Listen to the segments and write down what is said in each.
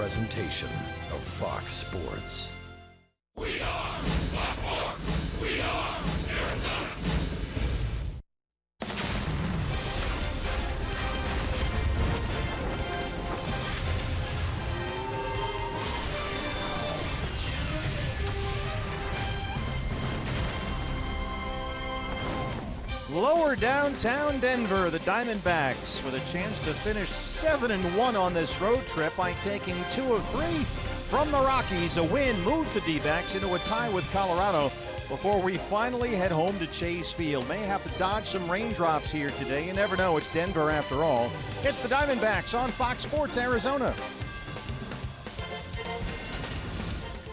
presentation of Fox Sports. We are Baltimore. We are Arizona. Lower downtown Denver, the Diamondbacks with a chance to finish 7-1 on this road trip by taking 2 of 3 from the Rockies. A win moved the D-backs into a tie with Colorado before we finally head home to Chase Field. May have to dodge some raindrops here today. You never know. It's Denver after all. It's the Diamondbacks on Fox Sports Arizona.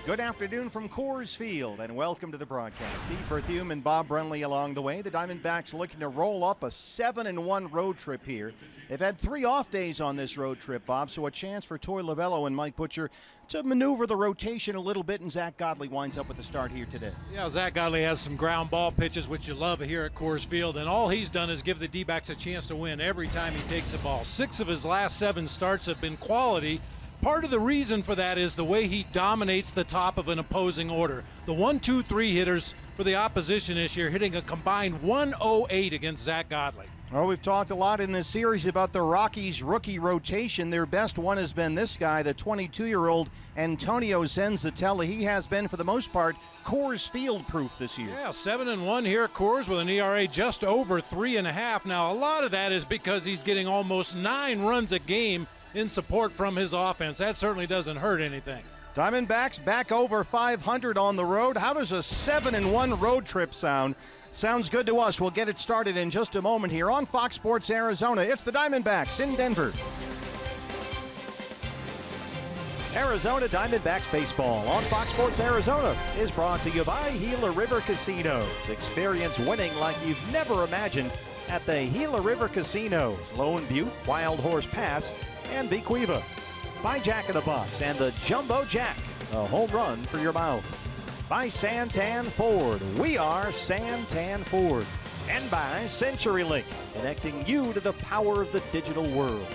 Good afternoon from Coors Field, and welcome to the broadcast. Steve Berthiaume and Bob Brenly along the way. The Diamondbacks looking to roll up a 7-1 road trip here. They've had 3 off days on this road trip, Bob, so a chance for Toy Lavello and Mike Butcher to maneuver the rotation a little bit, and Zach Godley winds up with the start here today. Yeah, Zach Godley has some ground ball pitches, which you love here at Coors Field, and all he's done is give the D-backs a chance to win every time he takes the ball. 6 of his last 7 starts have been quality. Part of the reason for that is the way he dominates the top of an opposing order. The 1-2-3 hitters for the opposition this year hitting a combined 108 against Zach Godley. Well, we've talked a lot in this series about the Rockies' rookie rotation. Their best one has been this guy, the 22-year-old Antonio Senzatella. He has been, for the most part, Coors Field proof this year. Yeah, 7-1 here at Coors with an ERA just over 3.5. Now, a lot of that is because he's getting almost 9 runs a game in support from his offense. That certainly doesn't hurt anything. Diamondbacks back over 500 on the road. How does a 7-1 road trip sound? Sounds good to us. We'll get it started in just a moment here on Fox Sports Arizona. It's the Diamondbacks in Denver. Arizona Diamondbacks baseball on Fox Sports Arizona is brought to you by Gila River Casinos. Experience winning like you've never imagined at the Gila River Casinos, Lone Butte, Wild Horse Pass, and Bequiva. By Jack in the Box and the Jumbo Jack, a home run for your mouth. By Santan Ford, we are Santan Ford. And by CenturyLink, connecting you to the power of the digital world.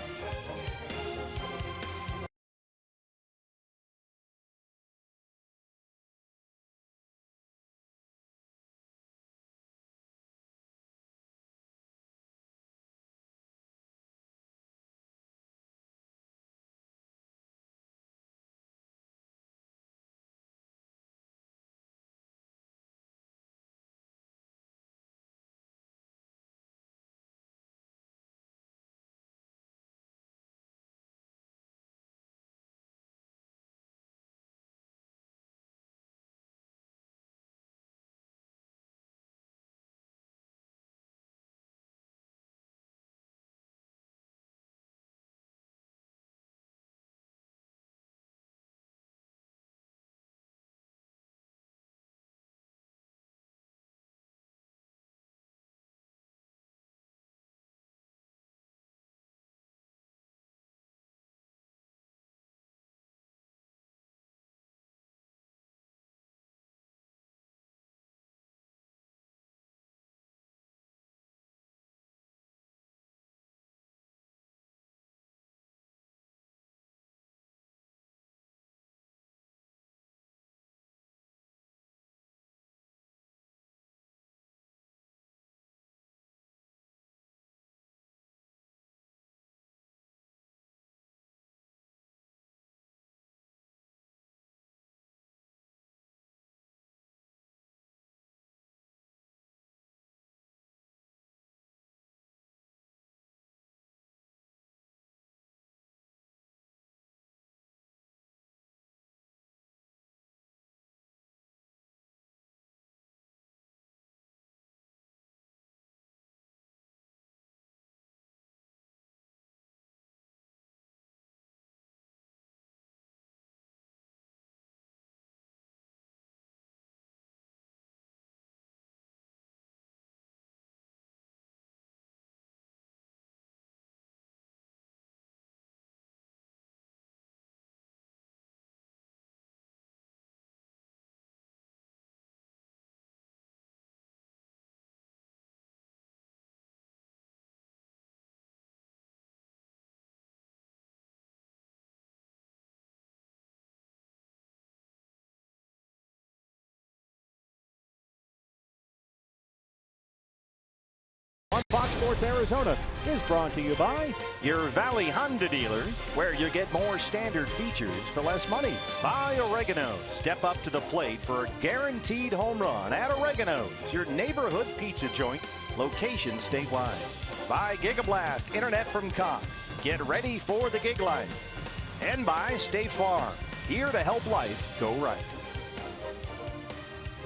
Sports Arizona is brought to you by your Valley Honda dealer, where you get more standard features for less money. By Oregano's. Step up to the plate for a guaranteed home run at Oregano's, your neighborhood pizza joint, location statewide. By Gigablast Internet from Cox. Get ready for the gig life. And by State Farm, here to help life go right.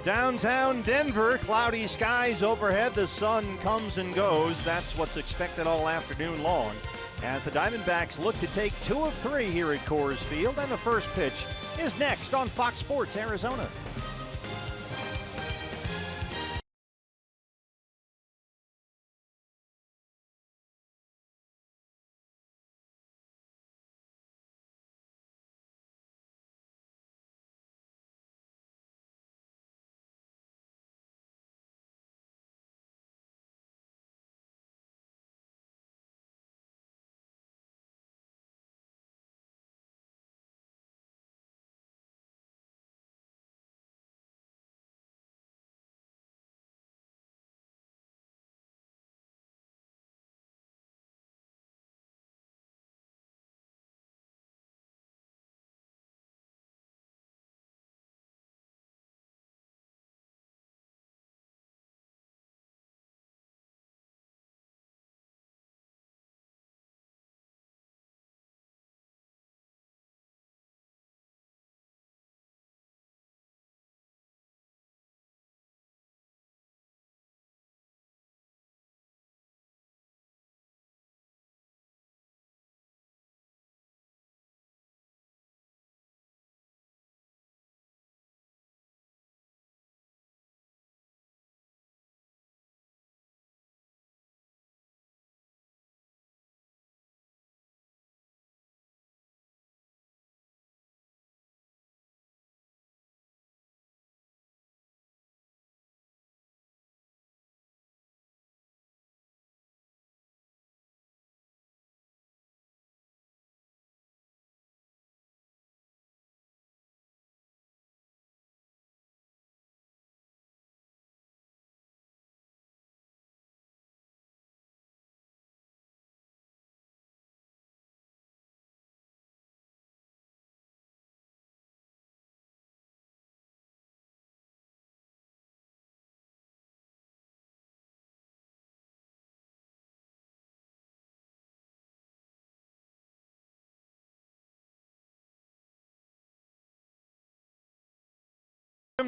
Downtown Denver, cloudy skies overhead. The sun comes and goes. That's what's expected all afternoon long, as the Diamondbacks look to take 2 of 3 here at Coors Field. And the first pitch is next on Fox Sports Arizona.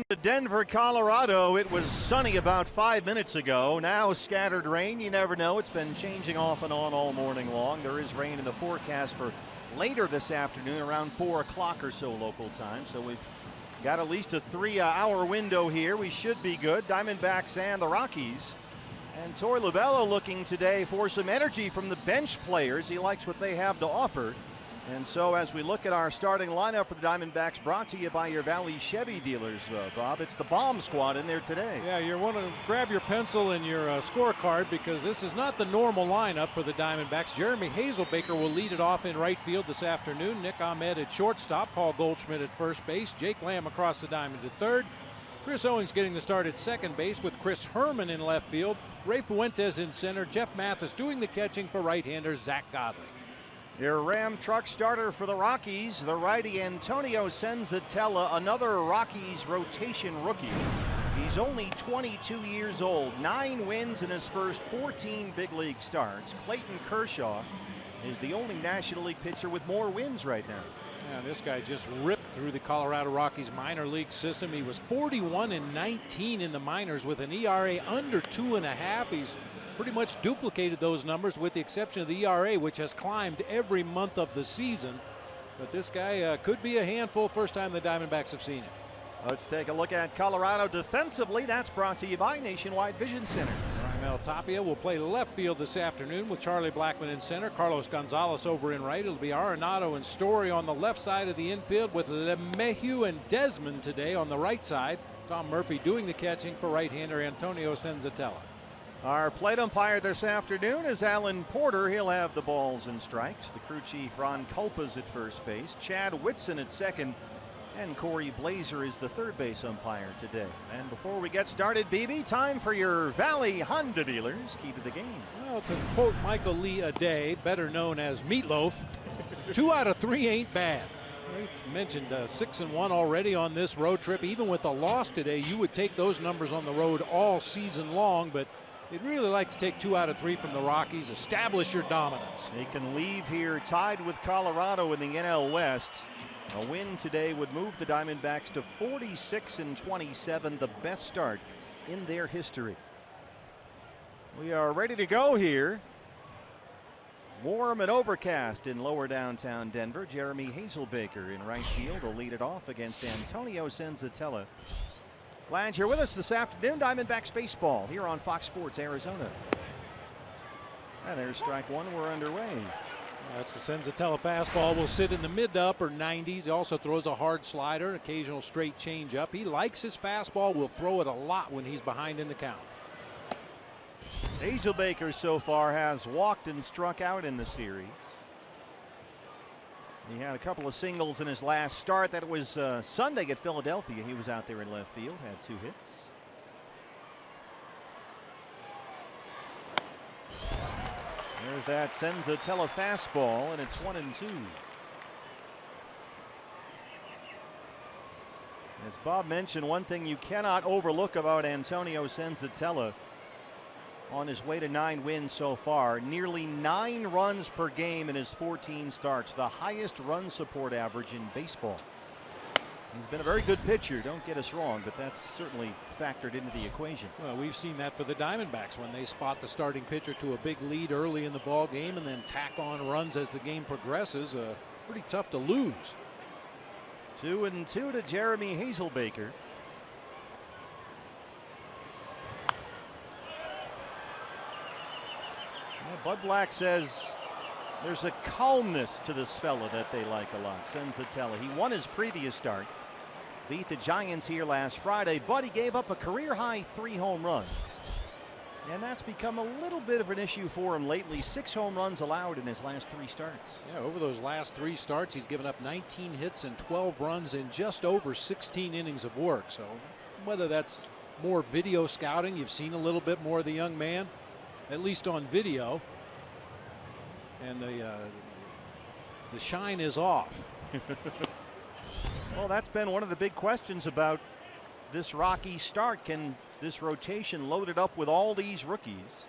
To Denver, Colorado. It was sunny about 5 minutes ago. Now scattered rain. You never know. It's been changing off and on all morning long. There is rain in the forecast for later this afternoon, around 4 o'clock or so local time. So we've got at least a 3-hour window here. We should be good. Diamondbacks and the Rockies. And Torey Lovullo looking today for some energy from the bench players. He likes what they have to offer. And so as we look at our starting lineup for the Diamondbacks, brought to you by your Valley Chevy dealers, Bob, it's the bomb squad in there today. Yeah, you want to grab your pencil and your scorecard, because this is not the normal lineup for the Diamondbacks. Jeremy Hazel Baker will lead it off in right field this afternoon. Nick Ahmed at shortstop, Paul Goldschmidt at first base, Jake Lamb across the diamond at third. Chris Owings getting the start at second base with Chris Herman in left field. Ray Fuentes in center. Jeff Mathis doing the catching for right-hander Zach Godley. Your Ram truck starter for the Rockies, the righty Antonio Senzatella, another Rockies rotation rookie. He's only 22 years old, 9 wins in his first 14 big league starts. Clayton Kershaw is the only National League pitcher with more wins right now. Yeah, this guy just ripped through the Colorado Rockies minor league system. He was 41-19 in the minors with an ERA under 2.5. He's pretty much duplicated those numbers with the exception of the ERA, which has climbed every month of the season. But this guy could be a handful first time the Diamondbacks have seen him. Let's take a look at Colorado defensively. That's brought to you by Nationwide Vision Centers. Raimel Tapia will play left field this afternoon with Charlie Blackmon in center. Carlos Gonzalez over in right. It'll be Arenado and Story on the left side of the infield with Lemahieu and Desmond today on the right side. Tom Murphy doing the catching for right-hander Antonio Senzatella. Our plate umpire this afternoon is Alan Porter. He'll have the balls and strikes. The crew chief Ron Culpa's at first base. Chad Whitson at second. And Corey Blazer is the third base umpire today. And before we get started, BB, time for your Valley Honda dealers. Key to the game. Well, to quote Michael Lee a day, better known as Meatloaf, 2 out of 3 ain't bad. He mentioned 6-1 already on this road trip. Even with a loss today, you would take those numbers on the road all season long, but they'd really like to take 2 out of 3 from the Rockies, establish your dominance. They can leave here tied with Colorado in the NL West. A win today would move the Diamondbacks to 46-27, the best start in their history. We are ready to go here. Warm and overcast in lower downtown Denver. Jeremy Hazel Baker in right field will lead it off against Antonio Senzatella. Glad you're with us this afternoon. Diamondbacks baseball here on Fox Sports Arizona. And there's strike one. We're underway. That's the Senzatella fastball. Will sit in the mid to upper 90s. He also throws a hard slider, an occasional straight changeup. He likes his fastball. Will throw it a lot when he's behind in the count. Hazel Baker so far has walked and struck out in the series. He had a couple of singles in his last start. That was Sunday at Philadelphia. He was out there in left field, had 2 hits. There's that Senzatella fastball, and it's 1-2. As Bob mentioned, one thing you cannot overlook about Antonio Senzatella on his way to 9 wins so far, nearly 9 runs per game in his 14 starts, the highest run support average in baseball. He's been a very good pitcher, don't get us wrong, but that's certainly factored into the equation. Well, we've seen that for the Diamondbacks when they spot the starting pitcher to a big lead early in the ball game and then tack on runs as the game progresses. Pretty tough to lose. 2-2 to Jeremy Hazel Baker. Bud Black says there's a calmness to this fella that they like a lot. Senzatella. He won his previous start. Beat the Giants here last Friday, but he gave up a career-high 3 home runs. And that's become a little bit of an issue for him lately. 6 home runs allowed in his last 3 starts. Yeah, over those last 3 starts, he's given up 19 hits and 12 runs in just over 16 innings of work. So whether that's more video scouting, you've seen a little bit more of the young man, at least on video, and the shine is off. Well, that's been one of the big questions about this Rocky start. Can this rotation loaded up with all these rookies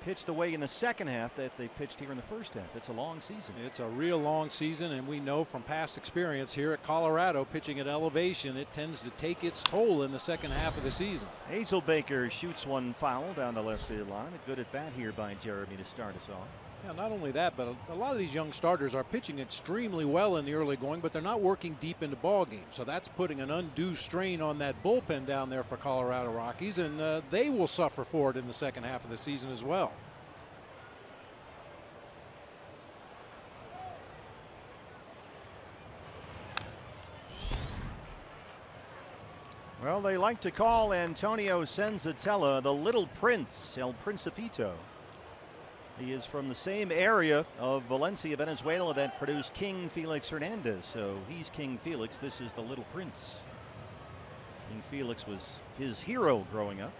pitch the way in the second half that they pitched here in the first half? It's a long season. It's a real long season, and we know from past experience here at Colorado, pitching at elevation, it tends to take its toll in the second half of the season. Hazel Baker shoots one foul down the left field line. A good at bat here by Jeremy to start us off. Yeah, not only that, but a lot of these young starters are pitching extremely well in the early going, but they're not working deep into ball games. So that's putting an undue strain on that bullpen down there for Colorado Rockies, and they will suffer for it in the second half of the season as well. Well, they like to call Antonio Senzatella the Little Prince, El Principito. He is from the same area of Valencia, Venezuela that produced King Felix Hernandez. So he's King Felix. This is the Little Prince. King Felix was his hero growing up.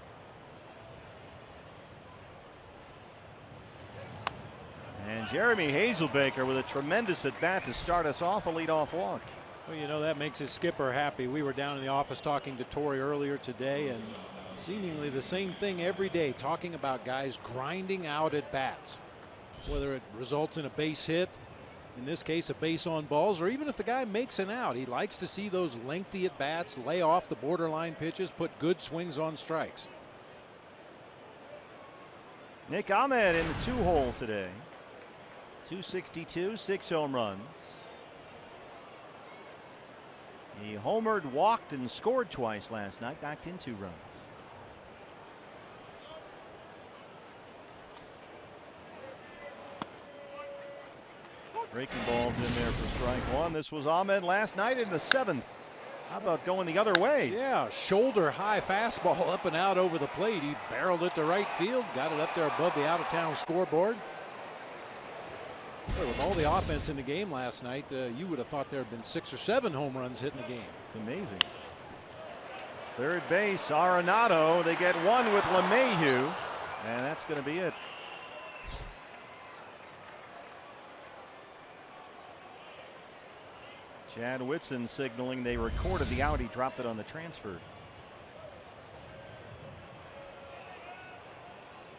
And Jeremy Hazel Baker with a tremendous at bat to start us off, a leadoff walk. Well, you know, that makes his skipper happy. We were down in the office talking to Torrey earlier today, and seemingly the same thing every day, talking about guys grinding out at bats, whether it results in a base hit, in this case a base on balls, or even if the guy makes an out. He likes to see those lengthy at bats, lay off the borderline pitches, put good swings on strikes. Nick Ahmed in the 2-hole today. 262, 6 home runs. He homered, walked, and scored twice last night, knocked in 2 runs. Breaking balls in there for strike one. This was Ahmed last night in the 7th. How about going the other way? Yeah, shoulder high fastball up and out over the plate. He barreled it to right field, got it up there above the out of town scoreboard. Boy, with all the offense in the game last night, you would have thought there had been 6 or 7 home runs hitting the game. It's amazing. Third base, Arenado. They get one with Lemahieu, and that's going to be it. Chad Whitson signaling they recorded the out. He dropped it on the transfer.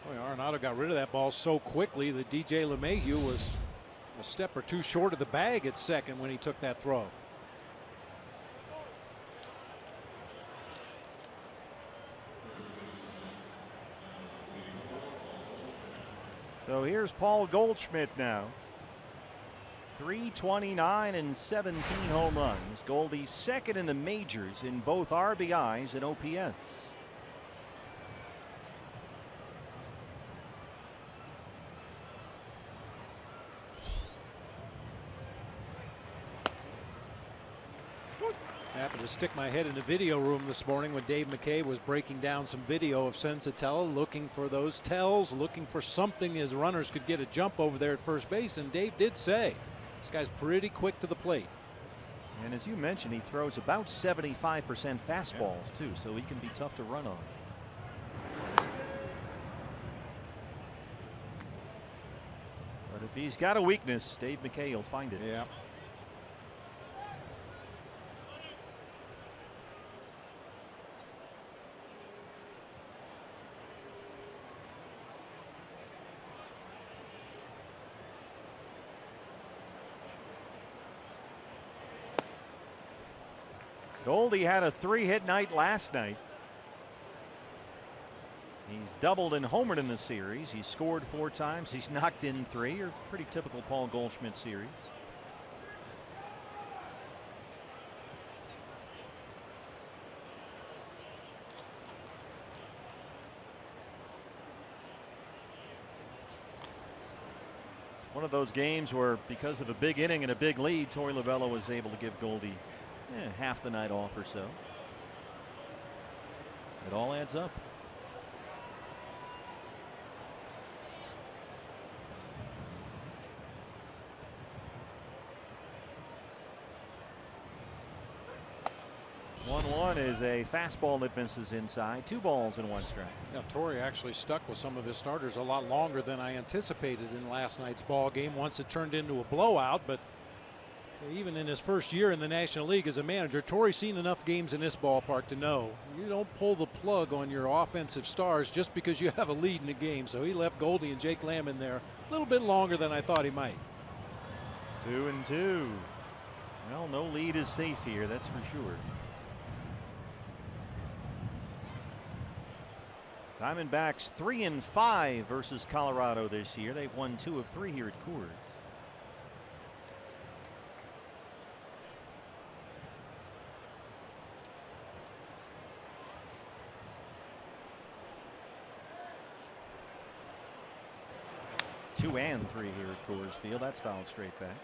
Boy, Arenado got rid of that ball so quickly that DJ LeMahieu was a step or two short of the bag at second when he took that throw. So here's Paul Goldschmidt now. 329 and 17 home runs. Goldie second in the majors in both RBIs and OPS. Happened to stick my head in the video room this morning when Dave McKay was breaking down some video of Senzatella, looking for those tells, looking for something his runners could get a jump over there at first base. And Dave did say this guy's pretty quick to the plate. And as you mentioned, he throws about 75% fastballs too, so he can be tough to run on. But if he's got a weakness, Dave McKay will find it. Yeah. Goldie had a 3-hit night last night. He's doubled and homered in the series. He's scored 4 times. He's knocked in 3. Or pretty typical Paul Goldschmidt series. One of those games where, because of a big inning and a big lead, Torey Lovullo was able to give Goldie half the night off or so. It all adds up. One is a fastball that misses inside. 2 balls and 1 strike. Yeah, Torey actually stuck with some of his starters a lot longer than I anticipated in last night's ball game. Once it turned into a blowout, but even in his first year in the National League as a manager, Torey's seen enough games in this ballpark to know you don't pull the plug on your offensive stars just because you have a lead in the game. So he left Goldie and Jake Lamb in there a little bit longer than I thought he might. 2-2. Well, no lead is safe here, that's for sure. Diamondbacks 3-5 versus Colorado this year. They've won 2 of 3 here at Coors. Two and 3 here at Coors Field. That's fouled straight back.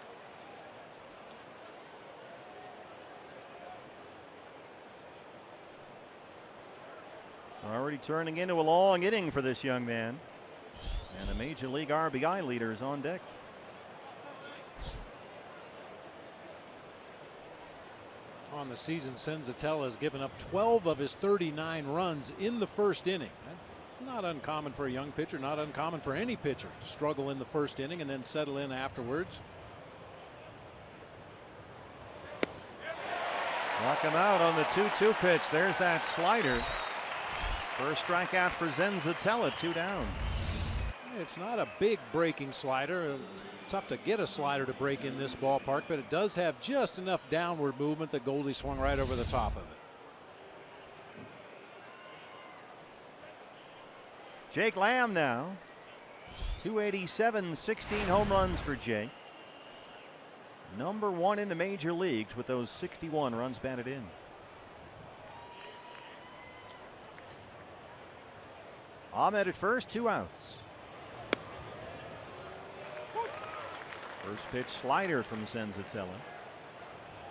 Already turning into a long inning for this young man. And the Major League RBI leader is on deck. On the season, Senzatella has given up 12 of his 39 runs in the first inning. That's not uncommon for a young pitcher, not uncommon for any pitcher to struggle in the first inning and then settle in afterwards. Knock him out on the 2-2 pitch. There's that slider. First strikeout for Senzatella, 2 down. It's not a big breaking slider. It's tough to get a slider to break in this ballpark, but it does have just enough downward movement that Goldie swung right over the top of it. Jake Lamb now. 287, 16 home runs for Jake. Number 1 in the major leagues with those 61 runs batted in. Ahmed at first, 2 outs. First pitch slider from Senzatella.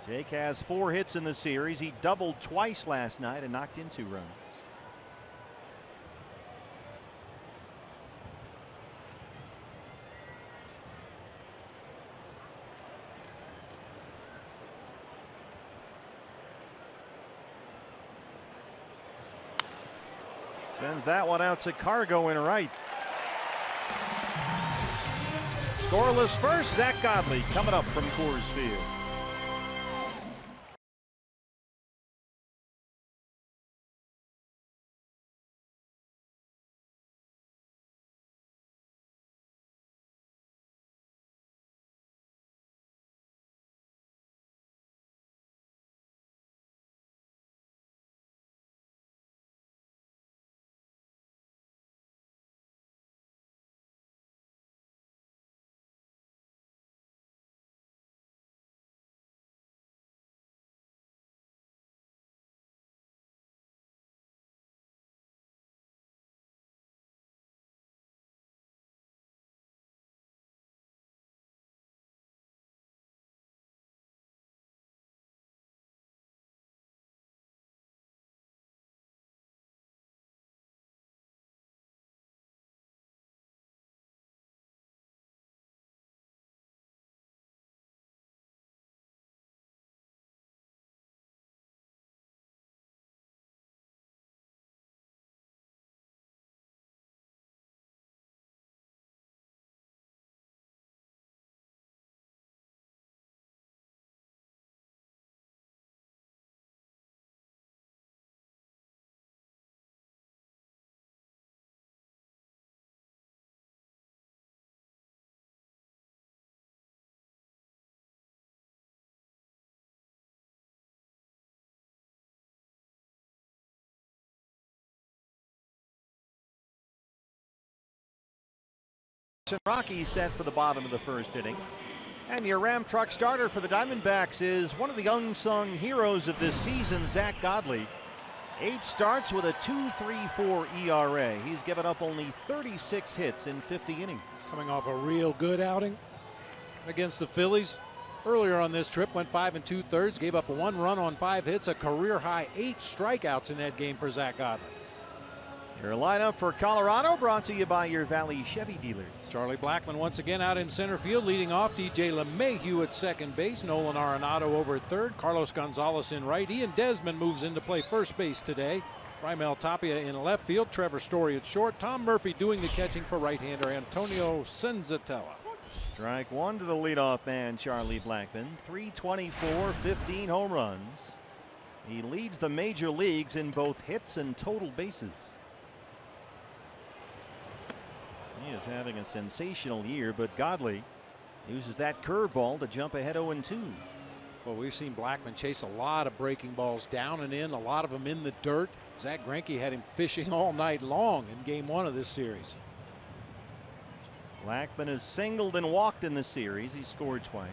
Jake has 4 hits in the series. He doubled twice last night and knocked in 2 runs. Sends that one out to Cargo in right. Scoreless first, Zach Godley coming up from Coors Field. Rockies set for the bottom of the first inning. And your Ram truck starter for the Diamondbacks is one of the unsung heroes of this season, Zach Godley. 8 starts with a 2.34 ERA. He's given up only 36 hits in 50 innings. Coming off a real good outing against the Phillies. Earlier on this trip, went 5 2/3, gave up 1 run on 5 hits, a career high 8 strikeouts in that game for Zach Godley. Your lineup for Colorado brought to you by your Valley Chevy dealers. Charlie Blackmon once again out in center field, leading off DJ Lemahieu at second base, Nolan Arenado over at third, Carlos Gonzalez in right, Ian Desmond moves in to play first base today, Raimel Tapia in left field, Trevor Story at short, Tom Murphy doing the catching for right-hander Antonio Senzatella. Strike one to the leadoff man, Charlie Blackmon. 324, 15 home runs. He leads the major leagues in both hits and total bases. He is having a sensational year, but Godley uses that curveball to jump ahead 0-2. Well, we've seen Blackmon chase a lot of breaking balls down and in, a lot of them in the dirt. Zach Greinke had him fishing all night long in game 1 of this series. Blackmon has singled and walked in the series. He scored twice.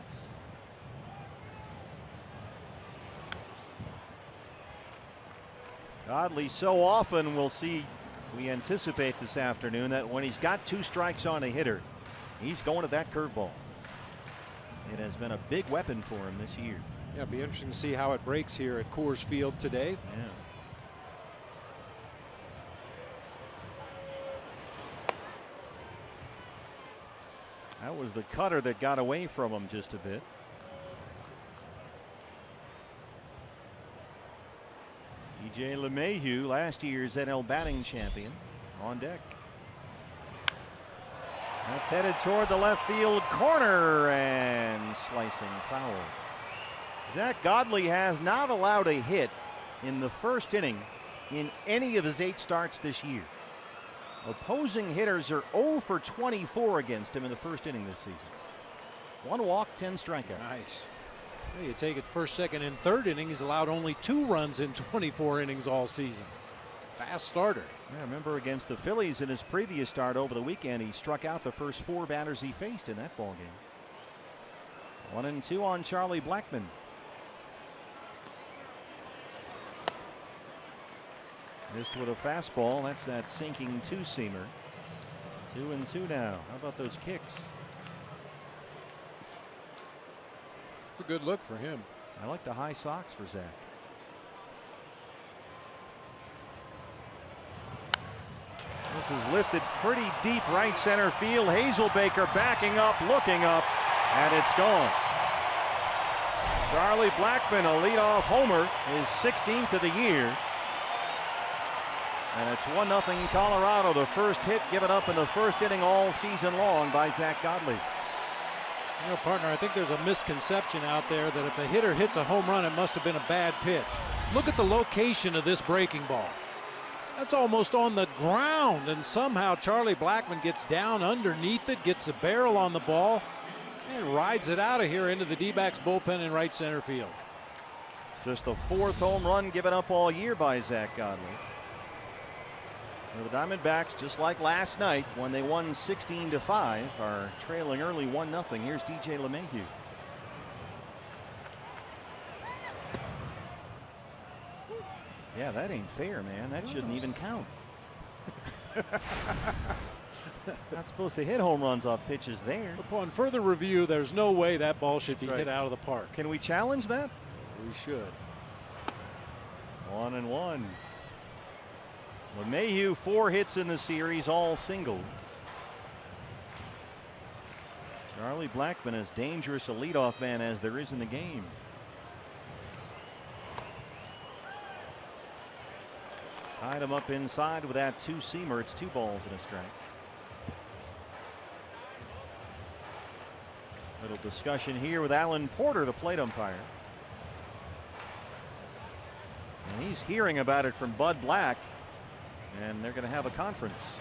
Godley so often we anticipate this afternoon that when he's got 2 strikes on a hitter, he's going to that curveball. It has been a big weapon for him this year. Yeah, it'll be interesting to see how it breaks here at Coors Field today. Yeah. That was the cutter that got away from him just a bit. DJ Lemahieu, last year's NL batting champion, on deck. That's headed toward the left field corner and slicing foul. Zach Godley has not allowed a hit in the first inning in any of his 8 starts this year. Opposing hitters are 0 for 24 against him in the first inning this season. 1 walk, 10 strikeouts. Nice. Well, you take it first, second, and third inning. He's allowed only 2 runs in 24 innings all season. Fast starter. Yeah, remember against the Phillies in his previous start over the weekend, he struck out the first 4 batters he faced in that ball game. 1-2 on Charlie Blackmon. Missed with a fastball. That's that sinking 2-seamer. 2-2 now. How about those kicks? It's a good look for him. I like the high socks for Zach. This is lifted pretty deep right center field. Hazel Baker backing up, looking up, and it's gone. Charlie Blackmon, a leadoff homer, his 16th of the year. And it's 1-0 Colorado. The first hit given up in the first inning all season long by Zach Godley. You know, partner, I think there's a misconception out there that if a hitter hits a home run, it must have been a bad pitch. Look at the location of this breaking ball. That's almost on the ground, and somehow Charlie Blackmon gets down underneath it, gets the barrel on the ball, and rides it out of here into the D-backs bullpen in right center field. Just the 4th home run given up all year by Zach Godley. So the Diamondbacks, just like last night when they won 16-5, are trailing early 1-0. Here's DJ Lemahieu. Yeah, that ain't fair, man. That shouldn't even count. Not supposed to hit home runs off pitches there. Upon further review, there's no way that ball should be hit out of the park. Can we challenge that? We should. 1-1. LeMahieu 4 hits in the series, all singles. Charlie Blackmon, as dangerous a leadoff man as there is in the game. Tied him up inside with that 2-seamer. It's 2 balls and a strike. Little discussion here with Alan Porter, the plate umpire. And he's hearing about it from Bud Black, and they're going to have a conference.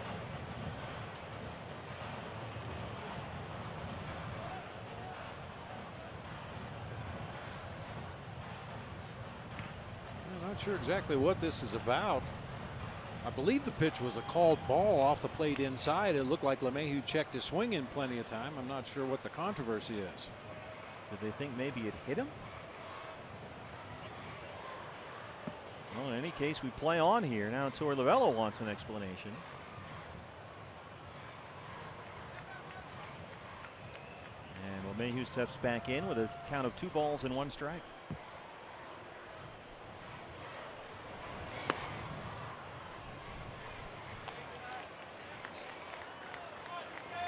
I'm not sure exactly what this is about. I believe the pitch was a called ball off the plate inside. It looked like LeMahieu checked his swing in plenty of time. I'm not sure what the controversy is. Did they think maybe it hit him? Well, in any case, we play on here. Now Torey Lovullo wants an explanation. And LeMahieu steps back in with a count of 2 balls and 1 strike.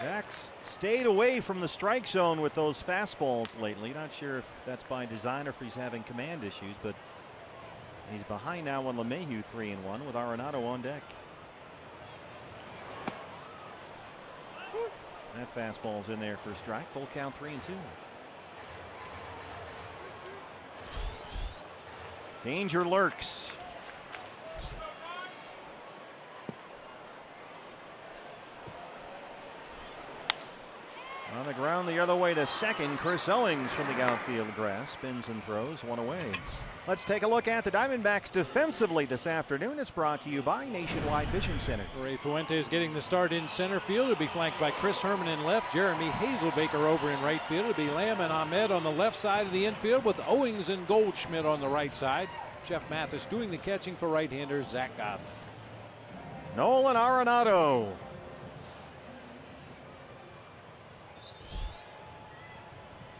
Zach's stayed away from the strike zone with those fastballs lately. Not sure if that's by design or if he's having command issues, but he's behind now on LeMahieu 3-1 with Arenado on deck. That fastball's in there for a strike. Full count, 3-2. Danger lurks. On the ground the other way to second. Chris Owings from the outfield grass spins and throws 1 away. Let's take a look at the Diamondbacks defensively this afternoon. It's brought to you by Nationwide Vision Center. Ray Fuentes getting the start in center field. It'll be flanked by Chris Herman in left. Jeremy Hazel Baker over in right field. It'll be Lamb and Ahmed on the left side of the infield with Owings and Goldschmidt on the right side. Jeff Mathis doing the catching for right-hander Zach Godley. Nolan Arenado.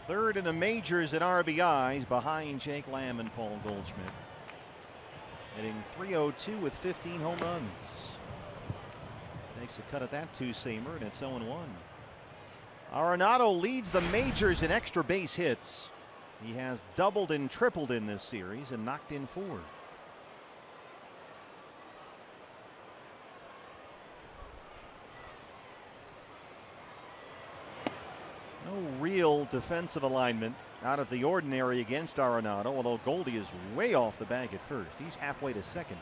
Third in the majors in RBIs behind Jake Lamb and Paul Goldschmidt. Hitting .302 with 15 home runs. Takes a cut at that 2-seamer, and it's 0-1. Arenado leads the majors in extra base hits. He has doubled and tripled in this series and knocked in 4. No real defensive alignment out of the ordinary against Arenado, although Goldie is way off the bag at first. He's halfway to second.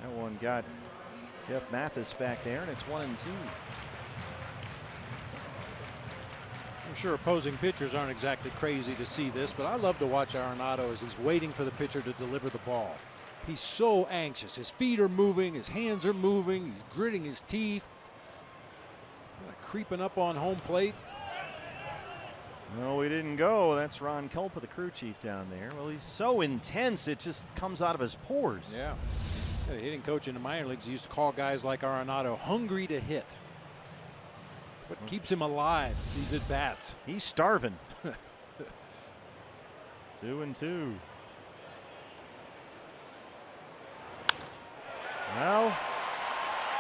That one got Jeff Mathis back there, and it's 1-2. I'm sure opposing pitchers aren't exactly crazy to see this, but I love to watch Arenado as he's waiting for the pitcher to deliver the ball. He's so anxious. His feet are moving, his hands are moving, he's gritting his teeth, creeping up on home plate. No, he didn't go. That's Ron Culpa, the crew chief down there. Well, he's so intense, it just comes out of his pores. Yeah. A hitting coach in the minor leagues, he used to call guys like Arenado hungry to hit. That's what keeps him alive, these at bats. He's starving. 2-2. Well,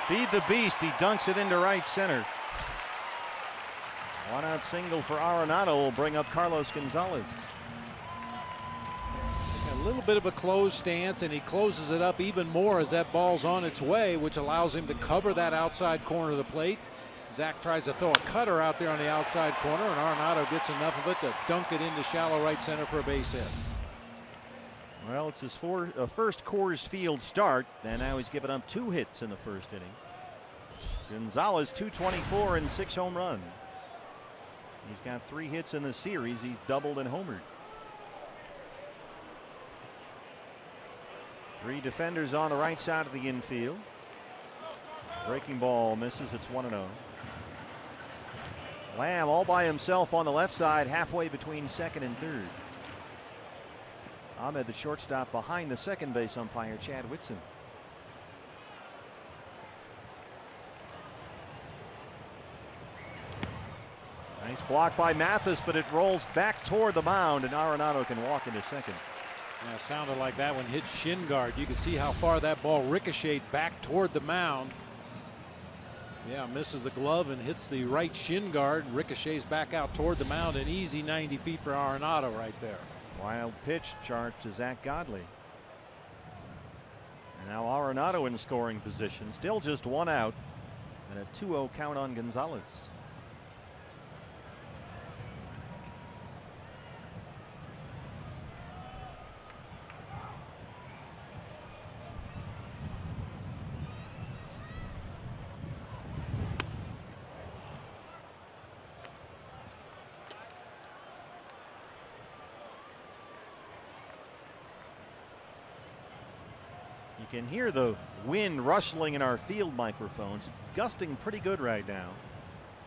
feed the beast. He dunks it into right center. One-out single for Arenado will bring up Carlos Gonzalez. A little bit of a closed stance, and he closes it up even more as that ball's on its way, which allows him to cover that outside corner of the plate. Zach tries to throw a cutter out there on the outside corner, and Arenado gets enough of it to dunk it into shallow right center for a base hit. Well, it's his first Coors Field start, and now he's given up 2 hits in the first inning. Gonzalez, 224 and 6 home runs. He's got 3 hits in the series. He's doubled and homered. 3 defenders on the right side of the infield. Breaking ball misses. It's 1-0. Lamb all by himself on the left side, halfway between second and third. Ahmed, the shortstop, behind the second base umpire, Chad Whitson. Nice block by Mathis, but it rolls back toward the mound, and Arenado can walk into second. Yeah, it sounded like that one hit shin guard. You can see how far that ball ricocheted back toward the mound. Yeah, misses the glove and hits the right shin guard. Ricochets back out toward the mound. An easy 90 feet for Arenado right there. Wild pitch chart to Zach Godley. And now Arenado in scoring position. Still just 1 out. And a 2-0 count on Gonzalez. You can hear the wind rustling in our field microphones. Gusting pretty good right now.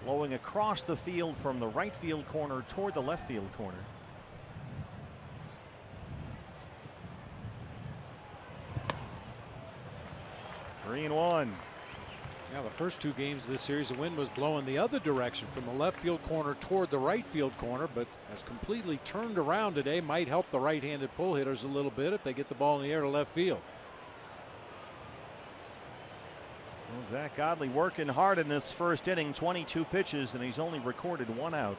Blowing across the field from the right field corner toward the left field corner. Three and one. Yeah, the first 2 games of this series, the wind was blowing the other direction from the left field corner toward the right field corner, but has completely turned around today. Might help the right-handed pull hitters a little bit if they get the ball in the air to left field. Well, Zach Godley working hard in this first inning, 22 pitches, and he's only recorded 1 out.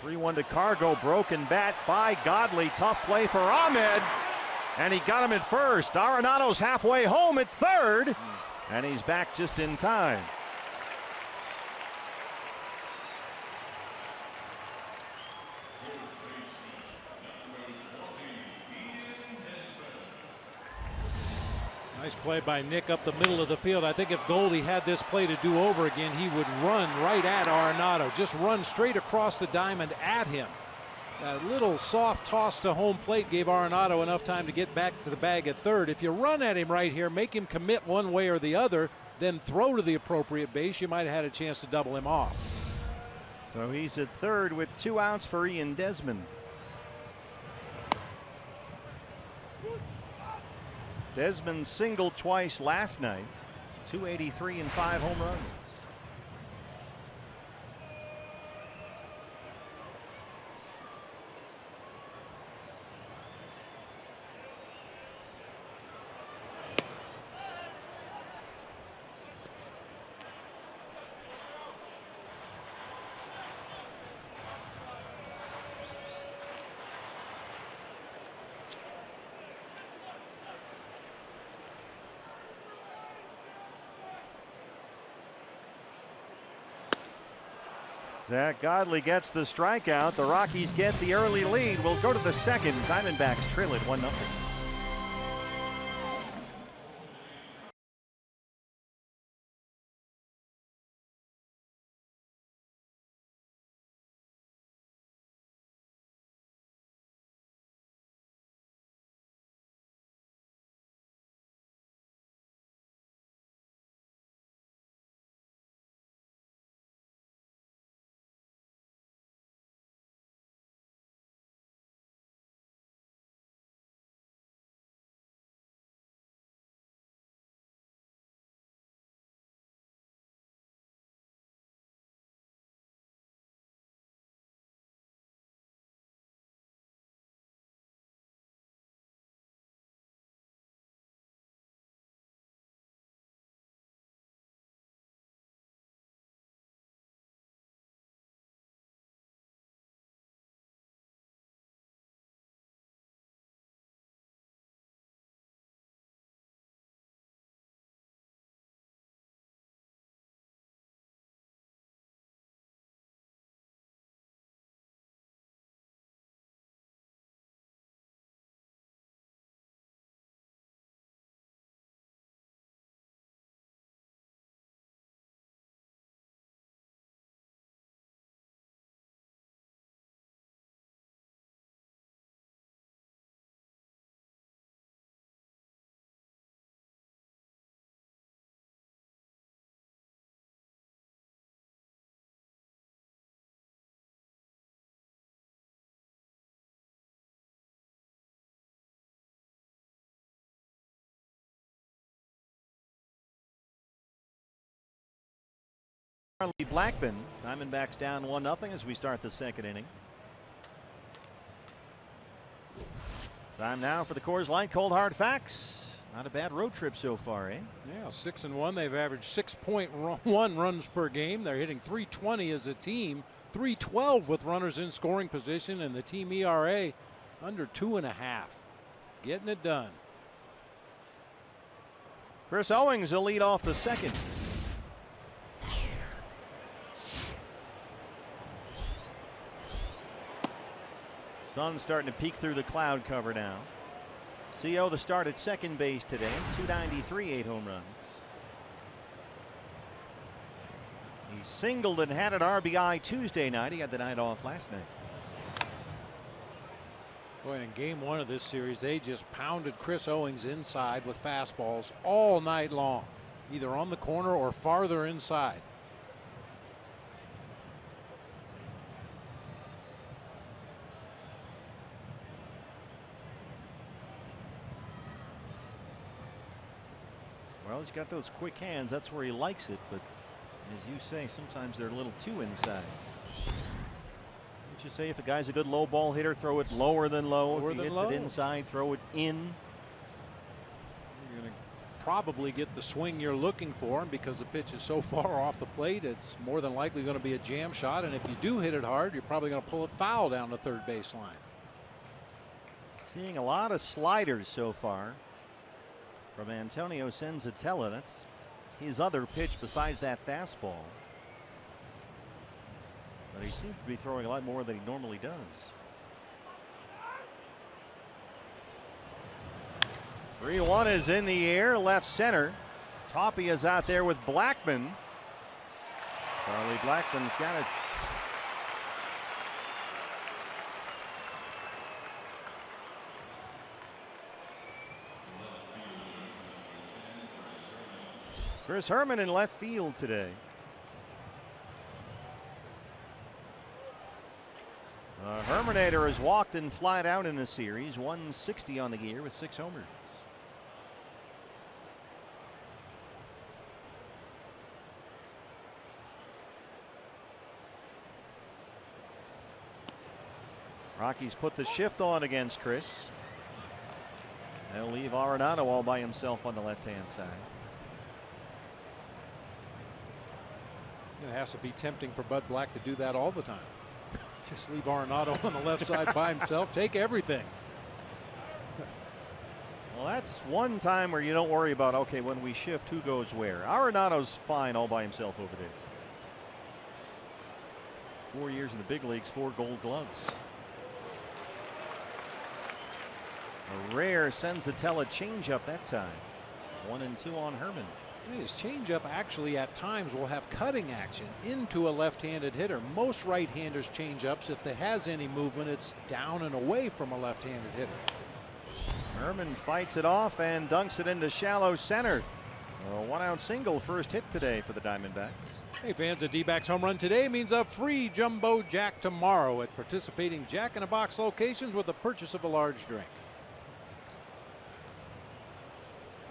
3-1 to Cargo, broken bat by Godley. Tough play for Ahmed, and he got him at first. Arenado's halfway home at third, and he's back just in time. Nice play by Nick up the middle of the field. I think if Goldie had this play to do over again, he would run right at Arenado. Just run straight across the diamond at him. That little soft toss to home plate gave Arenado enough time to get back to the bag at third. If you run at him right here, make him commit one way or the other, then throw to the appropriate base, you might have had a chance to double him off. So he's at third with 2 outs for Ian Desmond. Desmond singled twice last night. 283 and 5 home runs. Zach Godley gets the strikeout. The Rockies get the early lead. We'll go to the second. Diamondbacks trail it 1-0. Blackmon. Diamondbacks down 1-0 as we start the second inning. Time now for the Coors Light Cold Hard Facts. Not a bad road trip so far, eh? Yeah, 6-1. They've averaged 6.1 runs per game. They're hitting .320 as a team, .312 with runners in scoring position, and the team ERA under 2.5. Getting it done. Chris Owings will lead off the second. Sun starting to peek through the cloud cover now. CO the start at second base today. .293, 8 home runs. He singled and had an RBI Tuesday night. He had the night off last night. Boy, in game one of this series, they just pounded Chris Owings inside with fastballs all night long, either on the corner or farther inside. Well, he's got those quick hands. That's where he likes it. But as you say, sometimes they're a little too inside. Would you say if a guy's a good low ball hitter, throw it lower than low? If he hits it inside, throw it in. You're going to probably get the swing you're looking for, and because the pitch is so far off the plate, it's more than likely going to be a jam shot. And if you do hit it hard, you're probably going to pull it foul down the third base line. Seeing a lot of sliders so far from Antonio Senzatella. That's his other pitch besides that fastball. But he seems to be throwing a lot more than he normally does. 3-1 is in the air, left center. Toppy is out there with Blackmon. Charlie Blackmon's got it. Chris Herman in left field today. Herminator has walked and flied out in this series. 160 on the year with 6 homers. Rockies put the shift on against Chris. They'll leave Arenado all by himself on the left-hand side. It has to be tempting for Bud Black to do that all the time. Just leave Arenado on the left side by himself. Take everything. Well, that's one time where you don't worry about, okay, when we shift, who goes where. Arenado's fine all by himself over there. 4 years in the big leagues, 4 gold gloves. A rare Senzatella changeup that time. 1-2 on Herman. His changeup actually at times will have cutting action into a left-handed hitter. Most right-handers changeups, if it has any movement, it's down and away from a left-handed hitter. Herman fights it off and dunks it into shallow center. A 1-out single, first hit today for the Diamondbacks. Hey fans, a D-backs home run today means a free jumbo jack tomorrow at participating Jack-in-a-Box locations with the purchase of a large drink.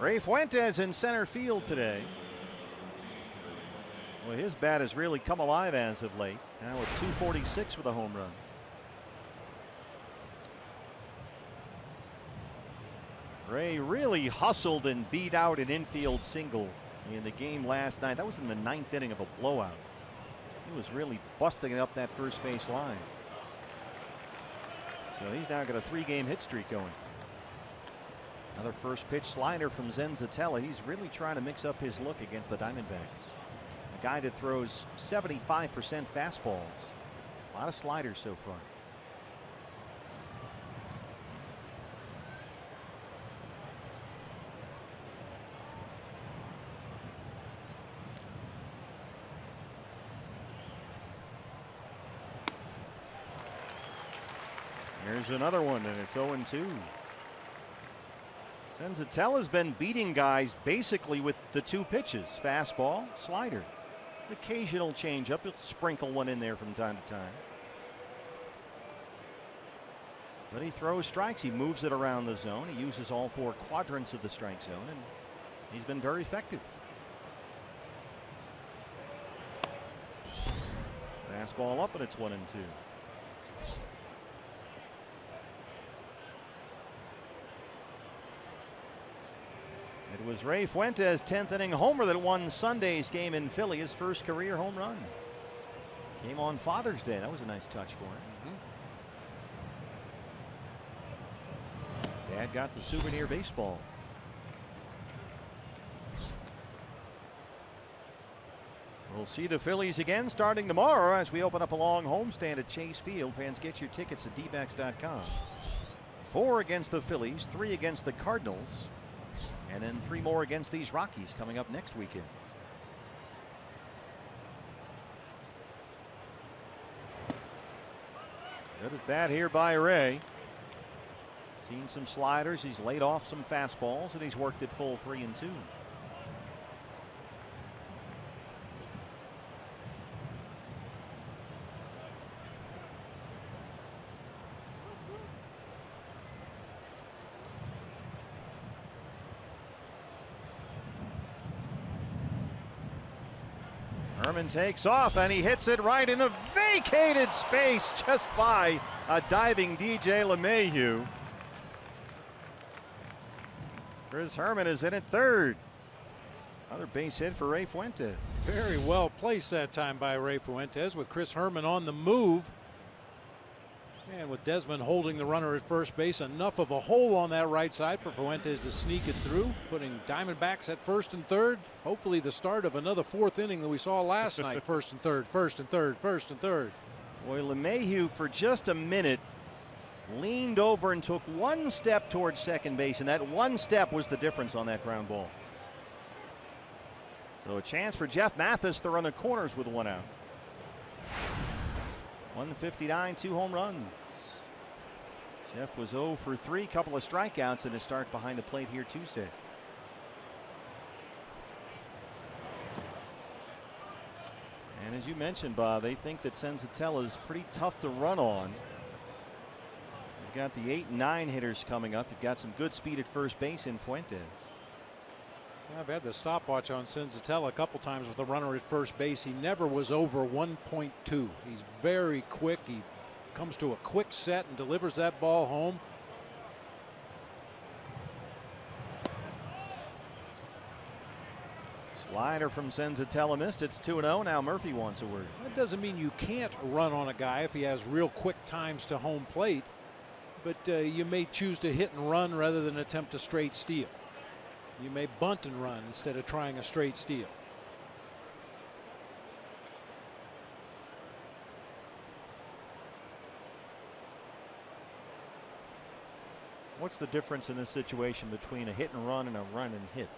Ray Fuentes in center field today. Well, his bat has really come alive as of late. Now at 246 with a home run. Ray really hustled and beat out an infield single in the game last night. That was in the 9th inning of a blowout. He was really busting it up that first base line. So he's now got a 3-game hit streak going. Another first pitch slider from Senzatella. He's really trying to mix up his look against the Diamondbacks. A guy that throws 75% fastballs. A lot of sliders so far. Here's another one, and it's 0-2. Senzatella's been beating guys basically with the 2 pitches, fastball, slider. Occasional changeup, he'll sprinkle one in there from time to time. But he throws strikes, he moves it around the zone, he uses all 4 quadrants of the strike zone, and he's been very effective. Fastball up, and it's 1-2. It was Ray Fuentes' 10th inning homer that won Sunday's game in Philly, his first career home run. Came on Father's Day. That was a nice touch for him. Dad got the souvenir baseball. We'll see the Phillies again starting tomorrow as we open up a long homestand at Chase Field. Fans, get your tickets at dbacks.com. 4 against the Phillies, 3 against the Cardinals, and then 3 more against these Rockies coming up next weekend. Good at bat here by Ray. Seen some sliders. He's laid off some fastballs, and he's worked at full 3-2. Herman takes off, and he hits it right in the vacated space just by a diving DJ LeMahieu. Chris Herman is in at third. Another base hit for Ray Fuentes. Very well placed that time by Ray Fuentes with Chris Herman on the move. And with Desmond holding the runner at first base, enough of a hole on that right side for Fuentes to sneak it through, putting Diamondbacks at first and third. Hopefully the start of another 4th inning that we saw last night. First and third, first and third, first and third. Boy, LeMahieu for just a minute leaned over and took 1 step towards second base, and that 1 step was the difference on that ground ball. So a chance for Jeff Mathis to run the corners with 1 out. 159, 2 home runs. Jeff was 0 for 3, couple of strikeouts in his start behind the plate here Tuesday. And as you mentioned, Bob, they think that Senzatella is pretty tough to run on. You've got the 8 and 9 hitters coming up. You've got some good speed at first base in Fuentes. Yeah, I've had the stopwatch on Senzatella a couple times with a runner at first base. He never was over 1.2. He's very quick. He comes to a quick set and delivers that ball home. Slider from Senzatella missed. It's 2-0. Now Murphy wants a word. That doesn't mean you can't run on a guy if he has real quick times to home plate, but you may choose to hit and run rather than attempt a straight steal. You may bunt and run instead of trying a straight steal. What's the difference in this situation between a hit and run and a run and hit?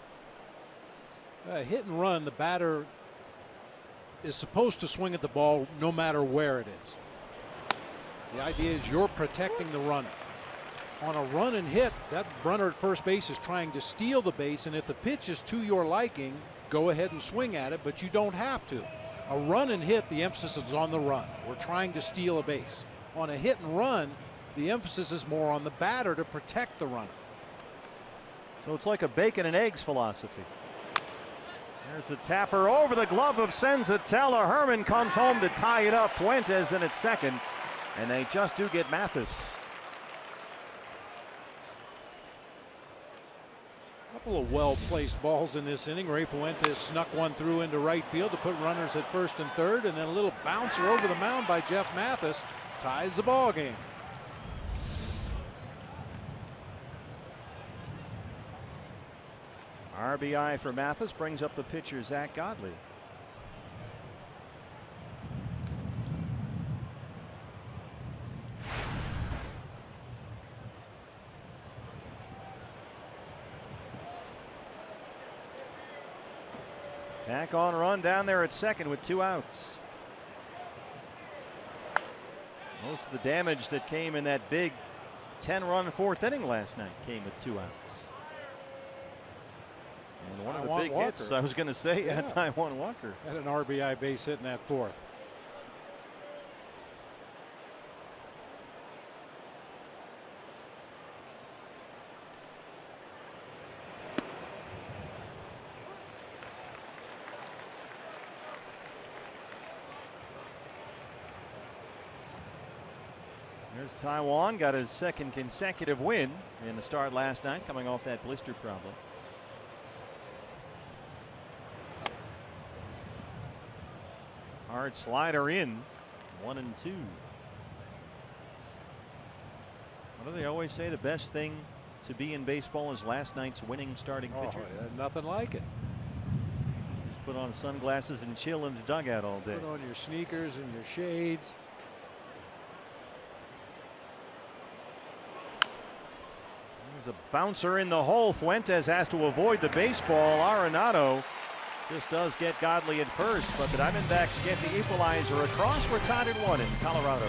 Hit and run, the batter is supposed to swing at the ball no matter where it is. The idea is you're protecting the runner. On a run and hit, that runner at first base is trying to steal the base, and if the pitch is to your liking, go ahead and swing at it, but you don't have to. A run and hit, the emphasis is on the run. We're trying to steal a base. On a hit and run, the emphasis is more on the batter to protect the runner. So it's like a bacon and eggs philosophy. There's the tapper over the glove of Senzatella. Herman comes home to tie it up. Fuentes in at second, and they just do get Mathis. Couple of well-placed balls in this inning. Ray Fuentes snuck one through into right field to put runners at first and third, and then a little bouncer over the mound by Jeff Mathis ties the ball game. RBI for Mathis brings up the pitcher Zach Godley. Tack on run down there at second with 2 outs. Most of the damage that came in that big 10-run 4th inning last night came with 2 outs. And one of the big hits, I was going to say, Taijuan Walker had an RBI base hit in that 4th. As Taiwan got his second consecutive win in the start last night, coming off that blister problem. Hard slider in, 1-2. What do they always say? The best thing to be in baseball is last night's winning starting pitcher. Nothing like it. Just put on sunglasses and chill in the dugout all day. Put on your sneakers and your shades. There's a bouncer in the hole. Fuentes has to avoid the baseball. Arenado just does get Godley at first, but the Diamondbacks get the equalizer across. We're tied at 1 in Colorado.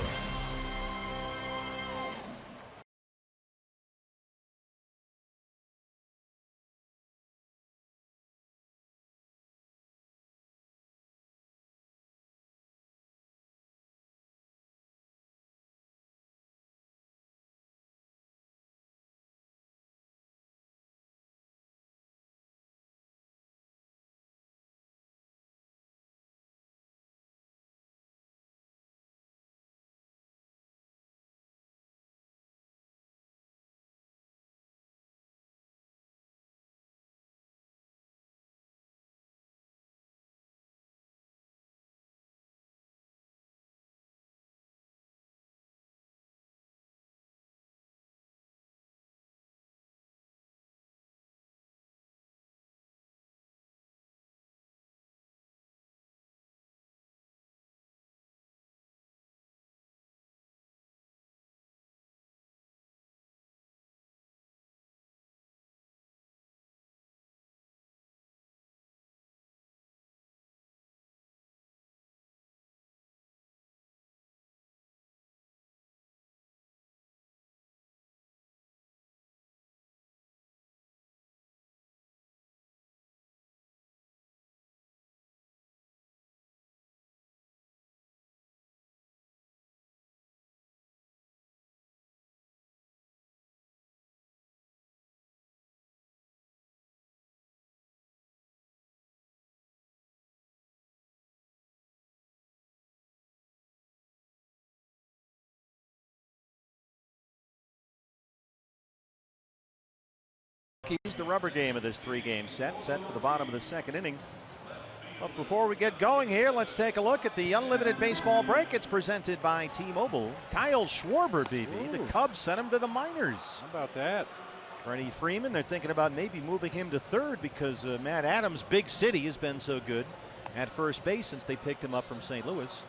The rubber game of this 3-game set for the bottom of the second inning. But before we get going here, let's take a look at the Unlimited Baseball Break. It's presented by T-Mobile. Kyle Schwarber, baby. The Cubs sent him to the minors. How about that? Freddie Freeman, they're thinking about maybe moving him to third because Matt Adams, big city, has been so good at first base since they picked him up from St. Louis.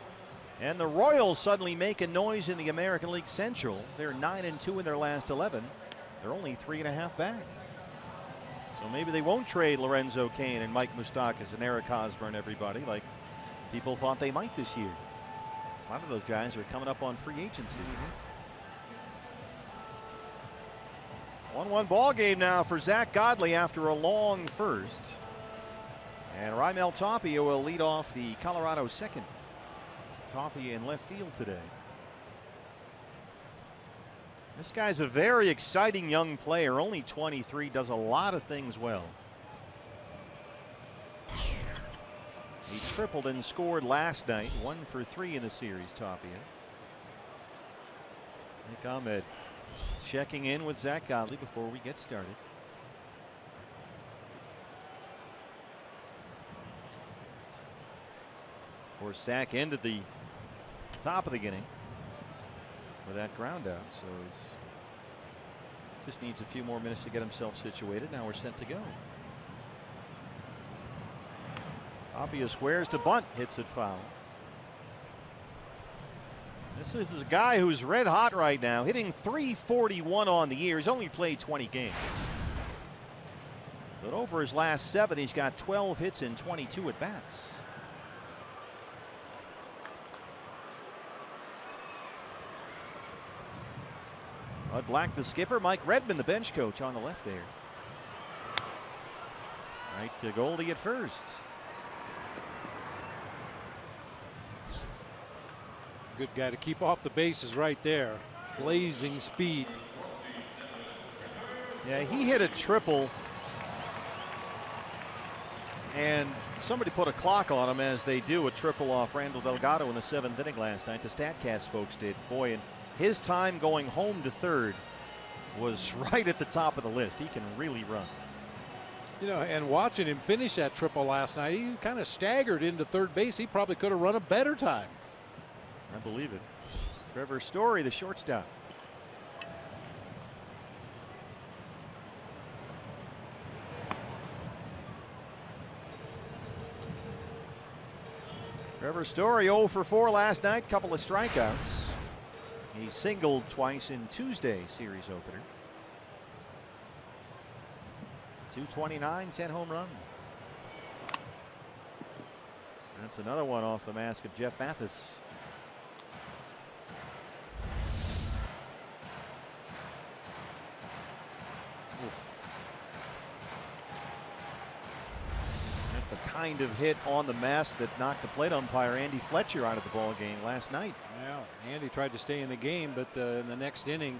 And the Royals suddenly making noise in the American League Central. They're 9-2 in their last 11. They're only 3.5 back. So maybe they won't trade Lorenzo Cain and Mike Moustakas and Eric Hosmer, everybody, like people thought they might this year. A lot of those guys are coming up on free agency. 1-1 ball game now for Zach Godley after a long first. And Raimel Tapia will lead off the Colorado second. Tapia in left field today. This guy's a very exciting young player, only 23, does a lot of things well. He tripled and scored last night, 1 for 3 in the series, Tapia. Nick Ahmed checking in with Zach Godley before we get started. Of course, Zach ended the top of the inning with that ground out, so he just needs a few more minutes to get himself situated. Now we're set to go. Tapia squares to bunt, hits it foul. This is a guy who's red hot right now, hitting .341 on the year. He's only played 20 games. But over his last 7, he's got 12 hits and 22 at bats. Bud Black, the skipper. Mike Redmond, the bench coach, on the left there. Right to Goldie at first. Good guy to keep off the bases right there. Blazing speed. Yeah, he hit a triple. And somebody put a clock on him, as they do, a triple off Randall Delgado in the 7th inning last night. The StatCast folks did. Boy, and his time going home to third was right at the top of the list. He can really run. You know, and watching him finish that triple last night, he kind of staggered into third base. He probably could have run a better time. I believe it. Trevor Story, the shortstop. Trevor Story 0 for 4 last night, couple of strikeouts. He singled twice in Tuesday's series opener. 229, 10 home runs. That's another one off the mask of Jeff Mathis. That's the kind of hit on the mask that knocked the plate umpire Andy Fletcher out of the ball game last night. Yeah, Andy tried to stay in the game, but in the next inning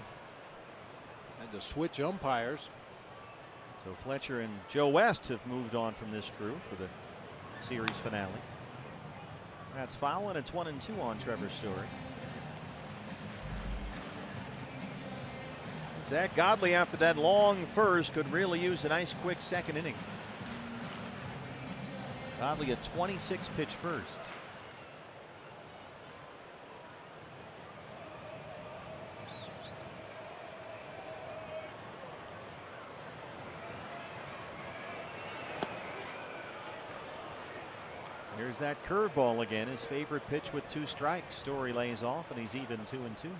had to switch umpires. So Fletcher and Joe West have moved on from this crew for the series finale. That's foul, and it's 1-2 on Trevor Story. Zach Godley, after that long first, could really use a nice quick second inning. Godley a 26 pitch first. Here's that curveball again, his favorite pitch with 2 strikes. Story lays off, and he's even 2-2.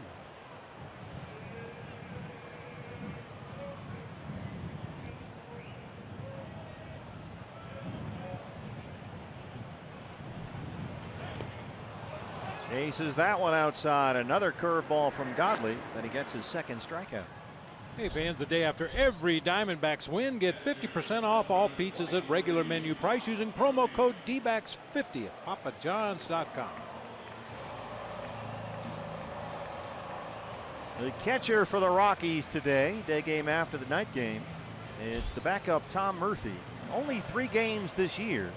Chases that one outside. Another curveball from Godley. Then he gets his second strikeout. Hey fans, the day after every Diamondbacks win, get 50% off all pizzas at regular menu price using promo code DBACS50 at papajohns.com. The catcher for the Rockies today, day game after the night game, it's the backup Tom Murphy. Only 3 games this year.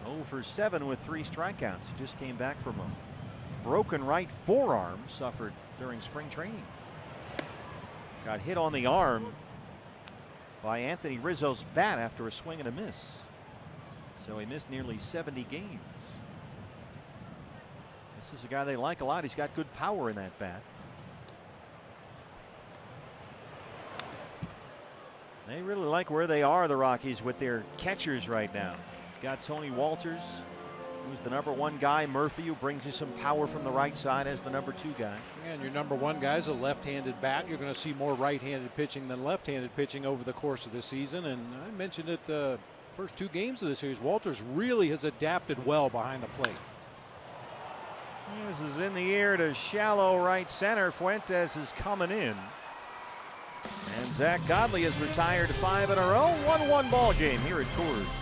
0 for 7 with 3 strikeouts. He just came back from a broken right forearm suffered during spring training. Got hit on the arm by Anthony Rizzo's bat after a swing and a miss. So he missed nearly 70 games. This is a guy they like a lot. He's got good power in that bat. They really like where they are, the Rockies, with their catchers right now. Got Tony Walters, who's the #1 guy. Murphy, who brings you some power from the right side, as the #2 guy. And your #1 guy is a left-handed bat. You're going to see more right-handed pitching than left-handed pitching over the course of the season. And I mentioned it first 2 games of the series. Walters really has adapted well behind the plate. This is in the air to shallow right center. Fuentes is coming in. And Zach Godley has retired 5 in a row. 1-1 ball game here at Coors.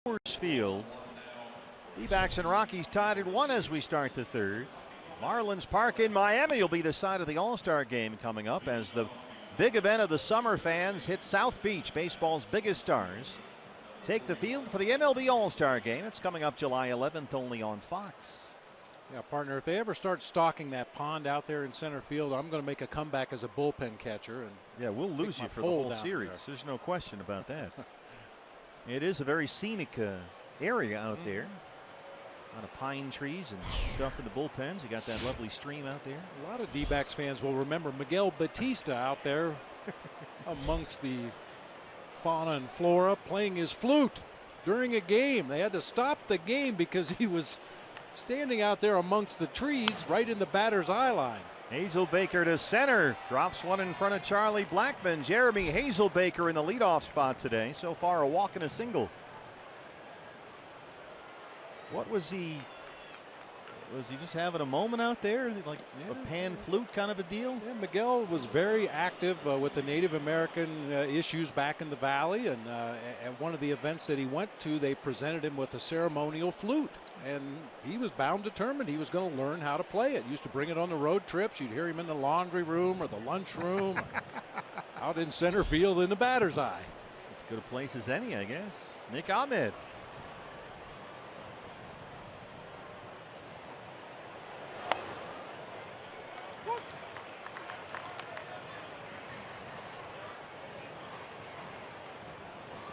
Coors Field. D-backs and Rockies tied at 1 as we start the third. Marlins Park in Miami will be the site of the All-Star game coming up as the big event of the summer fans hit South Beach. Baseball's biggest stars take the field for the MLB All-Star game. It's coming up July 11th only on Fox. Yeah, partner, if they ever start stocking that pond out there in center field, I'm going to make a comeback as a bullpen catcher. And yeah, we'll lose you for the whole series. There's no question about that. It is a very scenic area out there. A lot of pine trees and stuff for the bullpens. You got that lovely stream out there. A lot of D-backs fans will remember Miguel Batista out there amongst the fauna and flora playing his flute during a game. They had to stop the game because he was standing out there amongst the trees right in the batter's eye line. Hazel Baker to center. Drops one in front of Charlie Blackmon. Jeremy Hazel Baker in the leadoff spot today. So far a walk and a single. What was he just having a moment out there? Like a pan flute kind of a deal? Yeah, Miguel was very active with the Native American issues back in the Valley. And at one of the events that he went to, they presented him with a ceremonial flute. And he was bound determined he was going to learn how to play it. Used to bring it on the road trips. You'd hear him in the laundry room or the lunch room, out in center field in the batter's eye. As good a place as any, I guess. Nick Ahmed.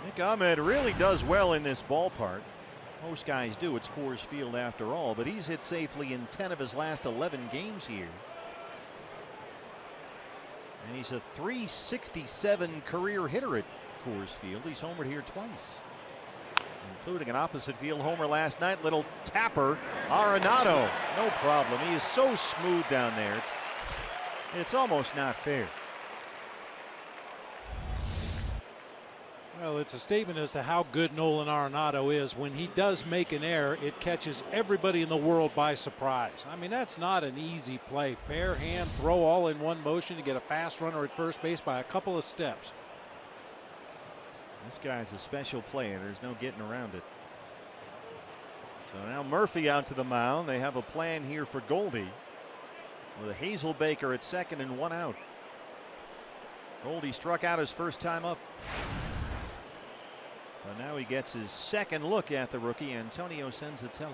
Nick Ahmed really does well in this ballpark. Most guys do. It's Coors Field after all, but he's hit safely in 10 of his last 11 games here. And he's a .367 career hitter at Coors Field. He's homered here twice, including an opposite field homer last night. Little tapper. Arenado, no problem. He is so smooth down there. It's almost not fair. Well, it's a statement as to how good Nolan Arenado is. When he does make an error, it catches everybody in the world by surprise. I mean, that's not an easy play. Bare hand throw all in one motion to get a fast runner at first base by a couple of steps. This guy's a special player. There's no getting around it. So now Murphy out to the mound. They have a plan here for Goldie with a Hazel Baker at second and 1 out. Goldie struck out his first time up. But now he gets his second look at the rookie, Antonio Senzatella.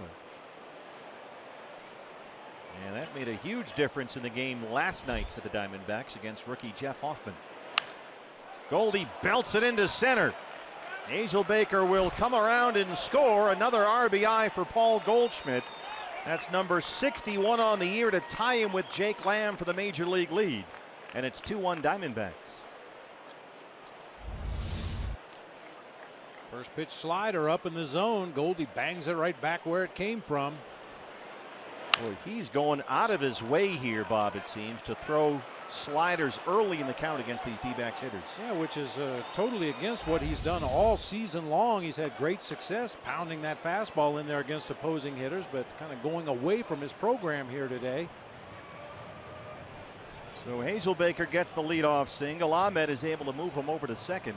And that made a huge difference in the game last night for the Diamondbacks against rookie Jeff Hoffman. Goldie belts it into center. Hazel Baker will come around and score another RBI for Paul Goldschmidt. That's number 61 on the year to tie him with Jake Lamb for the major league lead. And it's 2-1 Diamondbacks. First pitch slider up in the zone. Goldie bangs it right back where it came from. Boy, he's going out of his way here, Bob, it seems, to throw sliders early in the count against these D-backs hitters. Yeah, which is totally against what he's done all season long. He's had great success pounding that fastball in there against opposing hitters, but kind of going away from his program here today. So Hazel Baker gets the leadoff single. Ahmed is able to move him over to second.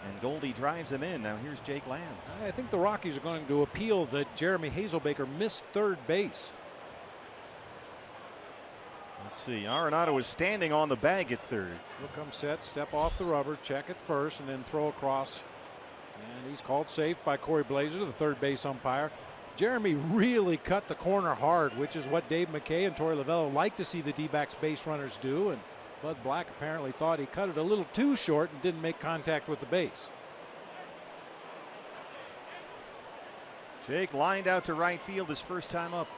And Goldie drives him in. Now here's Jake Lamb. I think the Rockies are going to appeal that Jeremy Hazel Baker missed third base. Let's see. Arenado is standing on the bag at third. He'll come set, step off the rubber, check it first, and then throw across. And he's called safe by Corey Blazer, the third base umpire. Jeremy really cut the corner hard, which is what Dave McKay and Torey Lovullo like to see the D-backs base runners do. And Bud Black apparently thought he cut it a little too short and didn't make contact with the base. Jake lined out to right field his first time up.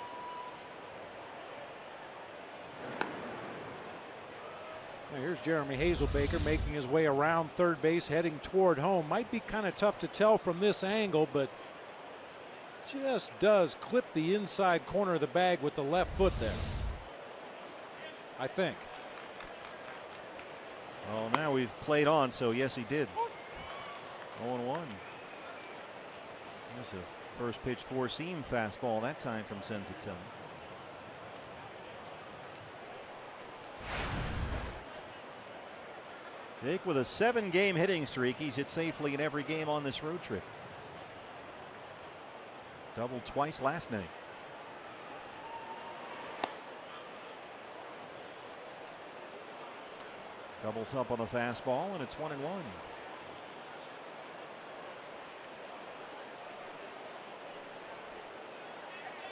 Now here's Jeremy Hazel Baker making his way around third base, heading toward home. Might be kind of tough to tell from this angle, but just does clip the inside corner of the bag with the left foot there, I think. Well, now we've played on, so yes, he did. 0-1. There's a first pitch four-seam fastball that time from Senzatella. Jake with a 7-game hitting streak. He's hit safely in every game on this road trip. Doubled twice last night. Doubles up on the fastball, and it's 1-1.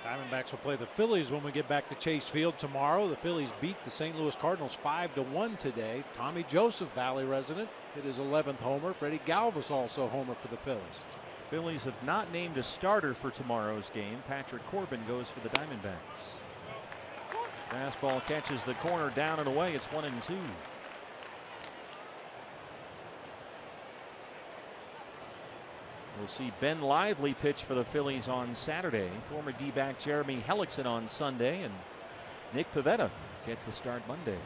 Diamondbacks will play the Phillies when we get back to Chase Field tomorrow. The Phillies beat the St. Louis Cardinals 5-1 today. Tommy Joseph, Valley resident, hit his 11th homer. Freddie Galvis also homer for the Phillies. Phillies have not named a starter for tomorrow's game. Patrick Corbin goes for the Diamondbacks. Fastball catches the corner, down and away. It's 1-2. We'll see Ben Lively pitch for the Phillies on Saturday. Former D-back Jeremy Hellickson on Sunday, and Nick Pivetta gets the start Monday.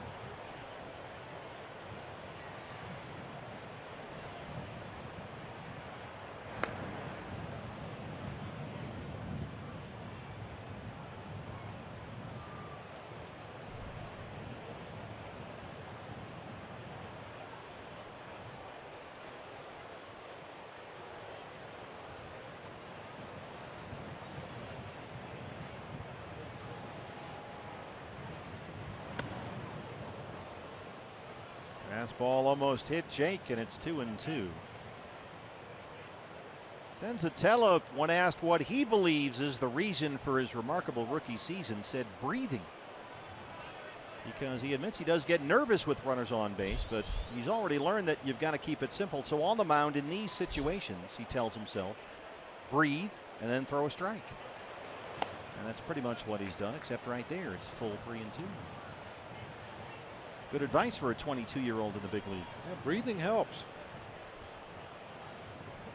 Fastball almost hit Jake, and it's 2-2. Senzatella, when asked what he believes is the reason for his remarkable rookie season, said breathing. Because he admits he does get nervous with runners on base, but he's already learned that you've got to keep it simple. So on the mound in these situations, he tells himself, breathe and then throw a strike. And that's pretty much what he's done, except right there, it's full 3-2. Good advice for a 22-year-old in the big leagues. Yeah, breathing helps.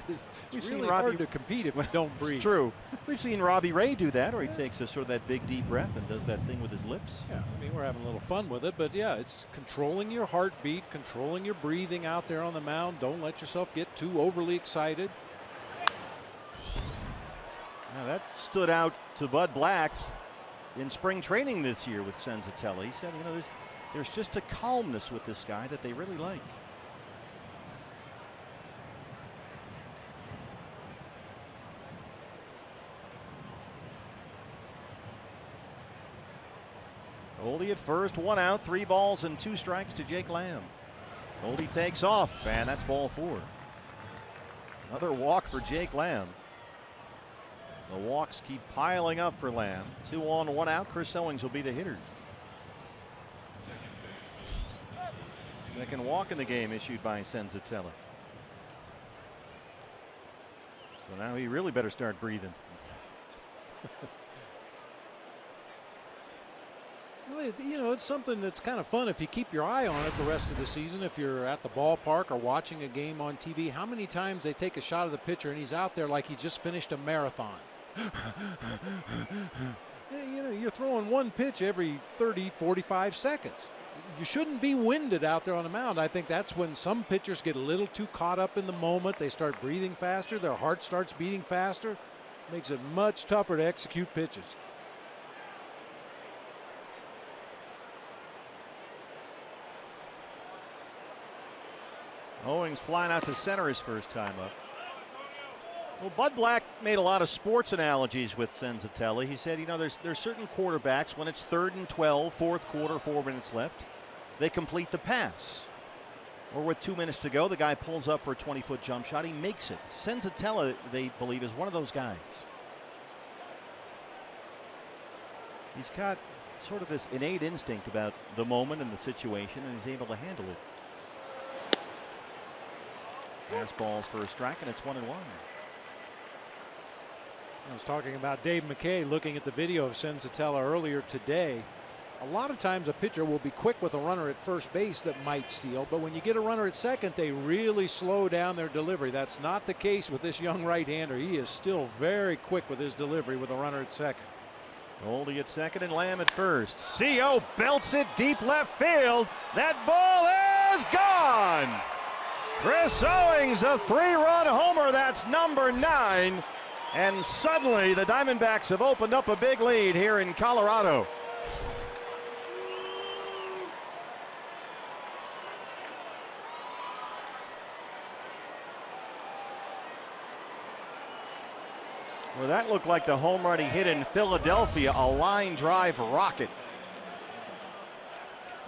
It's We've really hard to compete if you don't breathe. It's true. We've seen Robbie Ray do that, or he takes a sort of that big deep breath and does that thing with his lips. Yeah, I mean, we're having a little fun with it, but yeah, it's controlling your heartbeat, controlling your breathing out there on the mound. Don't let yourself get too overly excited. Now that stood out to Bud Black in spring training this year with Senzatella. He said, you know, there's just a calmness with this guy that they really like. Goldie at first, 1 out, 3 balls and 2 strikes to Jake Lamb. Goldie takes off, and that's ball 4. Another walk for Jake Lamb. The walks keep piling up for Lamb. 2 on, 1 out. Chris Owings will be the hitter. Second walk in the game issued by Senzatella. So now he really better start breathing. Well, you know, it's something that's kind of fun if you keep your eye on it the rest of the season. If you're at the ballpark or watching a game on TV, how many times they take a shot of the pitcher and he's out there like he just finished a marathon. You know, you're throwing one pitch every 30, 45 seconds. You shouldn't be winded out there on the mound. I think that's when some pitchers get a little too caught up in the moment. They start breathing faster. Their heart starts beating faster. Makes it much tougher to execute pitches. Owings flying out to center his first time up. Well, Bud Black made a lot of sports analogies with Senzatella. He said, you know, there's certain quarterbacks when it's 3rd and 12, fourth quarter, 4 minutes left, they complete the pass. Or with 2 minutes to go, the guy pulls up for a 20-foot jump shot. He makes it. Senzatella, they believe, is one of those guys. He's got sort of this innate instinct about the moment and the situation, and he's able to handle it. Fastballs for a strike, and it's 1-1. I was talking about Dave McKay looking at the video of Senzatella earlier today. A lot of times a pitcher will be quick with a runner at first base that might steal, but when you get a runner at second, they really slow down their delivery. That's not the case with this young right-hander. He is still very quick with his delivery with a runner at second. Goldie at second and Lamb at first. CO belts it deep left field. That ball is gone. Chris Owings, a 3-run homer. That's number 9. And suddenly the Diamondbacks have opened up a big lead here in Colorado. Well, that looked like the home run he hit in Philadelphia, a line drive rocket.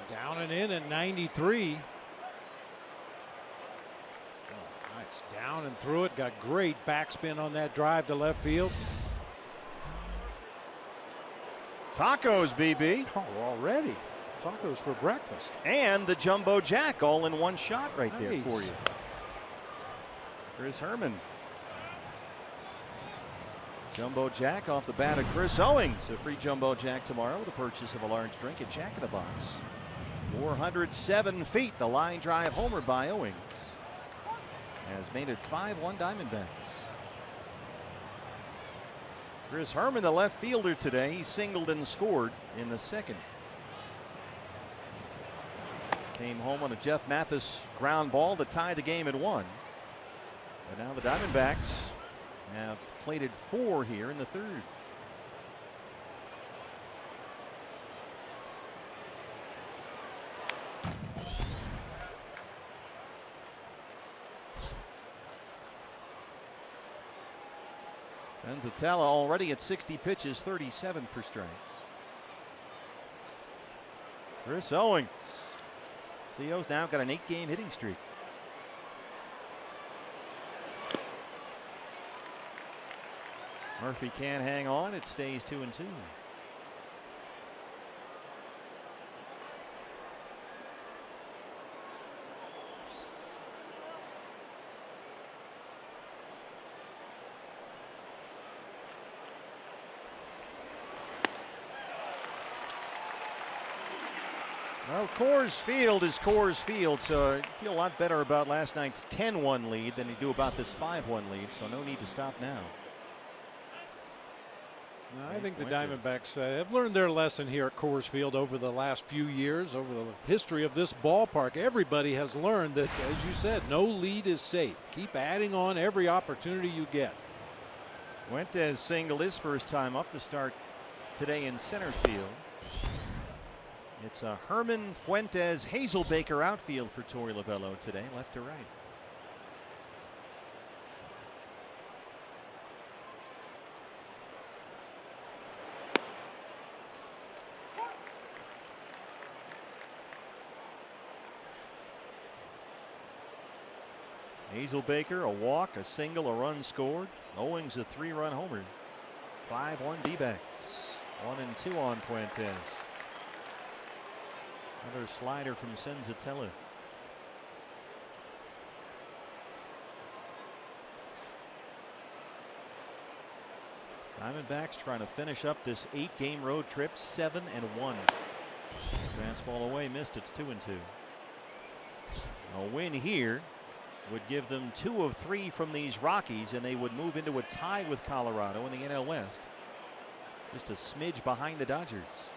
Down and in at 93. Oh, nice. Down and through it. Got great backspin on that drive to left field. Tacos, BB. Oh, already. Tacos for breakfast. And the Jumbo Jack all in one shot right there Nice. for you. Chris Herman. Jumbo Jack off the bat of Chris Owings. A free Jumbo Jack tomorrow with the purchase of a large drink at Jack in the Box. 407 feet. The line drive homer by Owings has made it 5-1 Diamondbacks. Chris Herman, the left fielder today, he singled and scored in the second. Came home on a Jeff Mathis ground ball to tie the game at 1. And now the Diamondbacks have plated 4 here in the third. Senzatella already at 60 pitches, 37 for strikes. Chris Owings. CO's now got an 8-game hitting streak. Murphy can't hang on. It stays 2-2. Well, Coors Field is Coors Field, so I feel a lot better about last night's 10-1 lead than you do about this 5-1 lead, so no need to stop now. I think the Diamondbacks have learned their lesson here at Coors Field over the last few years, over the history of this ballpark. Everybody has learned that, as you said, no lead is safe. Keep adding on every opportunity you get. Fuentes singled his first time up to start today in center field. It's a Herman, Fuentes, Hazel Baker outfield for Torey Lovullo today, left to right. Hazel Baker, a walk, a single, a run scored. Owings, a 3-run homer. 5-1 D-backs. 1-2 on Fuentes. Another slider from Senzatella. Diamondbacks trying to finish up this 8-game road trip, 7-1. Fastball away, missed. It's 2-2. A win here would give them 2 of 3 from these Rockies, and they would move into a tie with Colorado in the NL West. Just a smidge behind the Dodgers.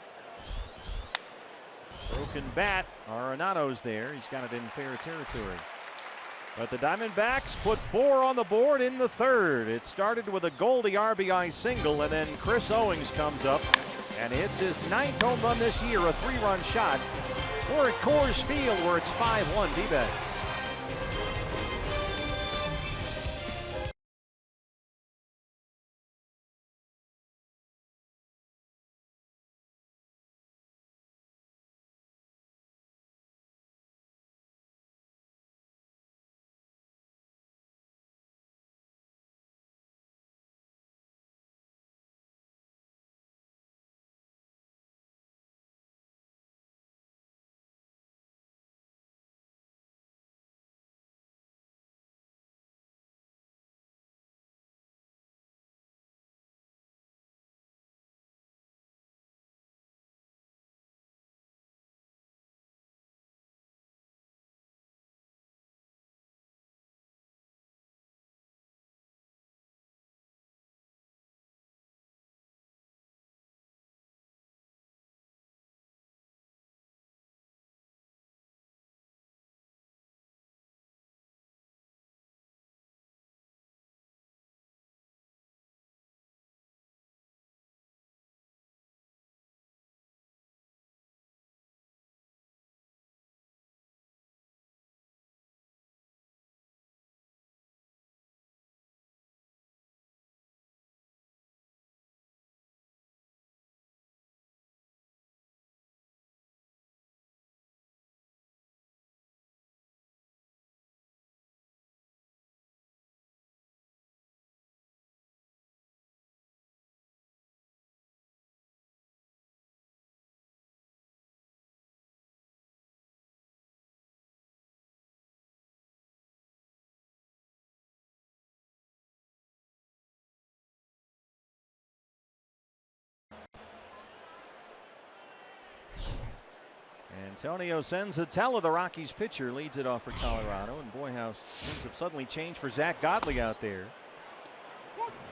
Broken bat. Arenado's there. He's got it in fair territory. But the Diamondbacks put 4 on the board in the third. It started with a Goldie RBI single, and then Chris Owings comes up and hits his 9th home run this year, a 3-run shot. We're at Coors Field where it's 5-1 D-backs. Antonio Senzatella, the Rockies pitcher, leads it off for Colorado. And boy, how things have suddenly changed for Zach Godley out there.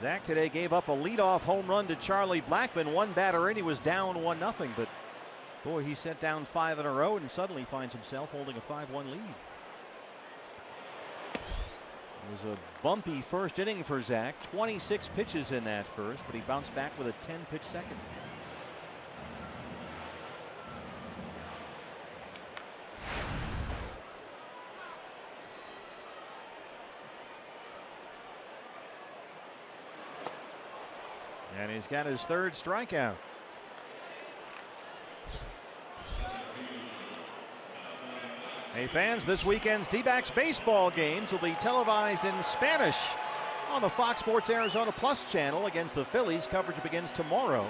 Zach today gave up a leadoff home run to Charlie Blackmon. One batter in, he was down 1-0. But boy, he sent down 5 in a row and suddenly finds himself holding a 5-1 lead. It was a bumpy first inning for Zach. 26 pitches in that first, but he bounced back with a 10-pitch second. And he's got his 3rd strikeout. Hey fans, this weekend's D-backs baseball games will be televised in Spanish on the Fox Sports Arizona Plus channel against the Phillies. Coverage begins tomorrow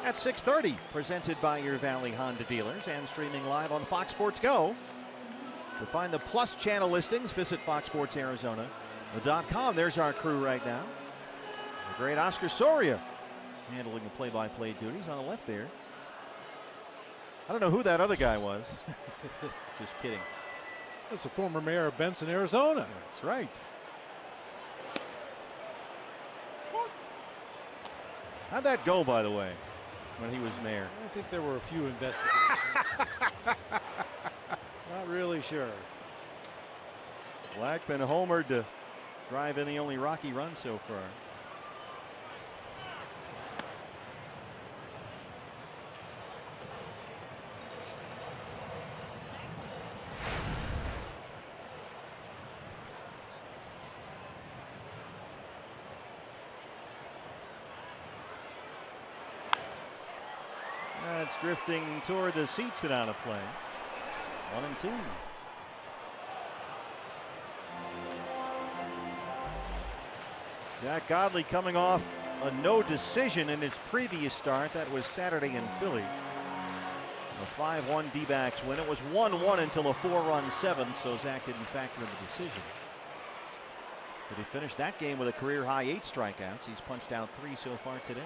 at 6:30, presented by your Valley Honda dealers and streaming live on Fox Sports Go. To find the Plus channel listings, visit foxsportsarizona.com. There's our crew right now. The great Oscar Soria handling the play-by-play duties on the left there. I don't know who that other guy was. Just kidding. That's the former mayor of Benson, Arizona. That's right. How'd that go, by the way, when he was mayor? I think there were a few investigations. Not really sure. Blackmon homered to drive in the only Rocky run so far. It's drifting toward the seats and out of play. 1-2. Zach Godley coming off a no decision in his previous start. That was Saturday in Philly. A 5-1 D-backs win. It was 1-1 until a 4-run 7th, so Zach didn't factor in the decision. But he finished that game with a career high 8 strikeouts. He's punched out 3 so far today.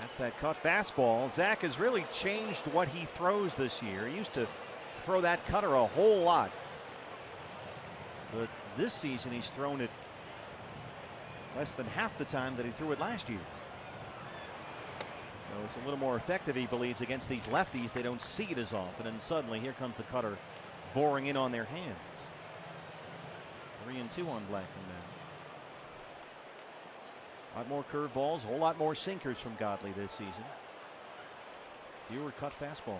That's that cut fastball. Zach has really changed what he throws this year. He used to throw that cutter a whole lot, but this season he's thrown it less than half the time that he threw it last year. So it's a little more effective, he believes, against these lefties. They don't see it as often, and suddenly here comes the cutter boring in on their hands. 3-2 on Blackmon now. A lot more curveballs, a whole lot more sinkers from Godley this season. Fewer cut fastballs.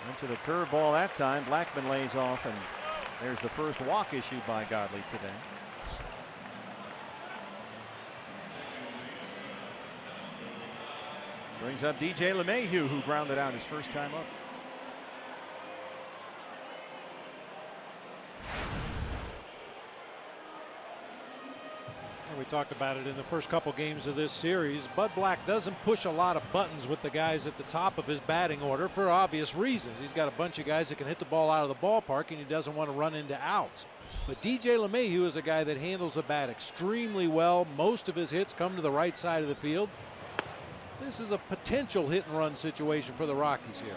Into the curveball that time. Blackmon lays off, and there's the first walk issued by Godley today. Brings up DJ Lemahieu, who grounded out his first time up. We talked about it in the first couple games of this series. Bud Black doesn't push a lot of buttons with the guys at the top of his batting order for obvious reasons. He's got a bunch of guys that can hit the ball out of the ballpark, and he doesn't want to run into outs. But DJ Lemahieu is a guy that handles the bat extremely well. Most of his hits come to the right side of the field. This is a potential hit and run situation for the Rockies here.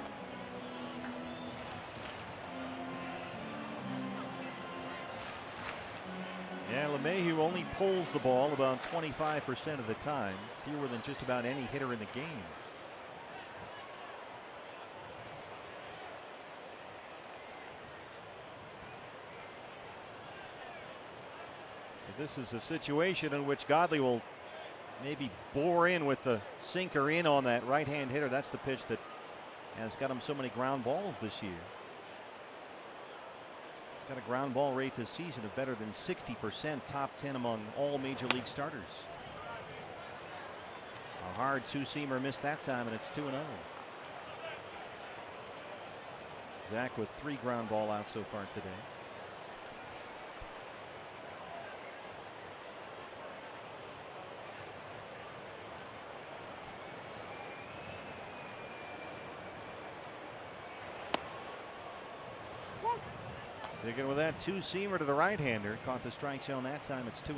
Yeah, Lemahieu only pulls the ball about 25% of the time, fewer than just about any hitter in the game. But this is a situation in which Godley will maybe bore in with the sinker in on that right-hand hitter. That's the pitch that has got him so many ground balls this year. Got a ground ball rate this season of better than 60%, top 10 among all major league starters. A hard two-seamer missed that time, and it's 2-0. Zach with 3 ground ball outs so far today. Digging with that two-seamer to the right-hander. Caught the strike zone that time. It's 2-1.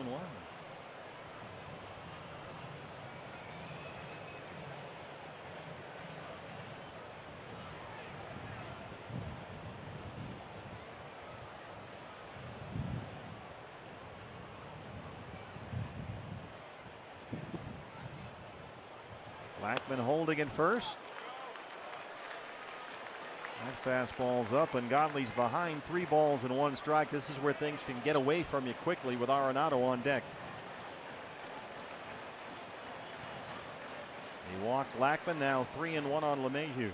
Blackmon holding at first. That fastball's up and Godley's behind. 3 balls and 1 strike. This is where things can get away from you quickly with Arenado on deck. He walked Blackmon, now 3-1 on Lemahieu.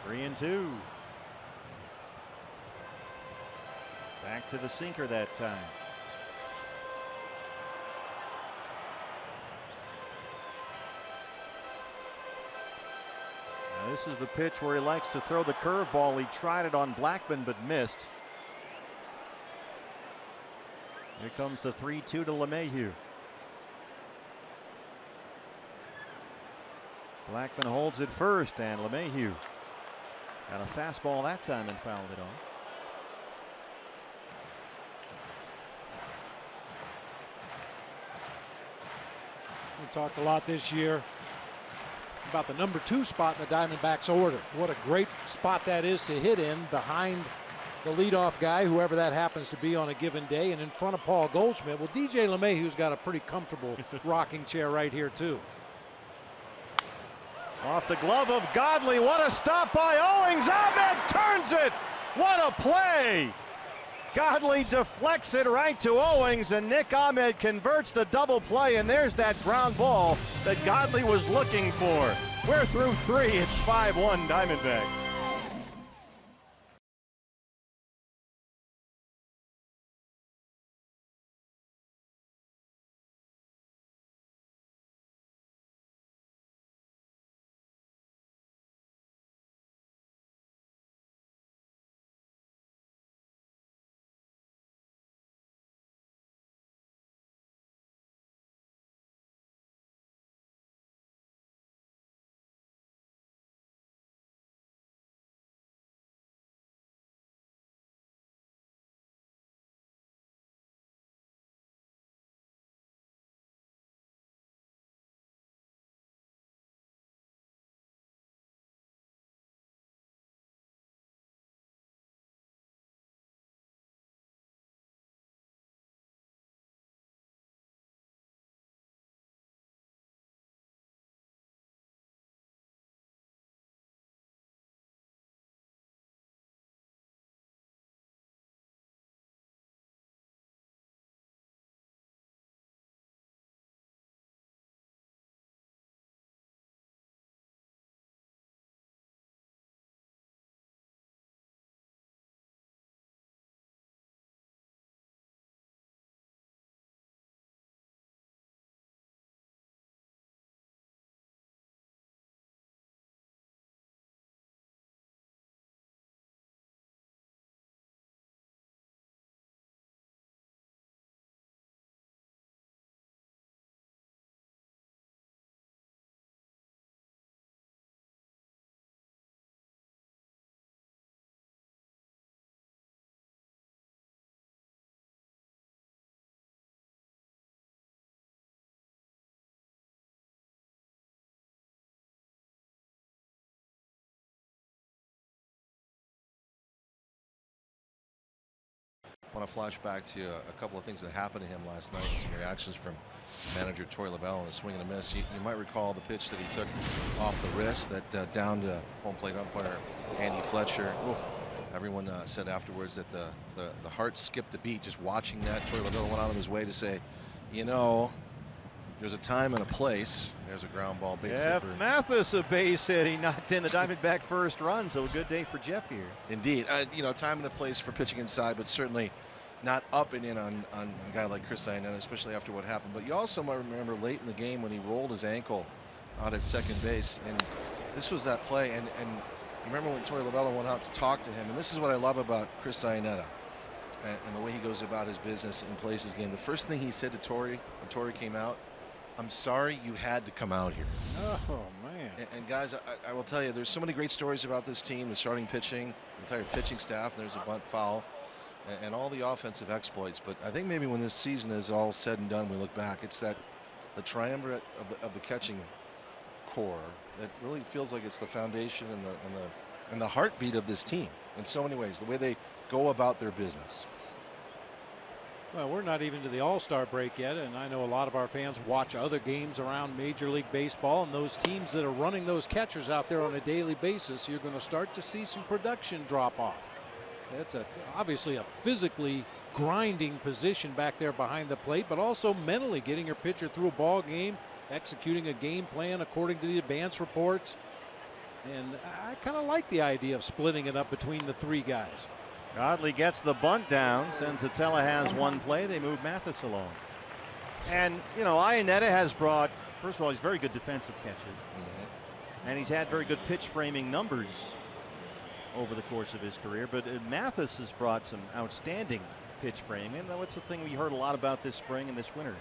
Three and 2. Back to the sinker that time. Now this is the pitch where he likes to throw the curveball. He tried it on Blackmon but missed. Here comes the 3-2 to LeMahieu. Blackmon holds it first, and LeMahieu got a fastball that time and fouled it off. We talked a lot this year about the number 2 spot in the Diamondbacks order. What a great spot that is to hit in, behind the leadoff guy, whoever that happens to be on a given day, and in front of Paul Goldschmidt. Well, DJ LeMahieu's got a pretty comfortable rocking chair right here too. Off the glove of Godley. What a stop by Owings. Ahmed turns it. What a play. Godley deflects it right to Owings, and Nick Ahmed converts the double play, and there's that ground ball that Godley was looking for. We're through 3. It's 5-1 Diamondbacks. I want to flash back to a couple of things that happened to him last night, and some reactions from manager Torey Lovell on a swing and a miss. You might recall the pitch that he took off the wrist that downed to home plate umpire Andy Fletcher. Everyone said afterwards that the heart skipped a beat just watching that. Torey Lovell went out of his way to say, you know, there's a time and a place. There's a ground ball base hit. Jeff Mathis a base hit. He knocked in the Diamondback first run, so a good day for Jeff here. Indeed. You know, time and a place for pitching inside, but certainly not up and in on a guy like Chris Iannetta, especially after what happened. But you also might remember late in the game when he rolled his ankle out at second base, and this was that play, and remember when Torey Lovullo went out to talk to him, and this is what I love about Chris Iannetta and the way he goes about his business and plays his game. The first thing he said to Torey when Torey came out, "I'm sorry you had to come out here." Oh, man. And guys, I will tell you, there's so many great stories about this team, the starting pitching, the entire pitching staff. There's a bunt foul and all the offensive exploits. But I think maybe when this season is all said and done, we look back, it's that the triumvirate of the catching core that really feels like it's the foundation and the heartbeat of this team in so many ways, the way they go about their business. Well, we're not even to the All-Star break yet, and I know a lot of our fans watch other games around Major League Baseball, and those teams that are running those catchers out there on a daily basis, you're going to start to see some production drop off. That's obviously a physically grinding position back there behind the plate, but also mentally getting your pitcher through a ball game, executing a game plan according to the advance reports. And I kind of like the idea of splitting it up between the three guys. Godley gets the bunt down. Senzatella has one play. They move Mathis along. And, you know, Iannetta has brought, first of all, he's a very good defensive catcher. And he's had very good pitch framing numbers over the course of his career. But Mathis has brought some outstanding pitch framing. And that's the thing we heard a lot about this spring and this winter.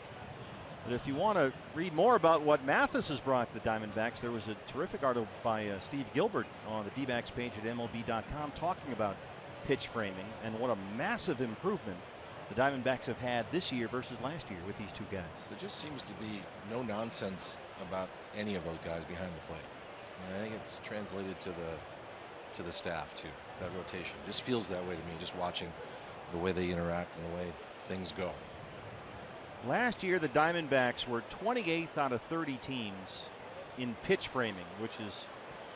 But if you want to read more about what Mathis has brought to the Diamondbacks, there was a terrific article by Steve Gilbert on the D-backs page at MLB.com talking about pitch framing and what a massive improvement the Diamondbacks have had this year versus last year with these two guys. There just seems to be no nonsense about any of those guys behind the plate. And I think it's translated to the staff too. That rotation just feels that way to me, just watching the way they interact and the way things go. Last year the Diamondbacks were 28th out of 30 teams in pitch framing, which is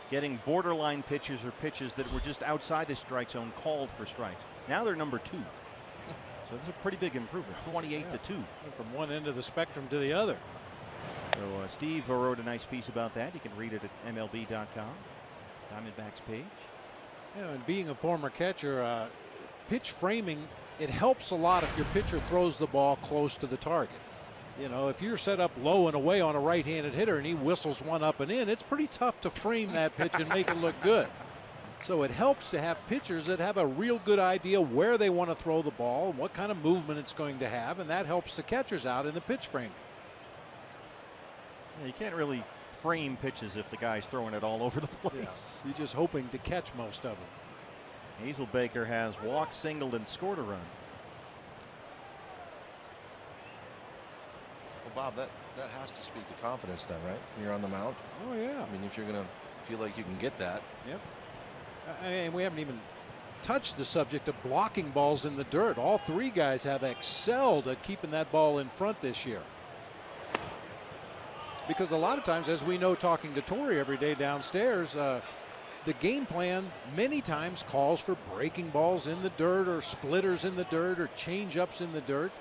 getting borderline pitches or pitches that were just outside the strike zone called for strikes. Now they're number 2. So it's a pretty big improvement, 28 to 2. From one end of the spectrum to the other. So Steve wrote a nice piece about that. You can read it at MLB.com, Diamondbacks page. Yeah, and being a former catcher, pitch framing, it helps a lot if your pitcher throws the ball close to the target. You know, if you're set up low and away on a right-handed hitter and he whistles one up and in, it's pretty tough to frame that pitch and make it look good. So it helps to have pitchers that have a real good idea where they want to throw the ball and what kind of movement it's going to have, and that helps the catchers out in the pitch framing. Yeah, you can't really frame pitches if the guy's throwing it all over the place. Yeah. You're just hoping to catch most of them. Hazel Baker has walked, singled, and scored a run. Bob, that has to speak to confidence then, right? When you're on the mound. Oh, yeah. I mean, if you're going to feel like you can get that. Yep. And we haven't even touched the subject of blocking balls in the dirt. All three guys have excelled at keeping that ball in front this year. Because a lot of times, as we know talking to Torey every day downstairs, the game plan many times calls for breaking balls in the dirt or splitters in the dirt or change-ups in the dirt.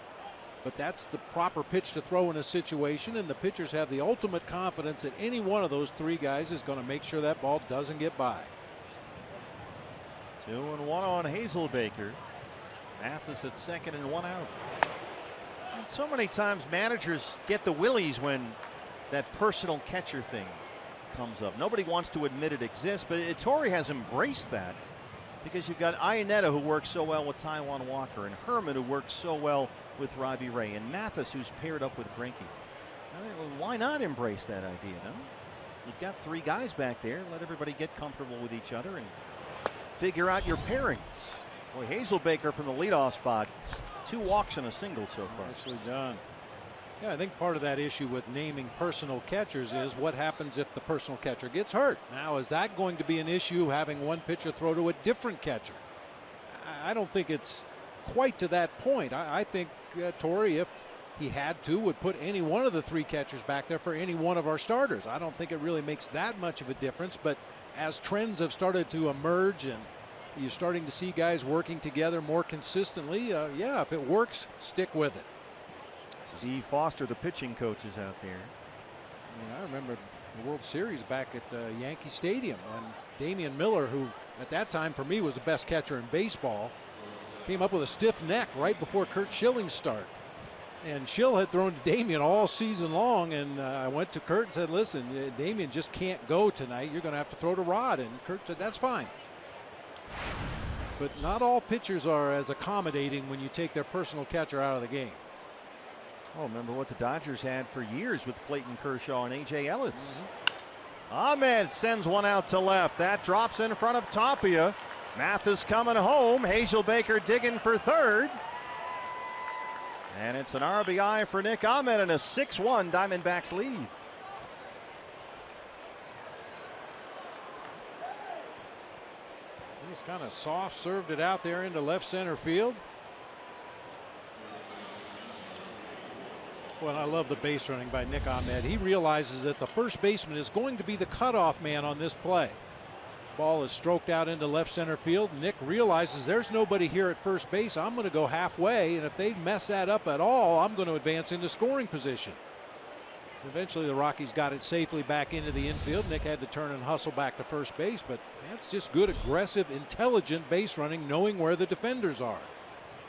But that's the proper pitch to throw in a situation, and the pitchers have the ultimate confidence that any one of those three guys is going to make sure that ball doesn't get by. 2-1 on Hazel Baker. Mathis at second and 1 out. And so many times managers get the willies when that personal catcher thing comes up. Nobody wants to admit it exists, but Torey has embraced that because you've got Iannetta, who works so well with Taijuan Walker, and Herman, who works so well with Robbie Ray, and Mathis, who's paired up with Greinke. I mean, well, why not embrace that idea, no? You've got three guys back there. Let everybody get comfortable with each other and figure out your pairings. Boy, Hazel Baker from the leadoff spot. 2 walks and a single so far. Nicely done. Yeah, I think part of that issue with naming personal catchers is what happens if the personal catcher gets hurt. Now, is that going to be an issue, having one pitcher throw to a different catcher? I don't think it's quite to that point. I think Torey, if he had to, would put any one of the three catchers back there for any one of our starters. I don't think it really makes that much of a difference, but as trends have started to emerge and you're starting to see guys working together more consistently, yeah, if it works, stick with it. Steve Foster, the pitching coach, is out there. I mean, I remember the World Series back at Yankee Stadium when Damian Miller, who at that time for me was the best catcher in baseball, came up with a stiff neck right before Curt Schilling's start. And Schill had thrown to Damian all season long, and I went to Kurt and said, listen, Damian just can't go tonight. You're going to have to throw to Rod. And Kurt said, that's fine. But not all pitchers are as accommodating when you take their personal catcher out of the game. Oh, remember what the Dodgers had for years with Clayton Kershaw and A.J. Ellis. Ahmed sends one out to left. That drops in front of Tapia. Mathis coming home. Hazel Baker digging for third. And it's an RBI for Nick Ahmed and a 6-1 Diamondbacks lead. He's kind of soft served it out there into left center field. Well, I love the base running by Nick Ahmed. He realizes that the first baseman is going to be the cutoff man on this play. Ball is stroked out into left center field. Nick realizes there's nobody here at first base. I'm going to go halfway, and if they mess that up at all, I'm going to advance into scoring position. Eventually, the Rockies got it safely back into the infield. Nick had to turn and hustle back to first base, but that's just good, aggressive, intelligent base running, knowing where the defenders are.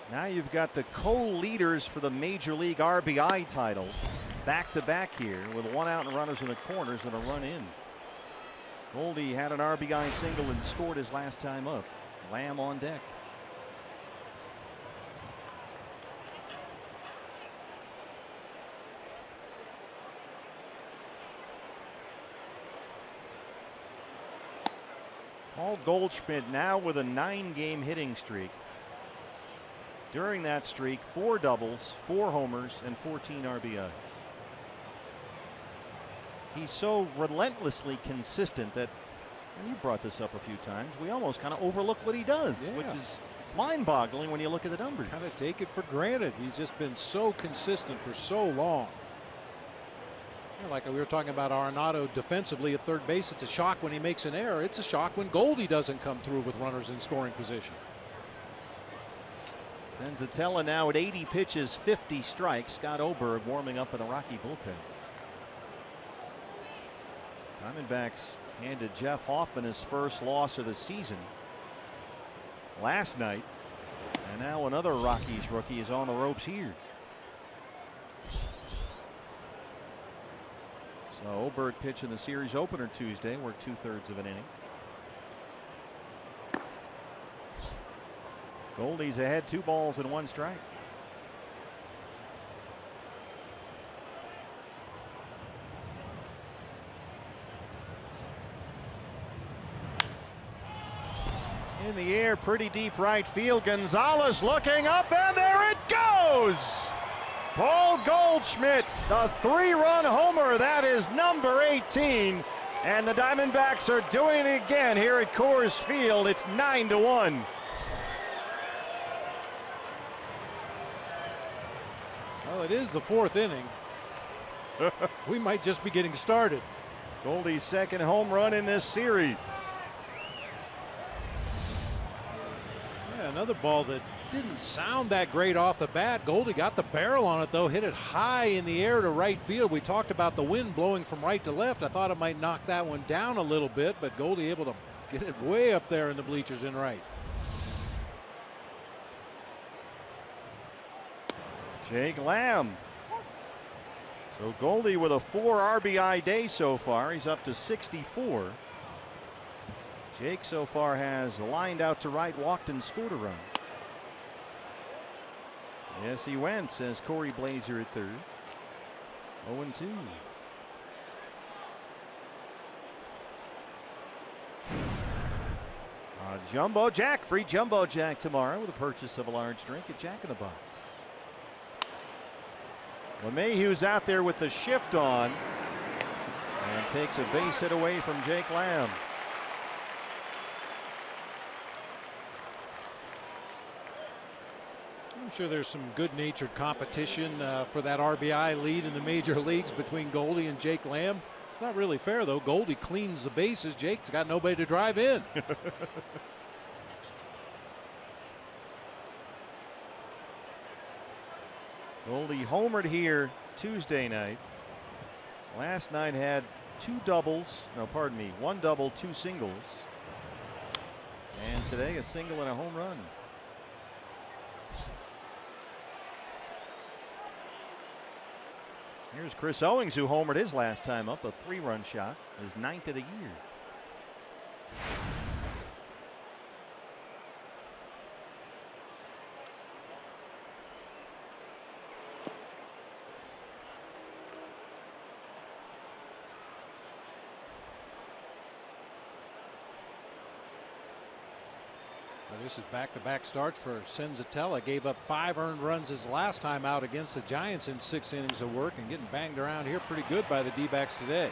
Now you've got the co-leaders for the Major League RBI title back-to-back here with one out and runners in the corners and a run in. Goldie had an RBI single and scored his last time up. Lamb on deck. Paul Goldschmidt now with a 9-game hitting streak. During that streak, 4 doubles, 4 homers, and 14 RBIs. He's so relentlessly consistent that, and you brought this up a few times, we almost kind of overlook what he does, which is mind-boggling when you look at the numbers. Kind of take it for granted. He's just been so consistent for so long. Like we were talking about Arenado defensively at third base, it's a shock when he makes an error. It's a shock when Goldie doesn't come through with runners in scoring position. Senzatella now at 80 pitches, 50 strikes. Scott Oberg warming up in the Rocky bullpen. Diamondbacks handed Jeff Hoffman his first loss of the season last night. And now another Rockies rookie is on the ropes here. So Oberg pitched in the series opener Tuesday, worked 2/3 of an inning. Goldie's ahead, 2 balls and 1 strike. In the air, pretty deep right field. Gonzalez looking up, and there it goes! Paul Goldschmidt, the 3-run homer. That is number 18. And the Diamondbacks are doing it again here at Coors Field. It's 9-1. Well, it is the 4th inning. We might just be getting started. Goldie's second home run in this series. Yeah, another ball that didn't sound that great off the bat. Goldie got the barrel on it, though, hit it high in the air to right field. We talked about the wind blowing from right to left. I thought it might knock that one down a little bit, but Goldie able to get it way up there in the bleachers in right. Jake Lamb. So Goldie with a 4 RBI day so far. He's up to 64. Jake so far has lined out to right, walked, and scored a run. Yes, he went, says Corey Blazer at third. 0-2. Jumbo Jack, free Jumbo Jack tomorrow with a purchase of a large drink at Jack in the Box. Lemahieu's out there with the shift on and takes a base hit away from Jake Lamb. I'm sure there's some good-natured competition for that RBI lead in the major leagues between Goldie and Jake Lamb. It's not really fair, though. Goldie cleans the bases. Jake's got nobody to drive in. Goldie homered here Tuesday night. Last night had 2 doubles. No, pardon me. 1 double, 2 singles. And today a single and a home run. Here's Chris Owings, who homered his last time up, a 3-run shot, his 9th of the year. This is back-to-back starts for Senzatella. Gave up 5 earned runs his last time out against the Giants in 6 innings of work, and getting banged around here pretty good by the D-backs today.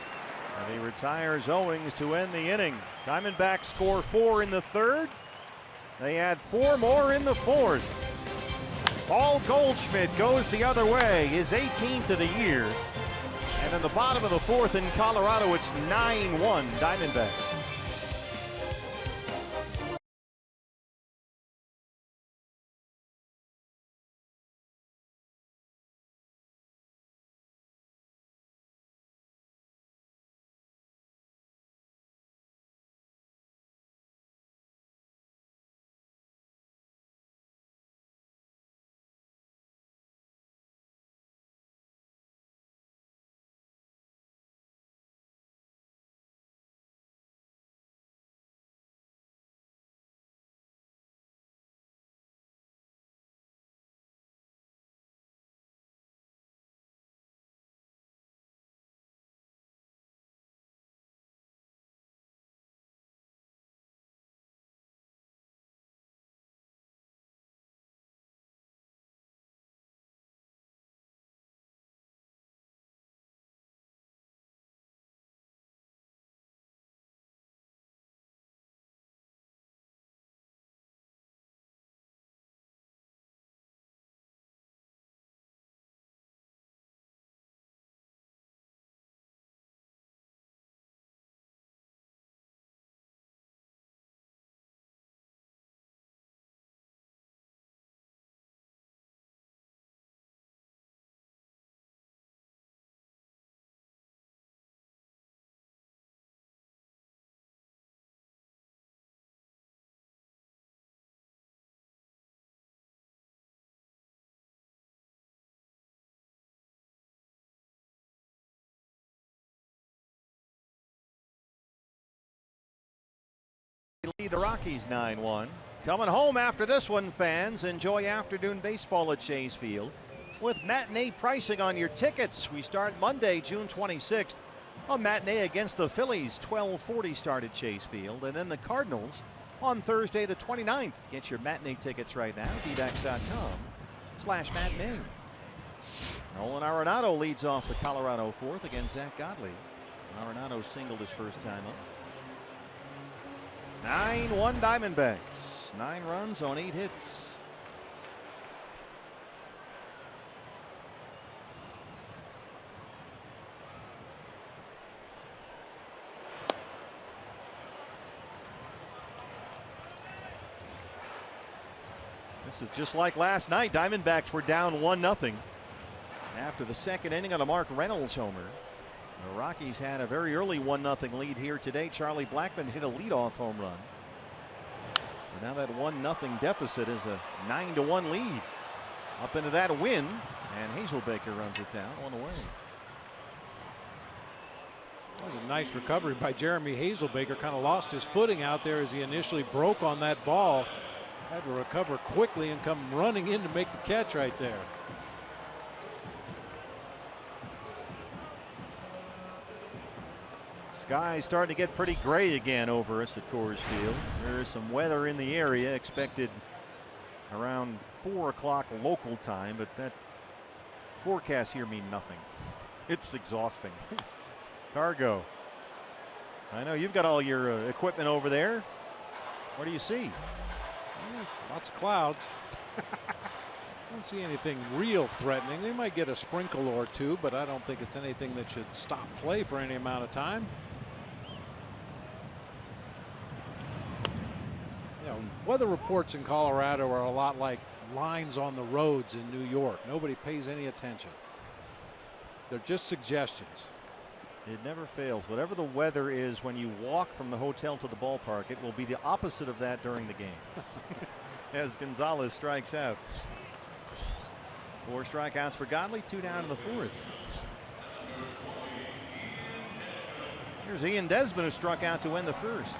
And he retires Owings to end the inning. Diamondbacks score 4 in the 3rd. They add 4 more in the 4th. Paul Goldschmidt goes the other way, his 18th of the year. And in the bottom of the 4th in Colorado, it's 9-1 Diamondbacks. Lead the Rockies 9-1. Coming home after this one, fans. Enjoy afternoon baseball at Chase Field with matinee pricing on your tickets. We start Monday, June 26th. A matinee against the Phillies, 12:40 start at Chase Field. And then the Cardinals on Thursday the 29th. Get your matinee tickets right now, dbacks.com/matinee. Nolan Arenado leads off the Colorado 4th against Zach Godley. Arenado singled his first time up. 9-1 Diamondbacks. 9 runs on 8 hits. This is just like last night. Diamondbacks were down 1-0 after the 2nd inning on a Mark Reynolds homer. The Rockies had a very early 1-0 lead here today. Charlie Blackmon hit a leadoff home run. And now that 1-0 deficit is a 9-1 lead. Up into that win, and Hazel Baker runs it down on the way. That was a nice recovery by Jeremy Hazelbaker. Kind of lost his footing out there as he initially broke on that ball. Had to recover quickly and come running in to make the catch right there. Sky's starting to get pretty gray again over us at Coors Field. There is some weather in the area expected around 4 o'clock local time, but that forecast here mean nothing. It's exhausting. Cargo. I know you've got all your equipment over there. What do you see? Lots of clouds. Don't see anything real threatening. They might get a sprinkle or two, but I don't think it's anything that should stop play for any amount of time. You know, weather reports in Colorado are a lot like lines on the roads in New York. Nobody pays any attention. They're just suggestions. It never fails. Whatever the weather is when you walk from the hotel to the ballpark, it will be the opposite of that during the game. As Gonzalez strikes out. 4 strikeouts for Godley, 2 down in the 4th. Here's Ian Desmond, who struck out to win the first.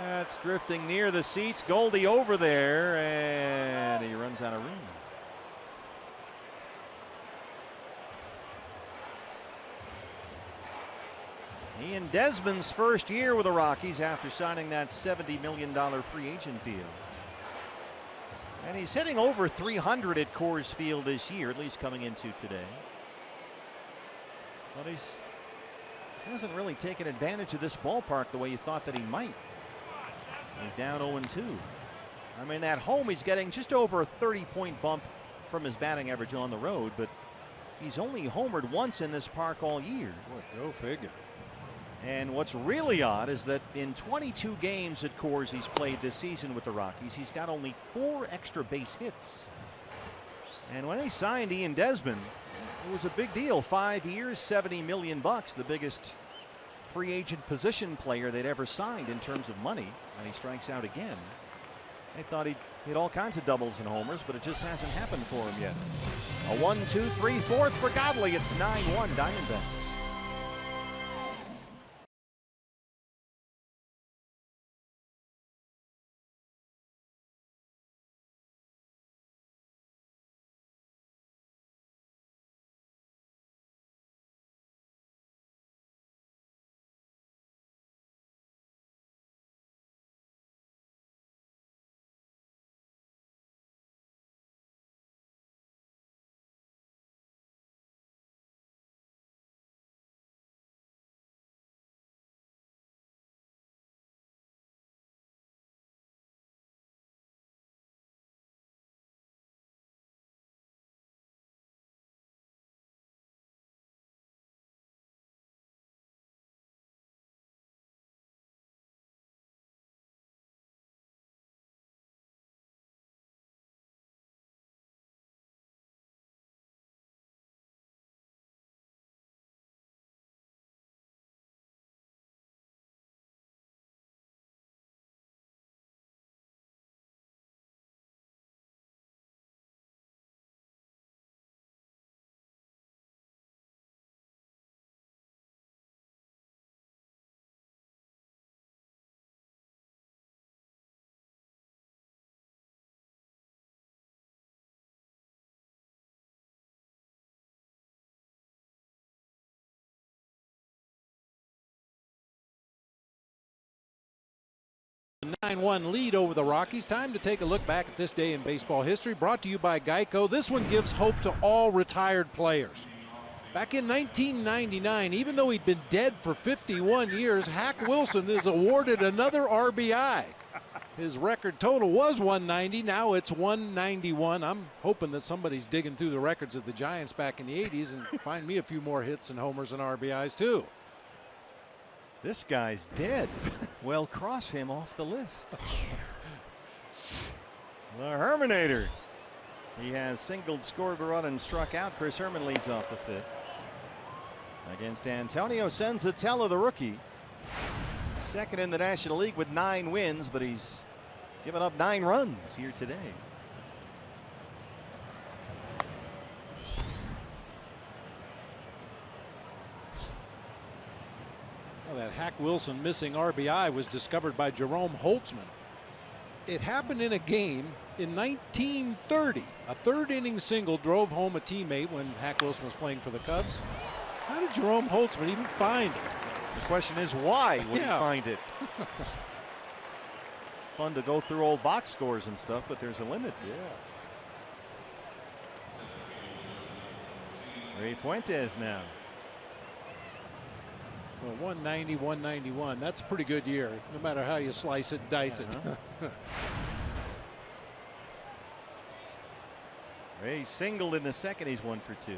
That's drifting near the seats. Goldie over there, and he runs out of room. Ian Desmond's first year with the Rockies after signing that $70 million free agent deal. And he's hitting over 300 at Coors Field this year, at least coming into today. But he hasn't really taken advantage of this ballpark the way you thought that he might. He's down 0-2. I mean, at home he's getting just over a 30-point bump from his batting average on the road, but he's only homered once in this park all year. Boy, go figure. And what's really odd is that in 22 games at Coors he's played this season with the Rockies, he's got only 4 extra base hits. And when they signed Ian Desmond, it was a big deal. 5 years, $70 million, the biggest free agent position player they'd ever signed in terms of money. And he strikes out again. They thought he'd hit all kinds of doubles and homers, but it just hasn't happened for him yet. A 1-2-3 fourth for Godley. It's 9-1 Diamondbacks. A 9-1 lead over the Rockies. Time to take a look back at this day in baseball history, brought to you by Geico. This one gives hope to all retired players. Back in 1999, even though he'd been dead for 51 years, Hak Wilson is awarded another RBI. His record total was 190. Now it's 191. I'm hoping that somebody's digging through the records of the Giants back in the 80s and find me a few more hits and homers and RBIs too. This guy's dead. Well, cross him off the list. The Herminator. He has singled, scored a run, and struck out. Chris Herman leads off the fifth. Against Antonio Senzatella, the rookie. Second in the National League with 9 wins, but he's given up 9 runs here today. That Hak Wilson missing RBI was discovered by Jerome Holtzman. It happened in a game in 1930. A 3rd inning single drove home a teammate when Hak Wilson was playing for the Cubs. How did Jerome Holtzman even find it? The question is, why would he find it? Fun to go through old box scores and stuff, but there's a limit. Ray Fuentes now. Well, 190, 191. That's a pretty good year, no matter how you slice it, dice it. Ray singled in the second. He's 1 for 2.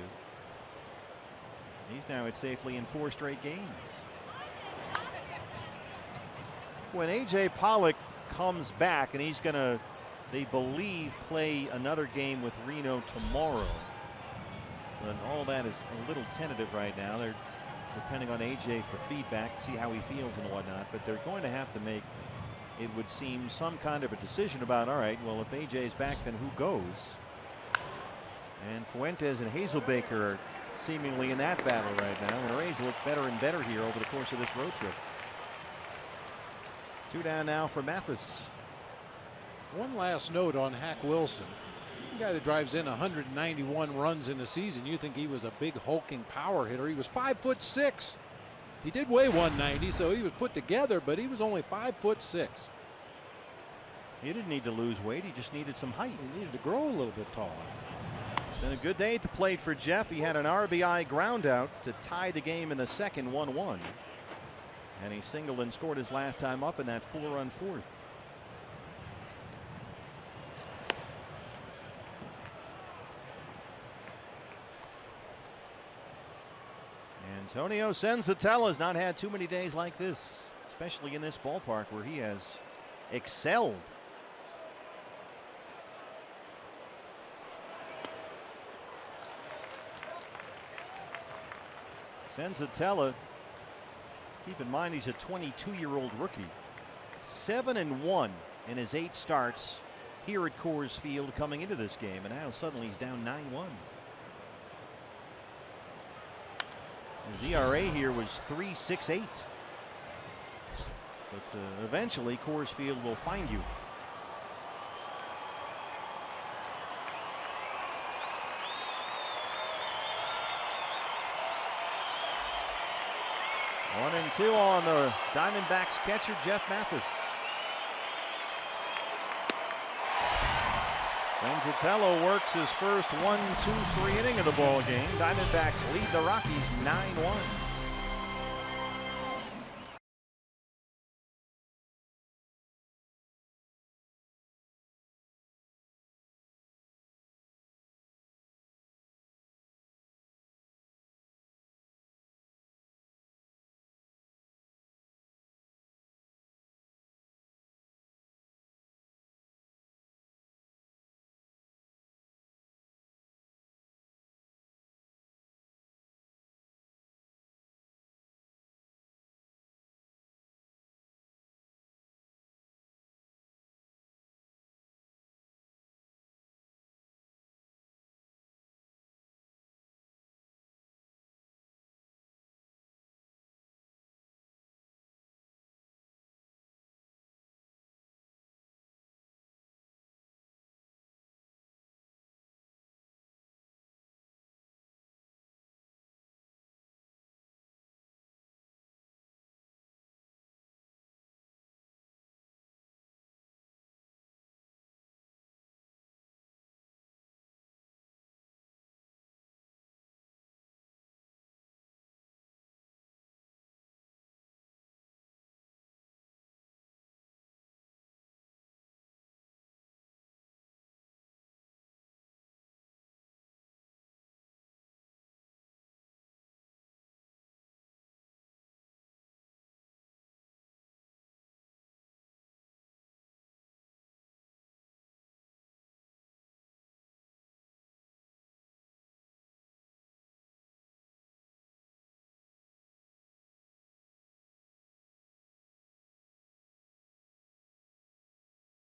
He's now at safely in 4 straight games. When A.J. Pollock comes back, and he's going to, they believe, play another game with Reno tomorrow. But all that is a little tentative right now. They're depending on AJ for feedback, see how he feels and whatnot. But they're going to have to make, it would seem, some kind of a decision about, all right, well, if AJ's back, then who goes? And Fuentes and Hazel Baker are seemingly in that battle right now. And the Rays look better and better here over the course of this road trip. 2 down now for Mathis. One last note on Hak Wilson. The guy that drives in 191 runs in a season. You think he was a big hulking power hitter. He was 5'6". He did weigh 190, so he was put together, but he was only 5'6". He didn't need to lose weight. He just needed some height. He needed to grow a little bit taller. It's been a good day at the plate for Jeff. He had an RBI ground out to tie the game in the second, 1-1. And he singled and scored his last time up in that 4-run fourth. Antonio Senzatella has not had too many days like this, especially in this ballpark where he has excelled. Senzatella, keep in mind he's a 22-year-old rookie. 7-1 in his 8 starts here at Coors Field coming into this game, and now suddenly he's down 9-1. His ERA here was 3.68. But eventually Coors Field will find you. One and 2 on the Diamondbacks catcher, Jeff Mathis. Senzatella works his first 1-2-3 inning of the ball game. Diamondbacks lead the Rockies 9-1.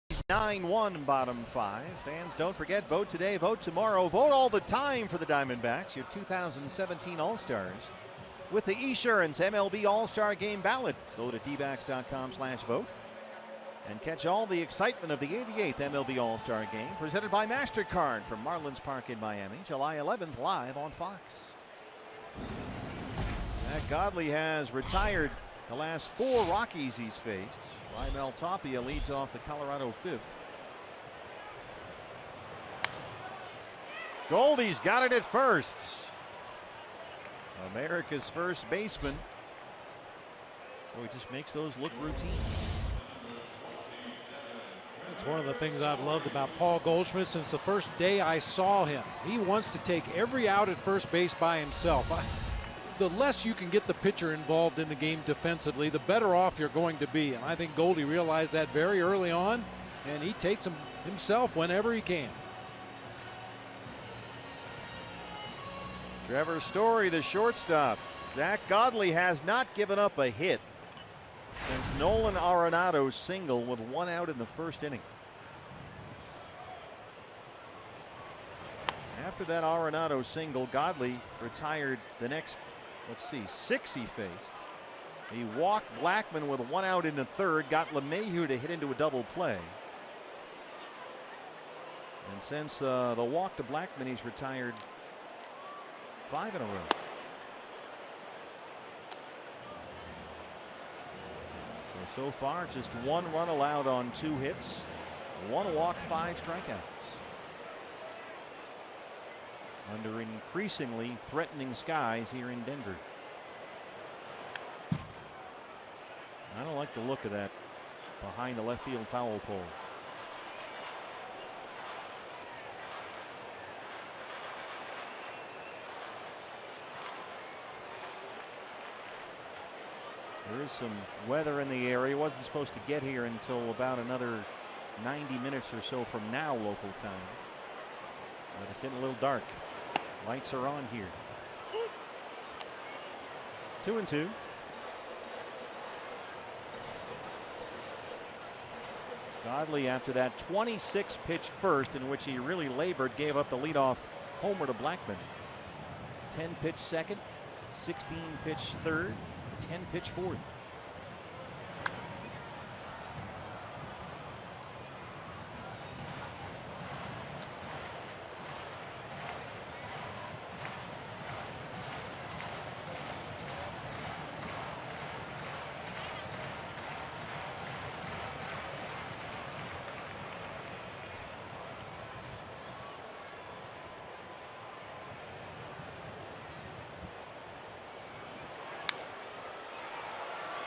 He's 9-1 bottom 5. Fans, don't forget, vote today, vote tomorrow, vote all the time for the Diamondbacks, your 2017 All-Stars. With the Esurance MLB All-Star Game ballot, go to dbacks.com/vote and catch all the excitement of the 88th MLB All-Star Game, presented by MasterCard from Marlins Park in Miami, July 11th, live on Fox. Godley has retired the last 4 Rockies he's faced. Raimel Tapia leads off the Colorado 5th. Goldie's got it at first. America's first baseman. So he just makes those look routine. That's one of the things I've loved about Paul Goldschmidt since the first day I saw him. He wants to take every out at first base by himself. The less you can get the pitcher involved in the game defensively, the better off you're going to be. And I think Goldie realized that very early on, and he takes him himself whenever he can. Trevor Story, the shortstop, Zach Godley has not given up a hit since Nolan Arenado's single with 1 out in the first inning. After that Arenado single, Godley retired the next, 6 he faced. He walked Blackmon with 1 out in the third, got Lemahieu to hit into a double play. And since the walk to Blackmon, he's retired 5 in a row. So far, just 1 run allowed on 2 hits, 1 walk, 5 strikeouts. Under increasingly threatening skies here in Denver. I don't like the look of that behind the left field foul pole. There is some weather in the area. Wasn't supposed to get here until about another 90 minutes or so from now local time. But it's getting a little dark. Lights are on here. 2-2. Godley, after that 26 pitch first in which he really labored, gave up the leadoff homer to Blackmon. 10 pitch second, 16 pitch third, 10 pitch fourth.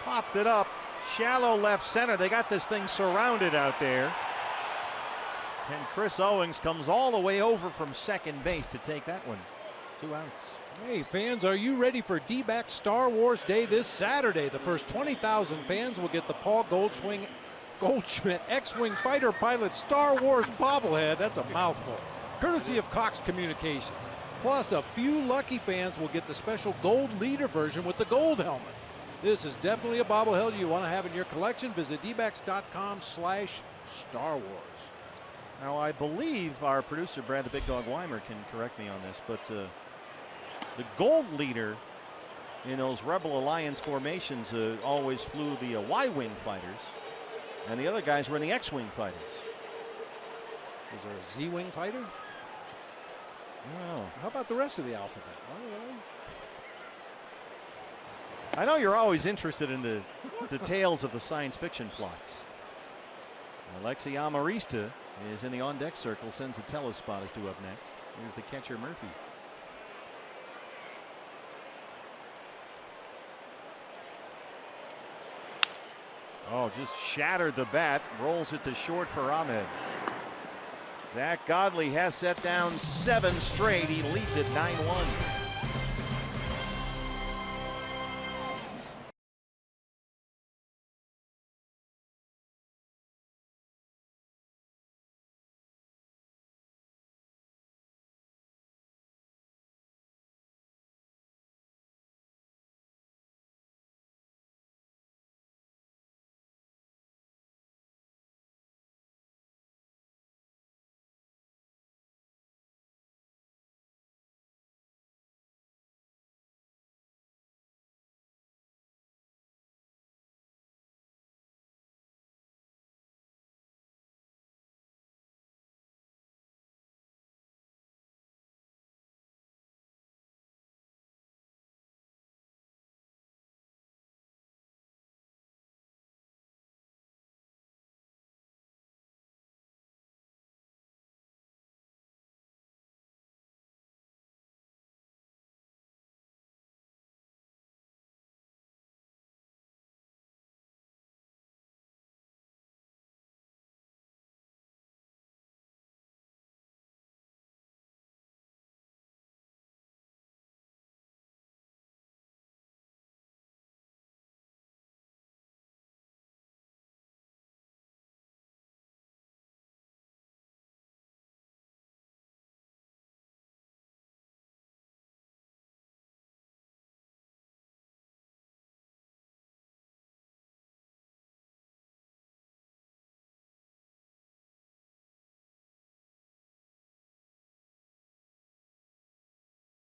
Popped it up, shallow left center. They got this thing surrounded out there. And Chris Owings comes all the way over from second base to take that one. 2 outs. Hey fans, are you ready for D-backs Star Wars Day this Saturday? The first 20,000 fans will get the Paul Goldschmidt X-Wing fighter pilot Star Wars bobblehead. That's a mouthful. Courtesy of Cox Communications. Plus, a few lucky fans will get the special gold leader version with the gold helmet. This is definitely a bobblehead you want to have in your collection. Visit dbacks.com/Star Wars. Now, I believe our producer, Brad the Big Dog Weimer, can correct me on this, but the gold leader in those Rebel Alliance formations always flew the Y-Wing fighters, and the other guys were in the X-Wing fighters. Is there a Z-Wing fighter? No. How about the rest of the alphabet? I know you're always interested in the details of the science fiction plots. Alexi Amarista is in the on-deck circle, sends a telespot is due up next. Here's the catcher, Murphy. Oh, just shattered the bat, rolls it to short for Ahmed. Zach Godley has set down 7 straight. He leads it 9-1.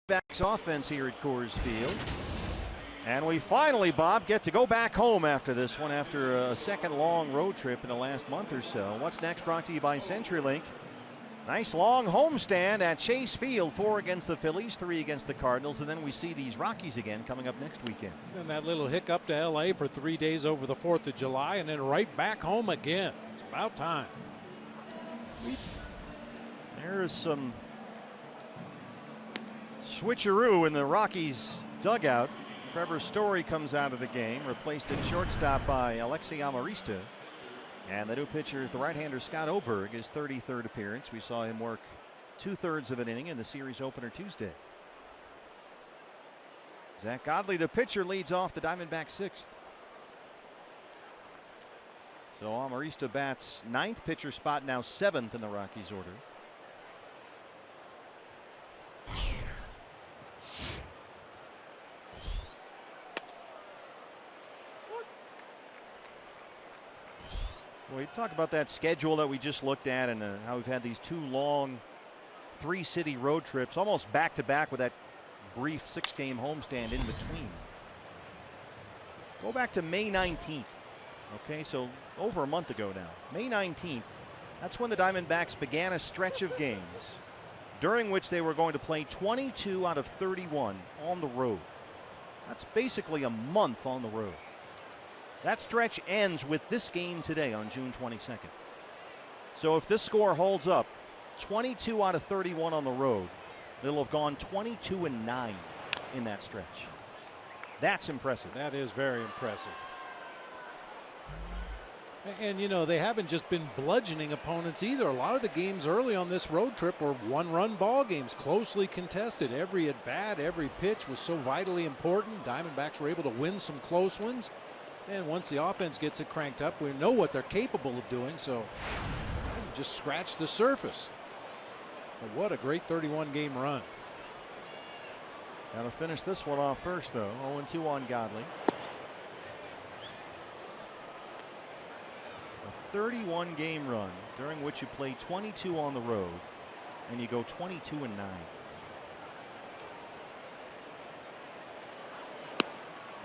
Backs offense here at Coors Field. And we finally, Bob, get to go back home after this one, after a second long road trip in the last month or so. What's next brought to you by CenturyLink. Nice long homestand at Chase Field, 4 against the Phillies, 3 against the Cardinals, and then we see these Rockies again coming up next weekend. And that little hiccup to LA for 3 days over the 4th of July, and then right back home again. It's about time. There is some switcheroo in the Rockies dugout. Trevor Story comes out of the game, replaced at shortstop by Alexei Amarista. And the new pitcher is the right-hander Scott Oberg, his 33rd appearance. We saw him work 2/3 of an inning in the series opener Tuesday. Zach Godley, the pitcher, leads off the Diamondbacks 6th. So Amarista bats 9th, pitcher spot now 7th in the Rockies order. We talk about that schedule that we just looked at, and how we've had these 2 long 3-city road trips almost back to back with that brief 6-game homestand in between. Go back to May 19th. Okay, so over a month ago now. May 19th, that's when the Diamondbacks began a stretch of games during which they were going to play 22 out of 31 on the road. That's basically a month on the road. That stretch ends with this game today on June 22nd. So if this score holds up, 22 out of 31 on the road, they'll have gone 22-9 in that stretch. That's impressive. That is very impressive. And, you know, they haven't just been bludgeoning opponents either. A lot of the games early on this road trip were 1-run ball games, closely contested. Every at bat, every pitch was so vitally important. Diamondbacks were able to win some close ones. And once the offense gets it cranked up, we know what they're capable of doing. So just scratch the surface. But what a great 31-game run. Got to finish this one off first, though. 0-2 on Godley. A 31-game run during which you play 22 on the road and you go 22-9.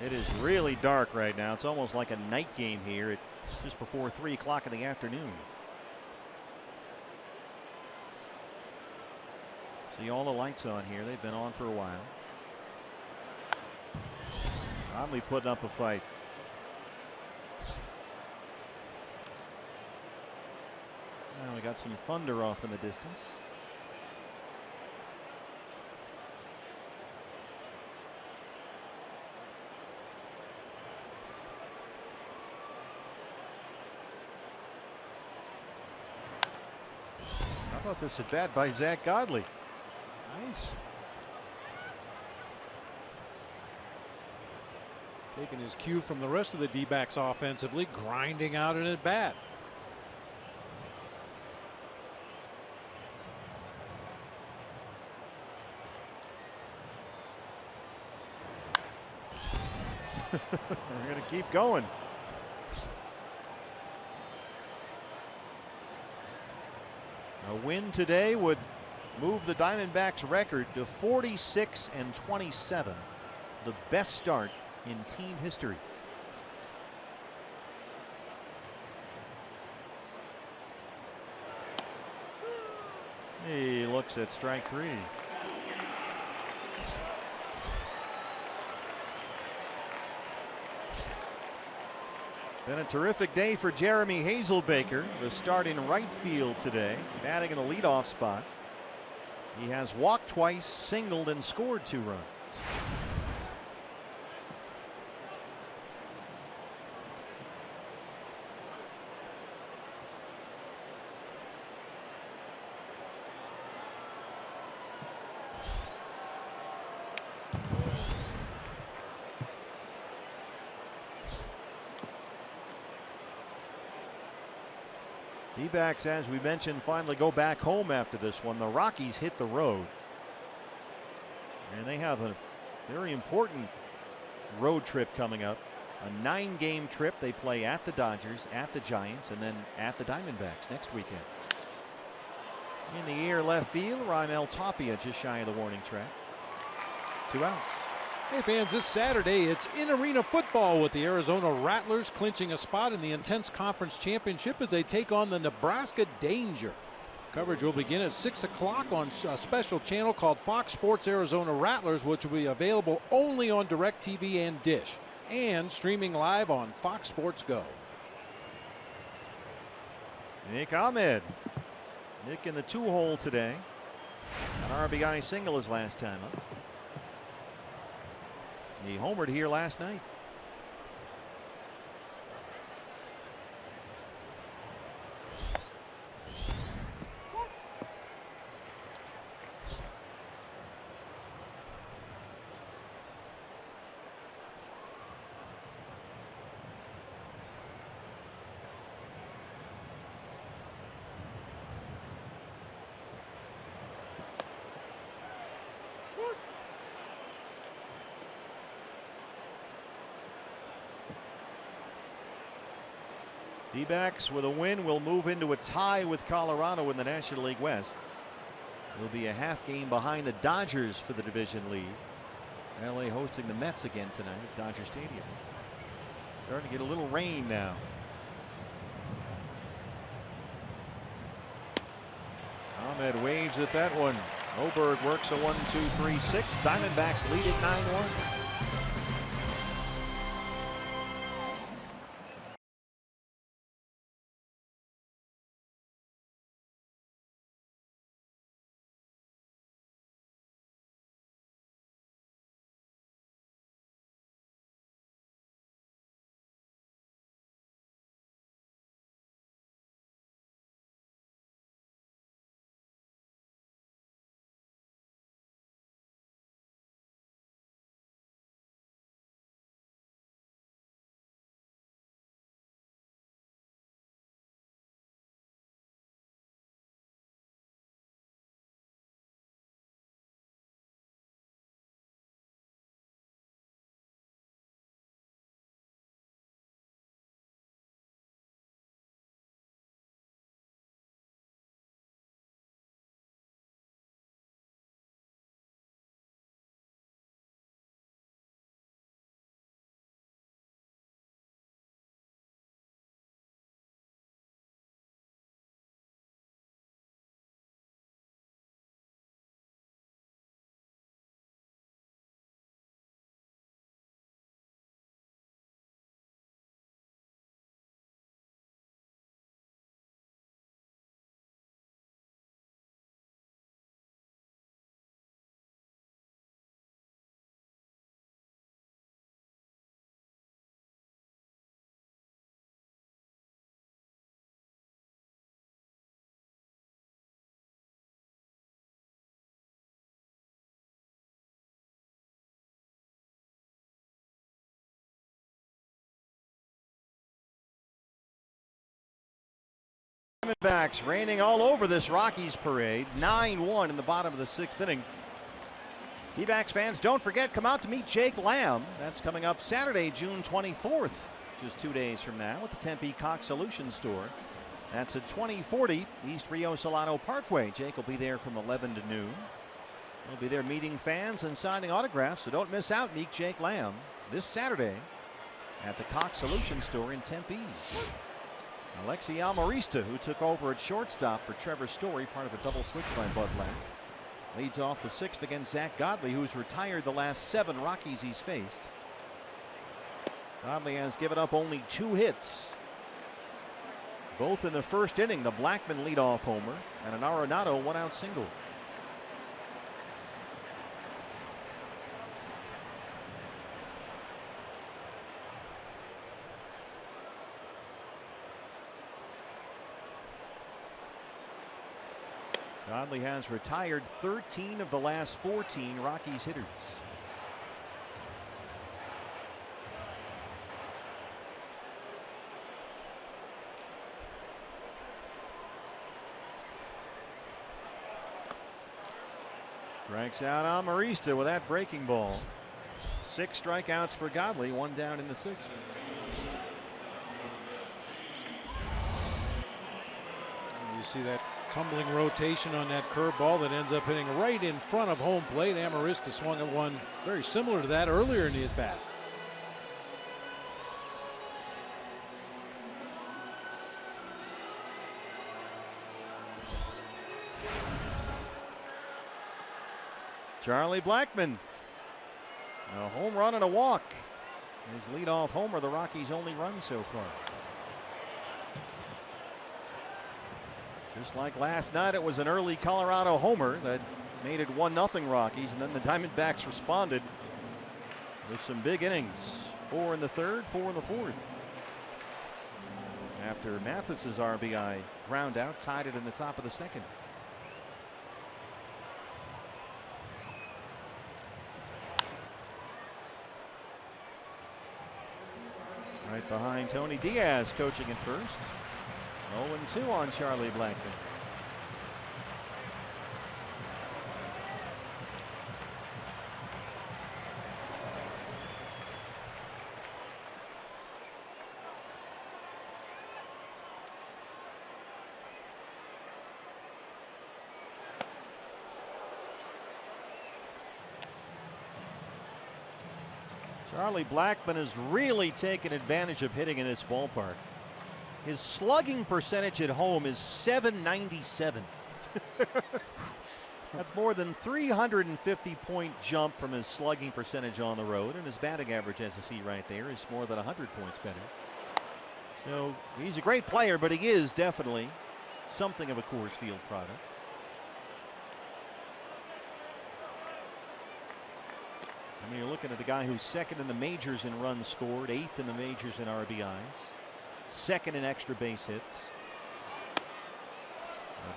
It is really dark right now. It's almost like a night game here. It's just before 3 o'clock in the afternoon. See all the lights on here. They've been on for a while. Godley putting up a fight. Now we got some thunder off in the distance. How about this at bat by Zach Godley? Nice. Taking his cue from the rest of the D-backs offensively, grinding out an at bat. We're going to keep going. A win today would move the Diamondbacks record to 46-27, the best start in team history. He looks at strike 3. Been a terrific day for Jeremy Hazel Baker, the start in right field today, batting in the leadoff spot. He has walked twice, singled, and scored 2 runs. D-backs, as we mentioned, finally go back home after this one. The Rockies hit the road, and they have a very important road trip coming up. A 9-game trip. They play at the Dodgers, at the Giants, and then at the Diamondbacks next weekend. In the air left field, Raimel Tapia just shy of the warning track. 2 outs. Hey fans, this Saturday it's in-arena football with the Arizona Rattlers clinching a spot in the Intense Conference Championship as they take on the Nebraska Danger. Coverage will begin at 6 o'clock on a special channel called Fox Sports Arizona Rattlers, which will be available only on DirecTV and Dish, and streaming live on Fox Sports Go. Nick Ahmed. Nick in the 2-hole today. An RBI single his last time up. He homered here last night. D-backs with a win will move into a tie with Colorado in the National League West. It'll be a half game behind the Dodgers for the division lead. LA hosting the Mets again tonight at Dodger Stadium. Starting to get a little rain now. Ahmed waves at that one. Oberg works a 1-2-3-6. Diamondbacks lead at 9-1. Diamondbacks raining all over this Rockies parade. 9-1 in the bottom of the 6th inning. D-backs fans, don't forget, come out to meet Jake Lamb. That's coming up Saturday, June 24th, just 2 days from now at the Tempe Cox Solutions Store. That's at 2040 East Rio Solano Parkway. Jake will be there from 11 to noon. He'll be there meeting fans and signing autographs, so don't miss out. Meet Jake Lamb this Saturday at the Cox Solutions Store in Tempe. Alexi Almarista, who took over at shortstop for Trevor Story, part of a double switch by Bud Lamb, leads off the 6th against Zach Godley, who's retired the last 7 Rockies he's faced. Godley has given up only 2 hits, both in the first inning. The Blackmon leadoff homer and an Arenado 1-out single. Godley has retired 13 of the last 14 Rockies hitters. Strikes out Amarista with that breaking ball. 6 strikeouts for Godley, 1 down in the 6th. You see that tumbling rotation on that curveball that ends up hitting right in front of home plate. Amarista swung at one very similar to that earlier in the at-bat. Charlie Blackmon. A home run and a walk. His leadoff homer, the Rockies' only run so far. Just like last night, it was an early Colorado homer that made it 1-0 Rockies, and then the Diamondbacks responded with some big innings. 4 in the third, 4 in the fourth. After Mathis's RBI ground out, tied it in the top of the second. Right behind Tony Diaz, coaching at first. 0-2 on Charlie Blackmon. Charlie Blackmon has really taken advantage of hitting in this ballpark. His slugging percentage at home is .797. That's more than 350-point jump from his slugging percentage on the road, and his batting average, as you see right there, is more than 100 points better. So he's a great player, but he is definitely something of a Coors Field product. I mean, you're looking at a guy who's second in the majors in runs scored, 8th in the majors in RBIs, second in extra base hits.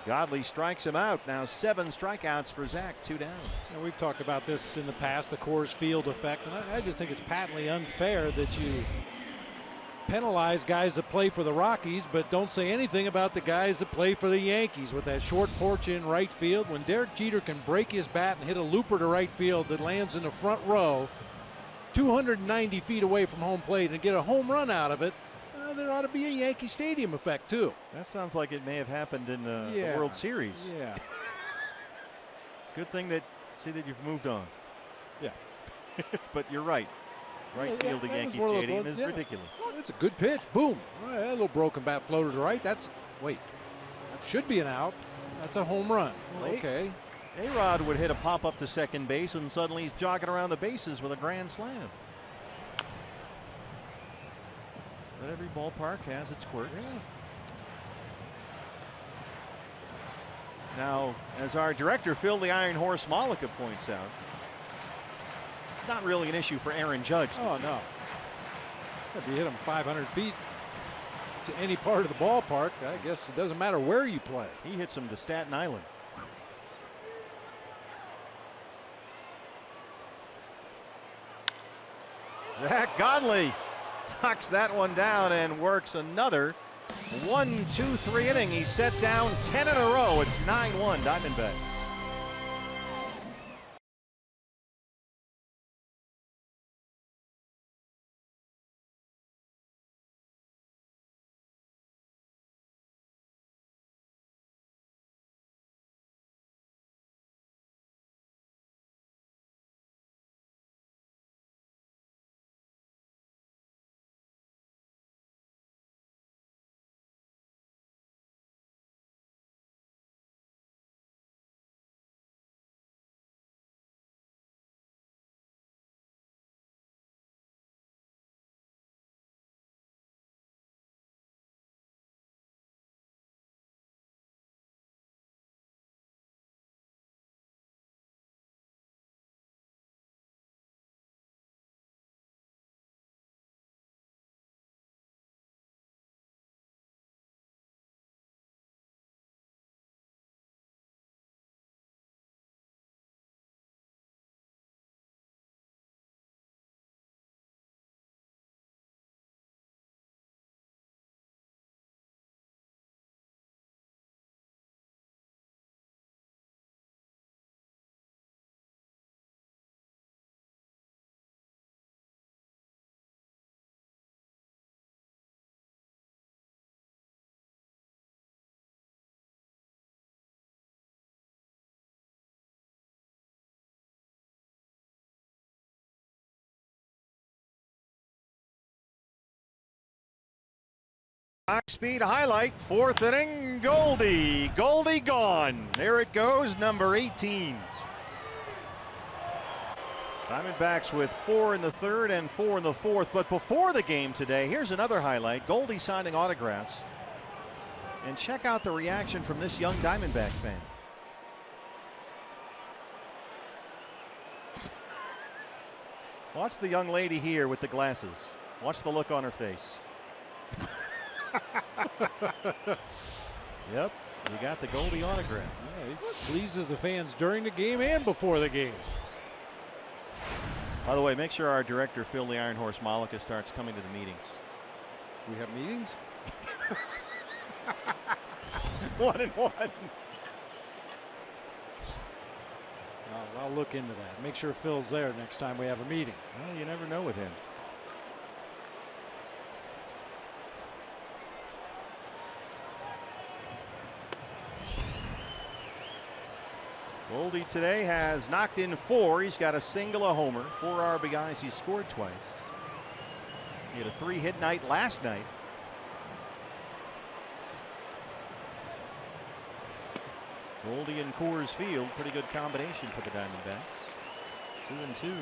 Godley strikes him out. Now 7 strikeouts for Zach, 2 down. And we've talked about this in the past, the Coors Field effect, and I just think it's patently unfair that you penalize guys that play for the Rockies, but don't say anything about the guys that play for the Yankees with that short porch in right field. When Derek Jeter can break his bat and hit a looper to right field that lands in the front row, 290 feet away from home plate, and get a home run out of it, there ought to be a Yankee Stadium effect too. That sounds like it may have happened in the World Series. Yeah. It's a good thing that you've moved on. Yeah. But you're right. Right field at Yankee Stadium is ridiculous. Well, it's a good pitch. Boom. Well, that little broken bat floater to right. That should be an out. That's a home run. Well, okay. A-Rod would hit a pop up to second base, and suddenly he's jogging around the bases with a grand slam. But every ballpark has its quirks. Yeah. Now, as our director Phil the Iron Horse Malika points out, not really an issue for Aaron Judge. Oh, no. If you hit him 500 feet to any part of the ballpark, I guess it doesn't matter where you play. He hits him to Staten Island. Zach Godley knocks that one down and works another 1-2-3 inning. He's set down 10 in a row. It's 9-1 Diamondbacks. High-speed highlight, 4th inning, Goldie gone. There it goes, number 18. Diamondbacks with 4 in the 3rd and 4 in the 4th. But before the game today, here's another highlight. Goldie signing autographs. And check out the reaction from this young Diamondback fan. Watch the young lady here with the glasses. Watch the look on her face. Yep, you got the Goldie autograph. Yeah, he pleases the fans during the game and before the game. By the way, make sure our director, Phil the Iron Horse Malika, starts coming to the meetings. We have meetings? 1-1. I'll look into that. Make sure Phil's there next time we have a meeting. Well, you never know with him. Goldie today has knocked in 4. He's got a single, a homer, 4 RBIs. He scored twice. He had a 3-hit night last night. Goldie and Coors Field, pretty good combination for the Diamondbacks. 2-2.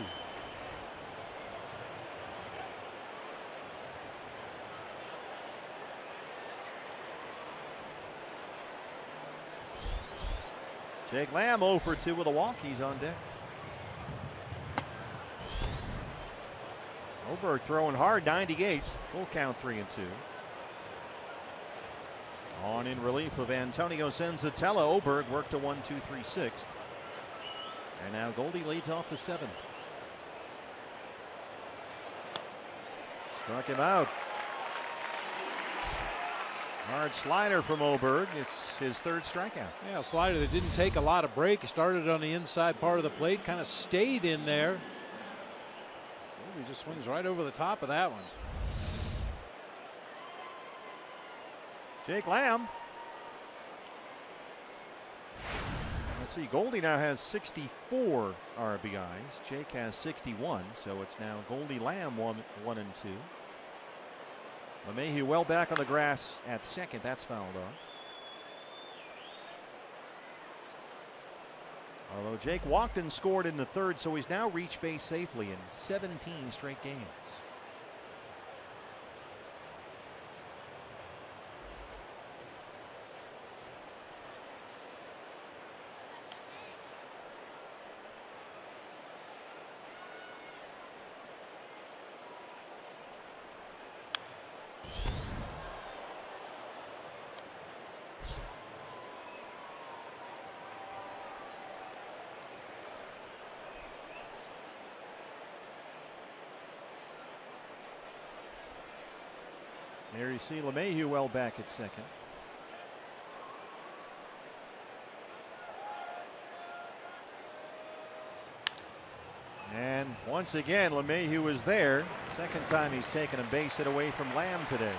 Jake Lamb 0 for 2 with a walk. He's on deck. Oberg throwing hard, 98. Full count, 3-2. On in relief of Antonio Senzatella, Oberg worked a 1-2-3 6th. And now Goldie leads off the 7th. Struck him out. Hard slider from Oberg. It's his 3rd strikeout. Yeah, a slider that didn't take a lot of break. He started on the inside part of the plate, kind of stayed in there. He just swings right over the top of that one. Jake Lamb. Let's see, Goldie now has 64 RBIs. Jake has 61, so it's now Goldie Lamb 1 and 2. Lemahieu well back on the grass at second. That's fouled off. Although Jake walked and scored in the 3rd, so he's now reached base safely in 17 straight games. There you see Lemahieu well back at second. And once again, Lemahieu is there. Second time he's taken a base hit away from Lamb today.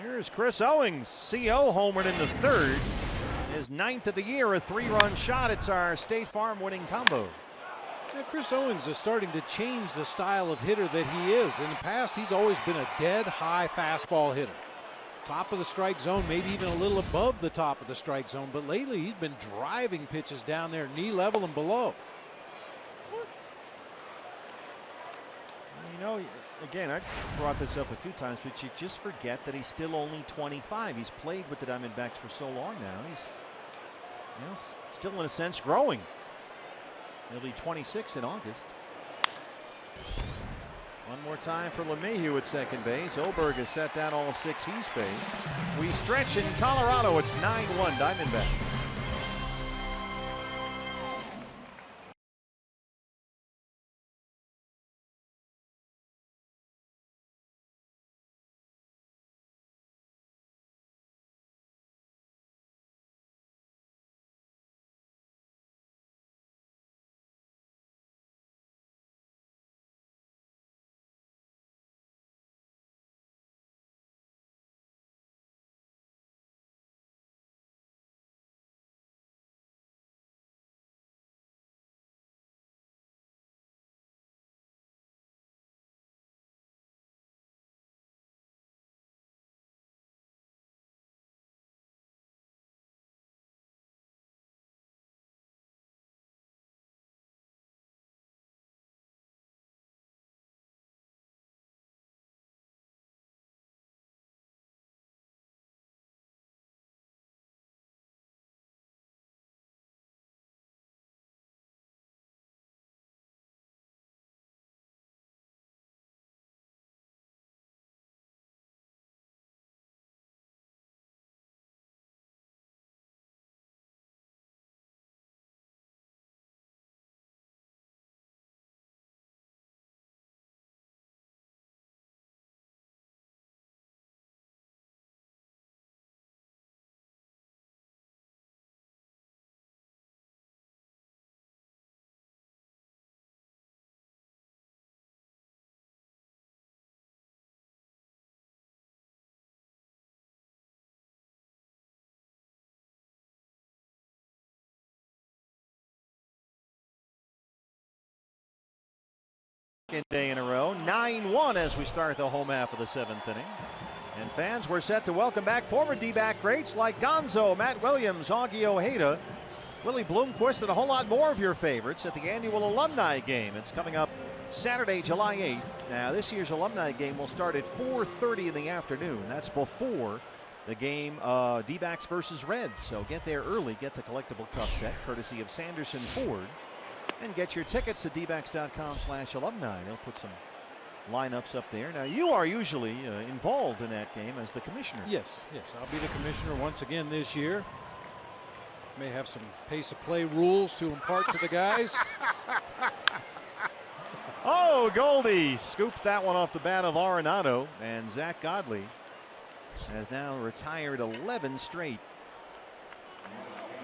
Here's Chris Owings, CO homered in the 3rd. His 9th of the year, a 3-run shot. It's our State Farm winning combo. Yeah, Chris Owings is starting to change the style of hitter that he is. In the past, he's always been a dead high fastball hitter. Top of the strike zone, maybe even a little above the top of the strike zone. But lately, he's been driving pitches down there, knee level and below. You know, again, I've brought this up a few times, but you just forget that he's still only 25. He's played with the Diamondbacks for so long now. He's, you know, still in a sense growing. He'll be 26 in August. One more time for Lemahieu at second base. Oberg has set down all 6 he's faced. We stretch in Colorado. It's 9-1 Diamondbacks. Second day in a row, 9-1 as we start the home half of the 7th inning. And fans, we're set to welcome back former D-back greats like Gonzo, Matt Williams, Augie Ojeda, Willie Bloomquist, and a whole lot more of your favorites at the annual Alumni game. It's coming up Saturday, July 8th. Now, this year's Alumni game will start at 4:30 in the afternoon. That's before the game D-backs versus Reds. So get there early, get the collectible cup set, courtesy of Sanderson Ford, and get your tickets at dbacks.com/alumni. They'll put some lineups up there. Now, you are usually involved in that game as the commissioner. Yes, I'll be the commissioner once again this year. May have some pace of play rules to impart to the guys. Oh, Goldie scoops that one off the bat of Arenado, and Zach Godley has now retired 11 straight.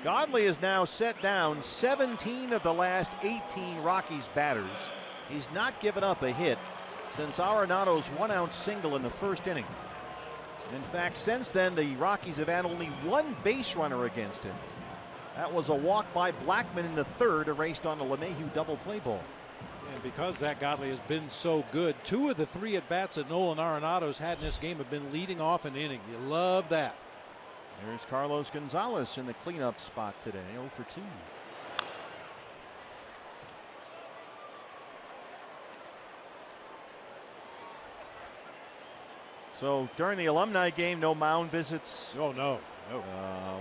Godley is now set down 17 of the last 18 Rockies batters. He's not given up a hit since Arenado's 1-out single in the first inning. In fact, since then, the Rockies have had only one base runner against him. That was a walk by Blackmon in the third, erased on the Lemahieu double play ball. And because Zach Godley has been so good, 2 of the 3 at-bats that Nolan Arenado's had in this game have been leading off an inning. You love that. There's Carlos Gonzalez in the cleanup spot today, 0 for 2. So during the Alumni game, no mound visits. Oh, no.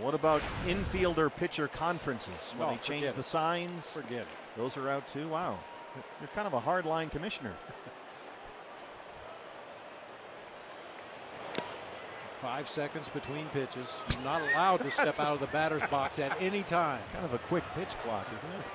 What about infielder pitcher conferences when they change the signs? Forget it. Those are out too. Wow, you're kind of a hardline commissioner. 5 seconds between pitches. You're not allowed to step out of the batter's box at any time. Kind of a quick pitch clock, isn't it?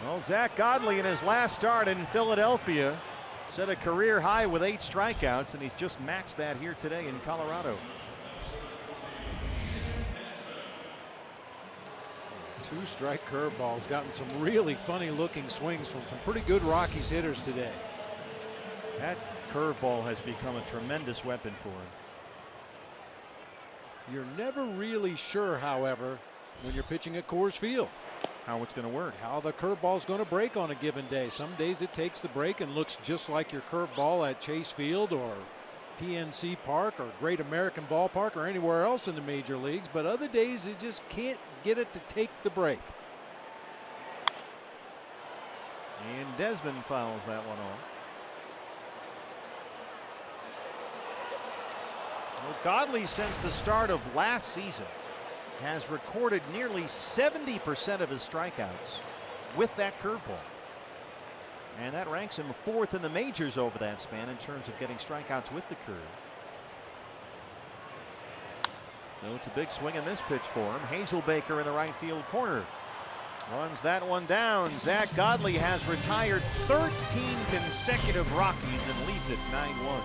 Well, Zach Godley in his last start in Philadelphia set a career high with 8 strikeouts, and he's just maxed that here today in Colorado. 2-strike curveballs, gotten some really funny looking swings from some pretty good Rockies hitters today. That curveball has become a tremendous weapon for him. You're never really sure, however, when you're pitching at Coors Field, how it's going to work, how the curveball's going to break on a given day. Some days it takes the break and looks just like your curveball at Chase Field or PNC Park or Great American Ballpark or anywhere else in the major leagues, but other days it just can't get it to take the break. And Desmond fouls that one off. Well, Godley, since the start of last season, has recorded nearly 70% of his strikeouts with that curveball. And that ranks him 4th in the majors over that span in terms of getting strikeouts with the curve. So it's a big swing and miss pitch for him. Hazel Baker in the right field corner runs that one down. Zach Godley has retired 13 consecutive Rockies and leads it 9-1.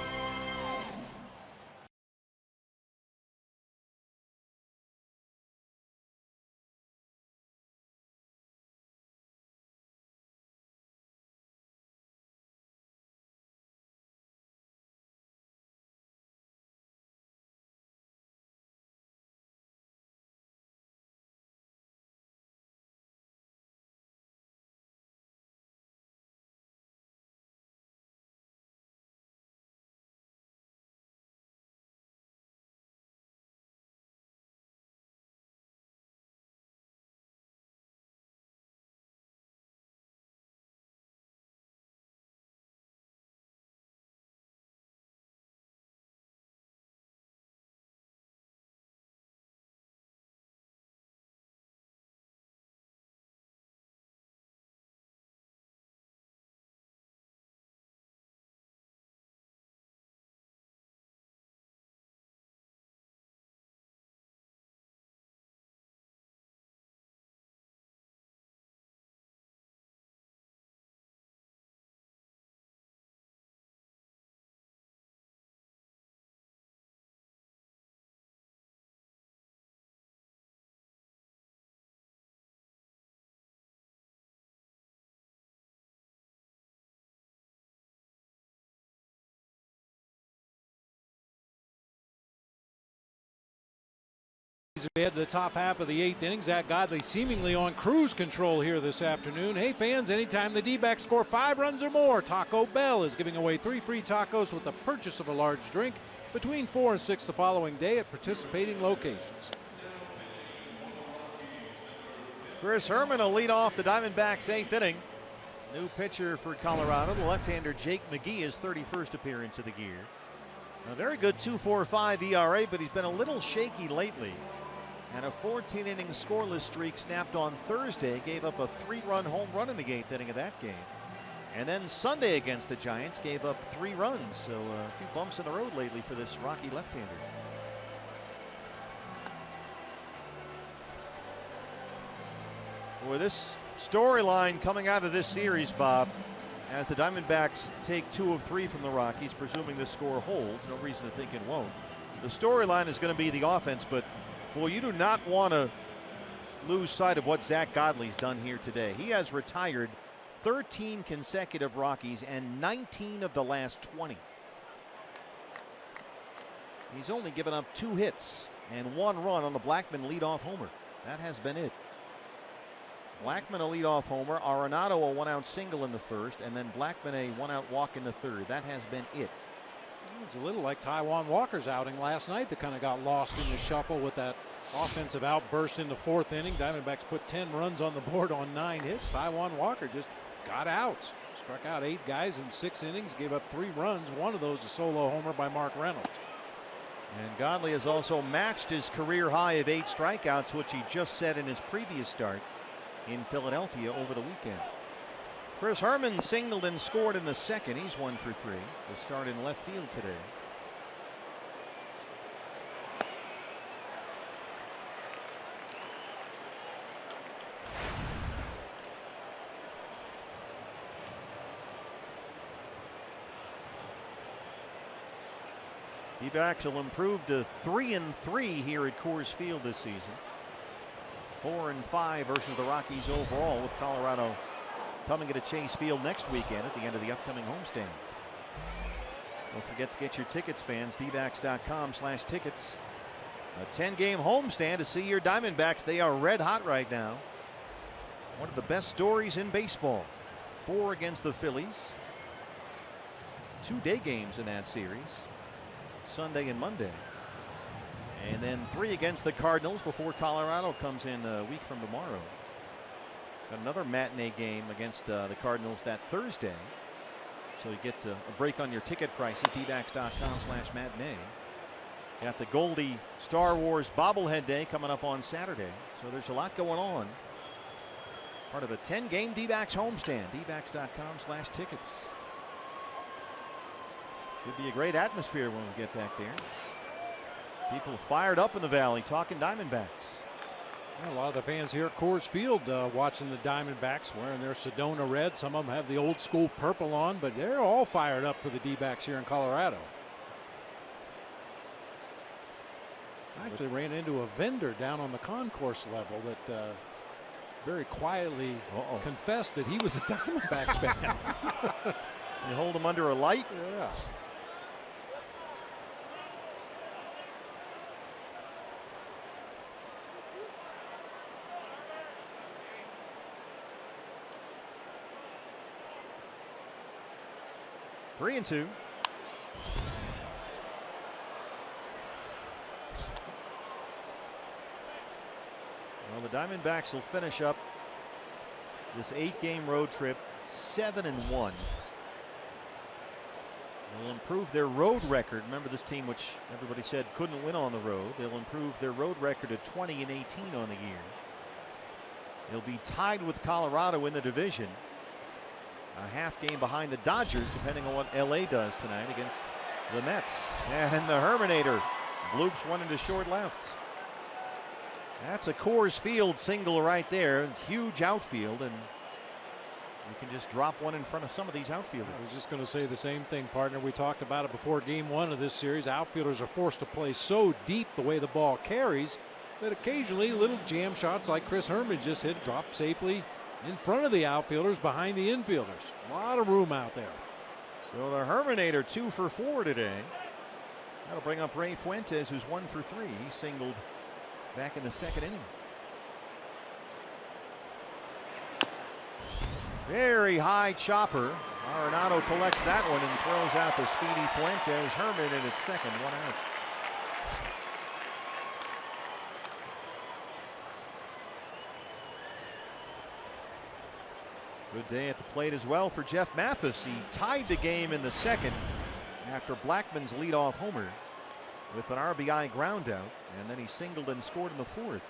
We head to the top half of the 8th inning. Zach Godley seemingly on cruise control here this afternoon. Hey fans, anytime the D-backs score 5 runs or more, Taco Bell is giving away 3 free tacos with the purchase of a large drink between 4 and 6 the following day at participating locations. Chris Herman will lead off the Diamondbacks 8th inning. New pitcher for Colorado, the left-hander Jake McGee, his 31st appearance of the year. A very good 2.45 ERA, but he's been a little shaky lately. And a 14-inning scoreless streak snapped on Thursday, gave up a 3-run home run in the 8th inning of that game. And then Sunday against the Giants gave up 3 runs, so a few bumps in the road lately for this Rocky left-hander. With this storyline coming out of this series, Bob, as the Diamondbacks take 2 of 3 from the Rockies, presuming this score holds, no reason to think it won't. The storyline is going to be the offense, but boy, you do not want to lose sight of what Zach Godley's done here today. He has retired 13 consecutive Rockies and 19 of the last 20. He's only given up 2 hits and 1 run on the Blackmon leadoff homer. That has been it. Blackmon a leadoff homer, Arenado a 1-out single in the first, and then Blackmon a 1-out walk in the third. That has been it. It's a little like Taijuan Walker's outing last night that kind of got lost in the shuffle with that offensive outburst in the 4th inning. Diamondbacks put 10 runs on the board on 9 hits. Taijuan Walker just got outs. Struck out 8 guys in 6 innings, gave up 3 runs. One of those a solo homer by Mark Reynolds. And Godley has also matched his career high of 8 strikeouts, which he just set in his previous start in Philadelphia over the weekend. Chris Herman singled and scored in the 2nd. He's 1 for 3. The start in left field today. D-backs will improve to 3-3 here at Coors Field this season. 4-5 versus the Rockies overall, with Colorado coming to Chase Field next weekend at the end of the upcoming homestand. Don't forget to get your tickets, fans. dbacks.com/tickets. A 10-game homestand to see your Diamondbacks. They are red hot right now. One of the best stories in baseball. 4 against the Phillies. 2 day games in that series, Sunday and Monday. And then 3 against the Cardinals before Colorado comes in a week from tomorrow. Got another matinee game against the Cardinals that Thursday. So you get a break on your ticket prices. dbacks.com/matinee. Got the Goldie Star Wars bobblehead day coming up on Saturday. So there's a lot going on. Part of a 10-game D-backs homestand. dbacks.com/tickets. Should be a great atmosphere when we get back there. People fired up in the Valley talking Diamondbacks. A lot of the fans here at Coors Field watching the Diamondbacks wearing their Sedona red. Some of them have the old school purple on, but they're all fired up for the D-backs here in Colorado. I actually ran into a vendor down on the concourse level that very quietly confessed that he was a Diamondbacks fan. You hold him under a light? Yeah. Three and 2. Well, the Diamondbacks will finish up this 8-game road trip 7-1. They'll improve their road record. Remember, this team, which everybody said couldn't win on the road, they'll improve their road record to 20-18 on the year. They'll be tied with Colorado in the division. A half game behind the Dodgers, depending on what LA does tonight against the Mets. And the Herminator bloops one into short left. That's a Coors Field single right there. Huge outfield, and you can just drop one in front of some of these outfielders. I was just going to say the same thing, partner. We talked about it before game 1 of this series. Outfielders are forced to play so deep the way the ball carries that occasionally little jam shots like Chris Herman just hit drop safely in front of the outfielders, behind the infielders. A lot of room out there. So the Herminator 2 for 4 today. That'll bring up Ray Fuentes, who's 1 for 3. He singled back in the second inning. Very high chopper. Arenado collects that one and throws out the speedy Fuentes. Herman in its second, 1 out. Good day at the plate as well for Jeff Mathis. He tied the game in the second after Blackmon's leadoff homer with an RBI ground out, and then he singled and scored in the fourth.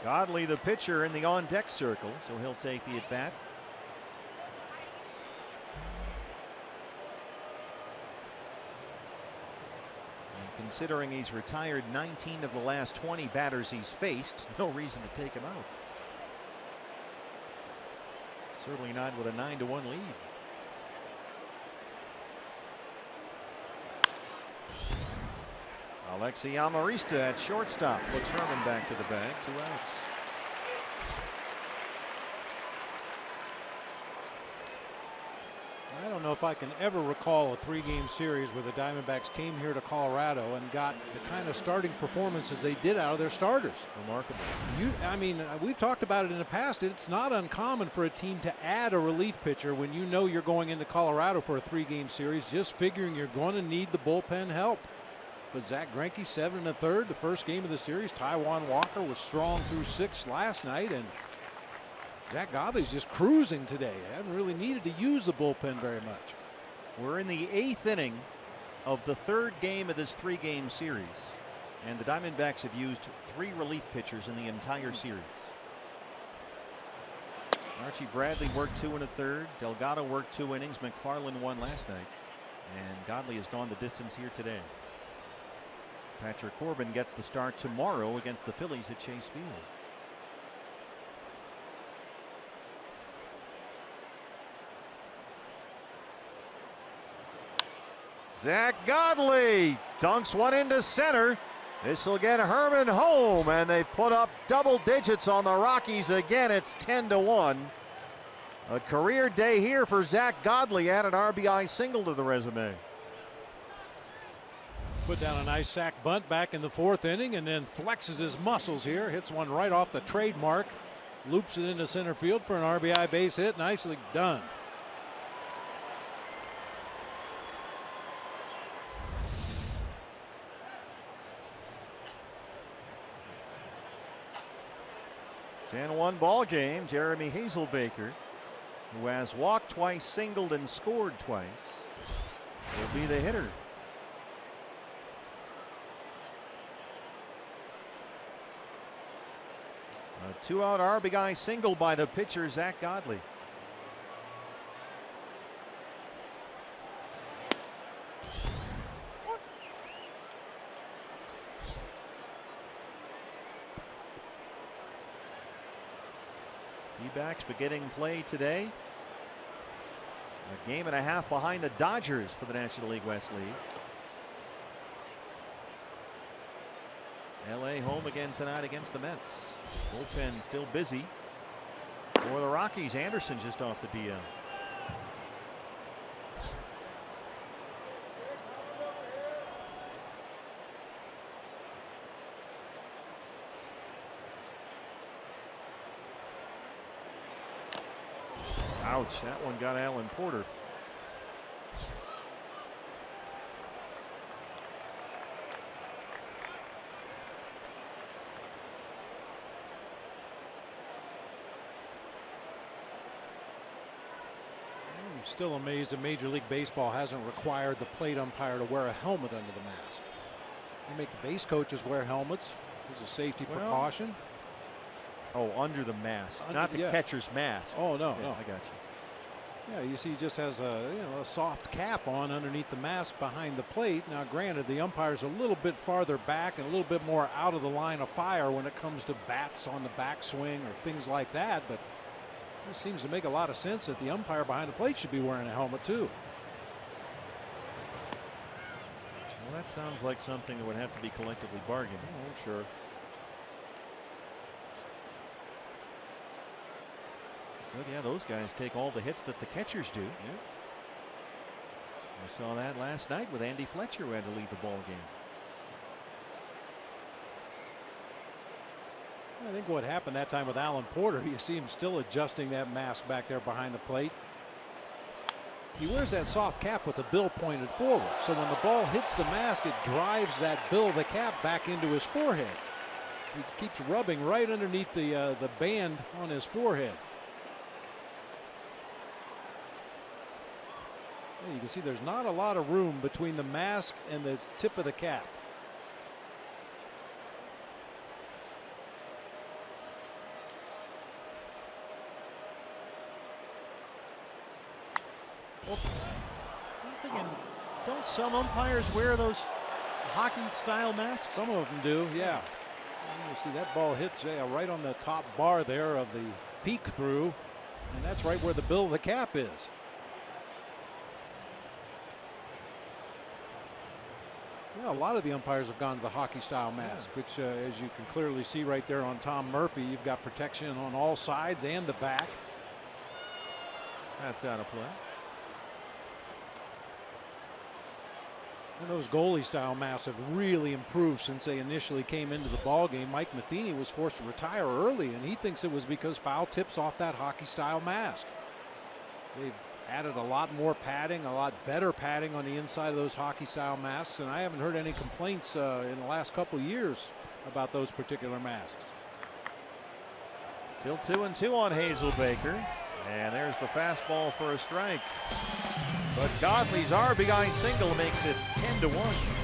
Godley, the pitcher, in the on-deck circle, so he'll take the at-bat. And considering he's retired 19 of the last 20 batters he's faced, no reason to take him out. Certainly not with a 9-1 lead. Alexi Amarista at shortstop puts Herman back to the bag. 2 outs. I don't know if I can ever recall a 3-game series where the Diamondbacks came here to Colorado and got the kind of starting performances they did out of their starters. Remarkable. I mean, we've talked about it in the past. It's not uncommon for a team to add a relief pitcher when you know you're going into Colorado for a 3-game series, just figuring you're going to need the bullpen help. But Zach Greinke 7 1/3, the first game of the series. Taijuan Walker was strong through 6 last night, and Zach Godley's just cruising today. Haven't really needed to use the bullpen very much. We're in the 8th inning of the 3rd game of this 3-game series, and the Diamondbacks have used 3 relief pitchers in the entire series. Archie Bradley worked 2 1/3. Delgado worked 2 innings. McFarland won last night, and Godley has gone the distance here today. Patrick Corbin gets the start tomorrow against the Phillies at Chase Field. Zach Godley dunks one into center. This will get Herman home, and they put up double digits on the Rockies again. It's 10-1. A career day here for Zach Godley. Add an RBI single to the resume. Put down a nice sac bunt back in the 4th inning, and then flexes his muscles here. Hits one right off the trademark. Loops it into center field for an RBI base hit. Nicely done. It's 10-1 ball game. Jeremy Hazel Baker, who has walked twice, singled, and scored twice, will be the hitter. A 2-out RBI single by the pitcher Zach Godley. D-backs beginning play today. A game and a half behind the Dodgers for the National League West lead. LA home again tonight against the Mets. Bullpen still busy for the Rockies. Anderson just off the DL. Ouch, that one got Alan Porter. I'm still amazed that Major League Baseball hasn't required the plate umpire to wear a helmet under the mask. They make the base coaches wear helmets as a safety precaution. Oh, under the mask, not the catcher's mask. Oh no, yeah, no. I got you. Yeah, you see, he just has a a soft cap on underneath the mask behind the plate. Now, granted, the umpire's a little bit farther back and a little bit more out of the line of fire when it comes to bats on the backswing or things like that. But it seems to make a lot of sense that the umpire behind the plate should be wearing a helmet too. Well, That sounds like something that would have to be collectively bargained. Oh, sure. But yeah, those guys take all the hits that the catchers do. Yeah. We saw that last night with Andy Fletcher, who had to leave the ball game. I think what happened that time with Alan Porter, you see him still adjusting that mask back there behind the plate. He wears that soft cap with the bill pointed forward, so when the ball hits the mask, it drives that bill of the cap back into his forehead. He keeps rubbing right underneath the band on his forehead. You can see there's not a lot of room between the mask and the tip of the cap. Well, don't some umpires wear those hockey-style masks? Some of them do, yeah. You see that ball hits right on the top bar there of the peek through, and that's right where the bill of the cap is. Yeah, a lot of the umpires have gone to the hockey-style mask, which, as you can clearly see right there on Tom Murphy, you've got protection on all sides and the back. That's out of play. And those goalie-style masks have really improved since they initially came into the ball game. Mike Matheny was forced to retire early, and he thinks it was because foul tips off that hockey-style mask. They've added a lot more padding, a lot better padding on the inside of those hockey-style masks, and I haven't heard any complaints in the last couple of years about those particular masks. Still 2-2 on Hazel Baker, and there's the fastball for a strike. But Godley's RBI single makes it 10-1.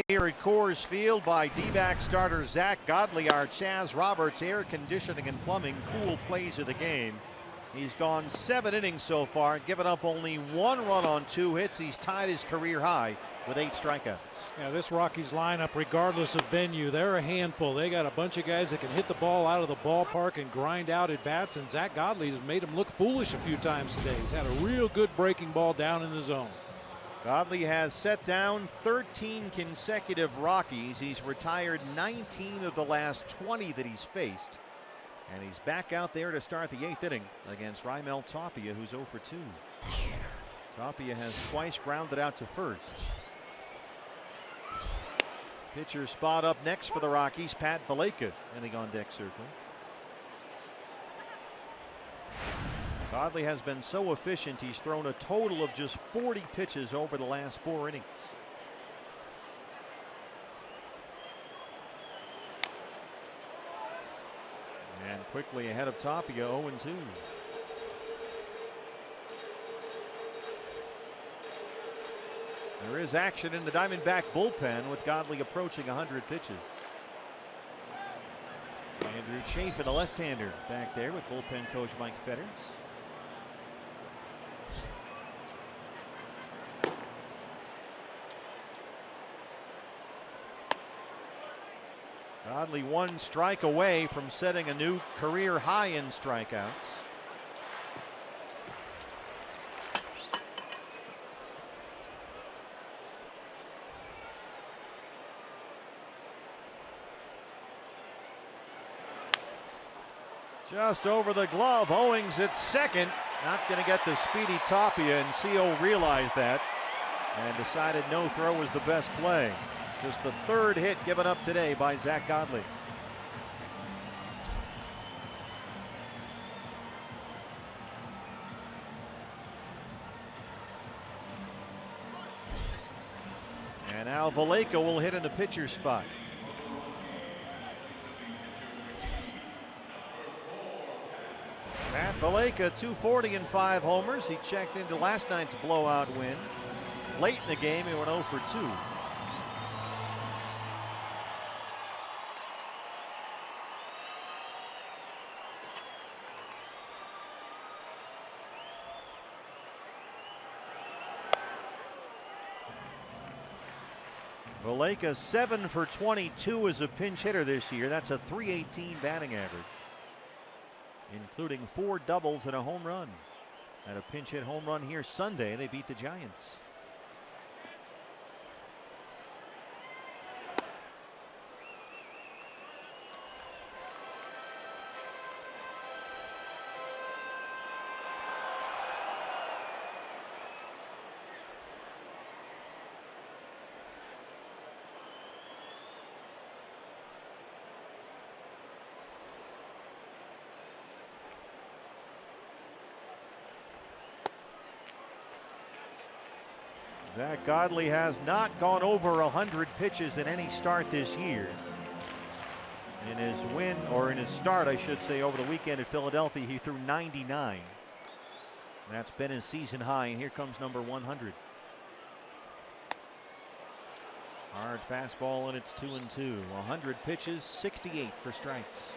Here at Coors Field by D-back starter Zach Godley, our Chaz Roberts air conditioning and plumbing cool plays of the game. He's gone 7 innings so far, given up only 1 run on 2 hits. He's tied his career high with 8 strikeouts. Yeah, this Rockies lineup, regardless of venue, they're a handful. They got a bunch of guys that can hit the ball out of the ballpark and grind out at bats, and Zach Godley has made him look foolish a few times today. He's had a real good breaking ball down in the zone. Godley has set down 13 consecutive Rockies. He's retired 19 of the last 20 that he's faced. And he's back out there to start the 8th inning against Raimel Tapia, who's 0 for 2. Tapia has twice grounded out to first. Pitcher spot up next for the Rockies, Pat Valaika, in the on-deck circle. Godley has been so efficient, he's thrown a total of just 40 pitches over the last 4 innings. And quickly ahead of Tapia, 0-2. There is action in the Diamondback bullpen with Godley approaching 100 pitches. Andrew Chafin, the left-hander, back there with bullpen coach Mike Fetters. Godley 1 strike away from setting a new career high in strikeouts. Just over the glove. Owings at second. Not going to get the speedy Tapia, and CO realized that and decided no throw was the best play. Just the 3rd hit given up today by Zack Godley. And now Valleca will hit in the pitcher's spot. Matt Valleca, 240 and 5 homers. He checked into last night's blowout win. Late in the game, he went 0 for 2. Valleca 7 for 22 as a pinch hitter this year. That's a .318 batting average, including 4 doubles and a home run. And a pinch hit home run here Sunday. They beat the Giants. Zack Godley has not gone over 100 pitches in any start this year. In his win, or in his start, I should say, over the weekend at Philadelphia, he threw 99. That's been his season high, and here comes number 100. Hard fastball, and it's 2-2. 100 pitches, 68 for strikes.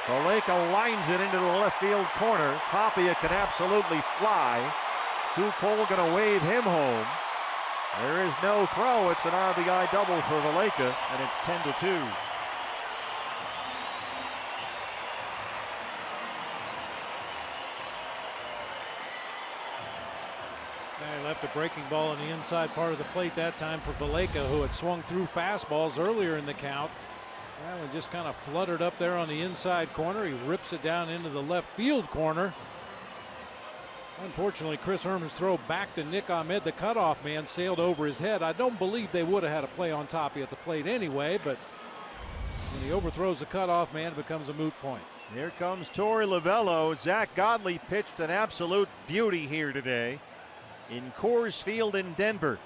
Valleca lines it into the left field corner. Tapia can absolutely fly. Stu Cole going to wave him home. There is no throw. It's an RBI double for Valleca, and it's 10-2. They left a breaking ball in the inside part of the plate that time for Valleca, who had swung through fastballs earlier in the count. That one just kind of fluttered up there on the inside corner. He rips it down into the left field corner. Unfortunately, Chris Herman's throw back to Nick Ahmed, the cutoff man, sailed over his head. I don't believe they would have had a play on Tapia at the plate anyway, but when he overthrows the cutoff man, it becomes a moot point. Here comes Torey Lovullo. Zack Godley pitched an absolute beauty here today in Coors Field in Denver.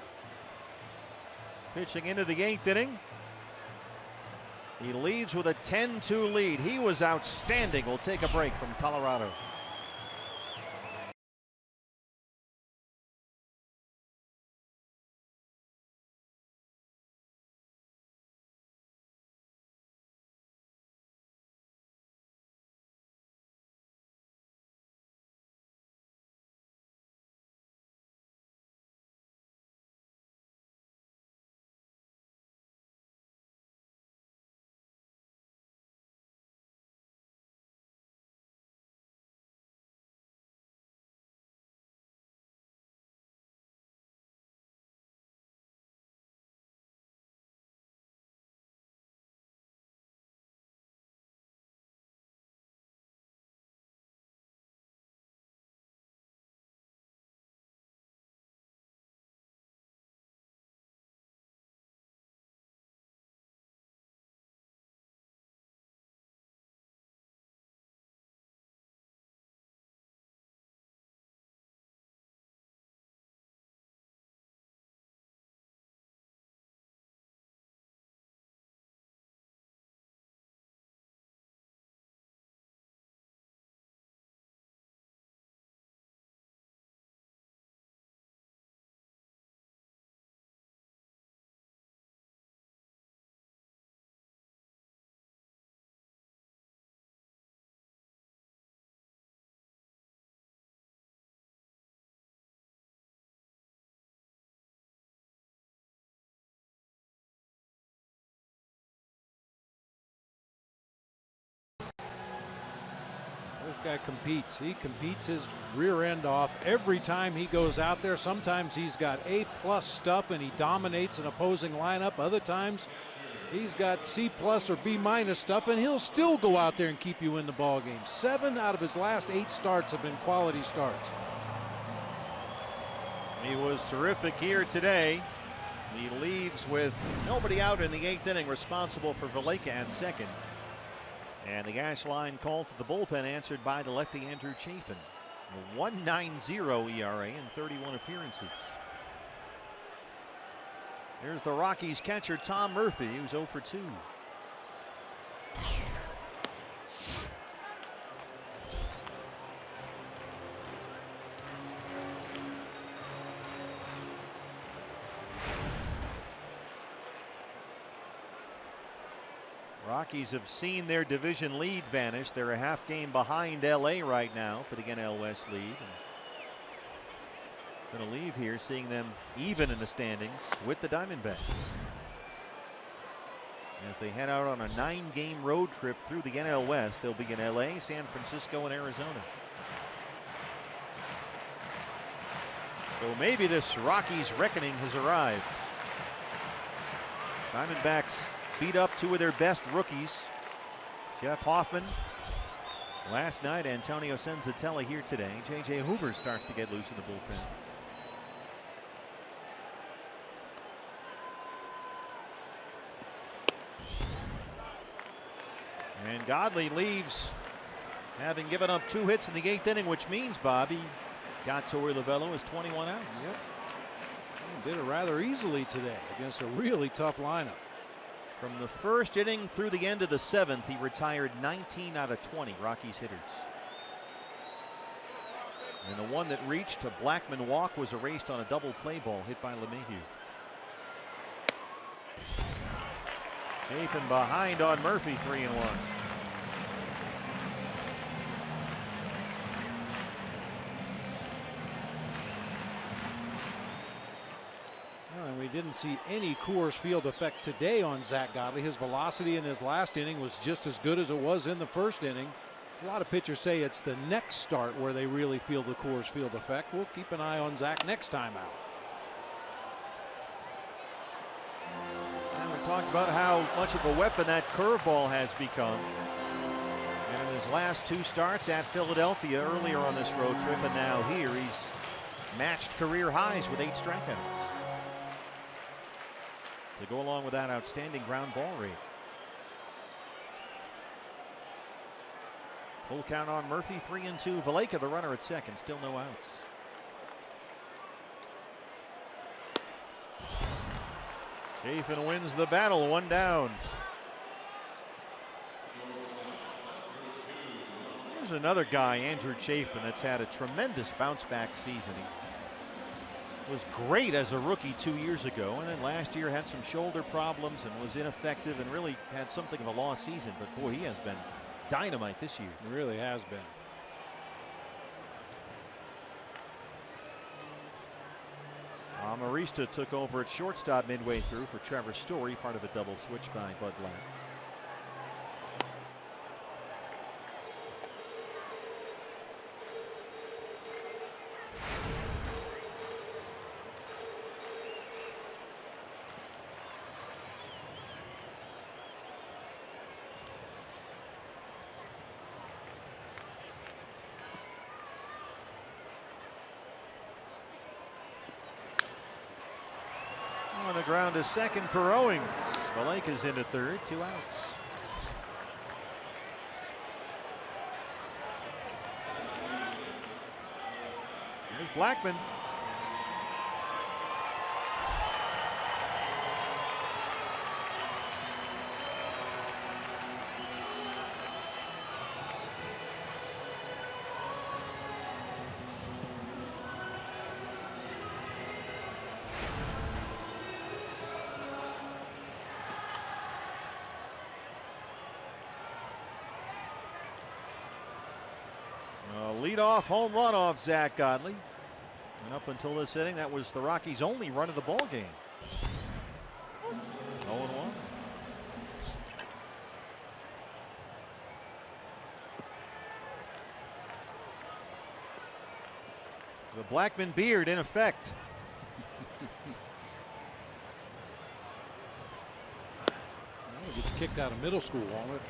Pitching into the 8th inning. He leads with a 10-2 lead. He was outstanding. We'll take a break from Colorado. This guy competes. He competes his rear end off every time he goes out there. Sometimes he's got A+ stuff and he dominates an opposing lineup. Other times he's got C+ or B- stuff and he'll still go out there and keep you in the ball game. 7 out of his last 8 starts have been quality starts. He was terrific here today. He leaves with nobody out in the 8th inning, responsible for Valleca at second. And the gas line call to the bullpen answered by the lefty Andrew Chafin. A 1.90 ERA in 31 appearances. Here's the Rockies catcher Tom Murphy, who's 0 for 2. Rockies have seen their division lead vanish. They're a half game behind LA right now for the NL West lead. Going to leave here seeing them even in the standings with the Diamondbacks as they head out on a 9-game road trip through the NL West. They'll be in LA, San Francisco, and Arizona. So maybe this Rockies reckoning has arrived. Diamondbacks beat up 2 of their best rookies. Jeff Hoffman last night, Antonio Senzatella here today. J.J. Hoover starts to get loose in the bullpen. And Godley leaves, having given up 2 hits in the 8th inning, which means, Bobby, got Torey Lovullo is 21 outs. Yep. He did it rather easily today against a really tough lineup. From the 1st inning through the end of the 7th, he retired 19 out of 20 Rockies hitters. And the one that reached a Blackmon walk was erased on a double play ball hit by Lemahieu. Chafin behind on Murphy, 3-1. And we didn't see any Coors Field effect today on Zach Godley. His velocity in his last inning was just as good as it was in the 1st inning. A lot of pitchers say it's the next start where they really feel the Coors Field effect. We'll keep an eye on Zach next time out. And we talked about how much of a weapon that curveball has become. And in his last 2 starts at Philadelphia earlier on this road trip, and now here he's matched career highs with 8 strikeouts. To go along with that outstanding ground ball rate. Full count on Murphy, 3-2. Valleca, the runner at second, still no outs. Chafin wins the battle, 1 down. Here's another guy, Andrew Chafin, that's had a tremendous bounce back season. He was great as a rookie 2 years ago, and then last year had some shoulder problems and was ineffective and really had something of a lost season. But boy, he has been dynamite this year. It really has been. Amarista took over at shortstop midway through for Trevor Story, part of a double switch by Bud Black. On the ground to second for Owings. Valleca's into third, 2 outs. Here's Blackmon. Leadoff home run off Zach Godley. And up until this inning, that was the Rockies' only run of the ball game. 0-1. The Blackmon beard in effect. Well, he gets kicked out of middle school, won't it?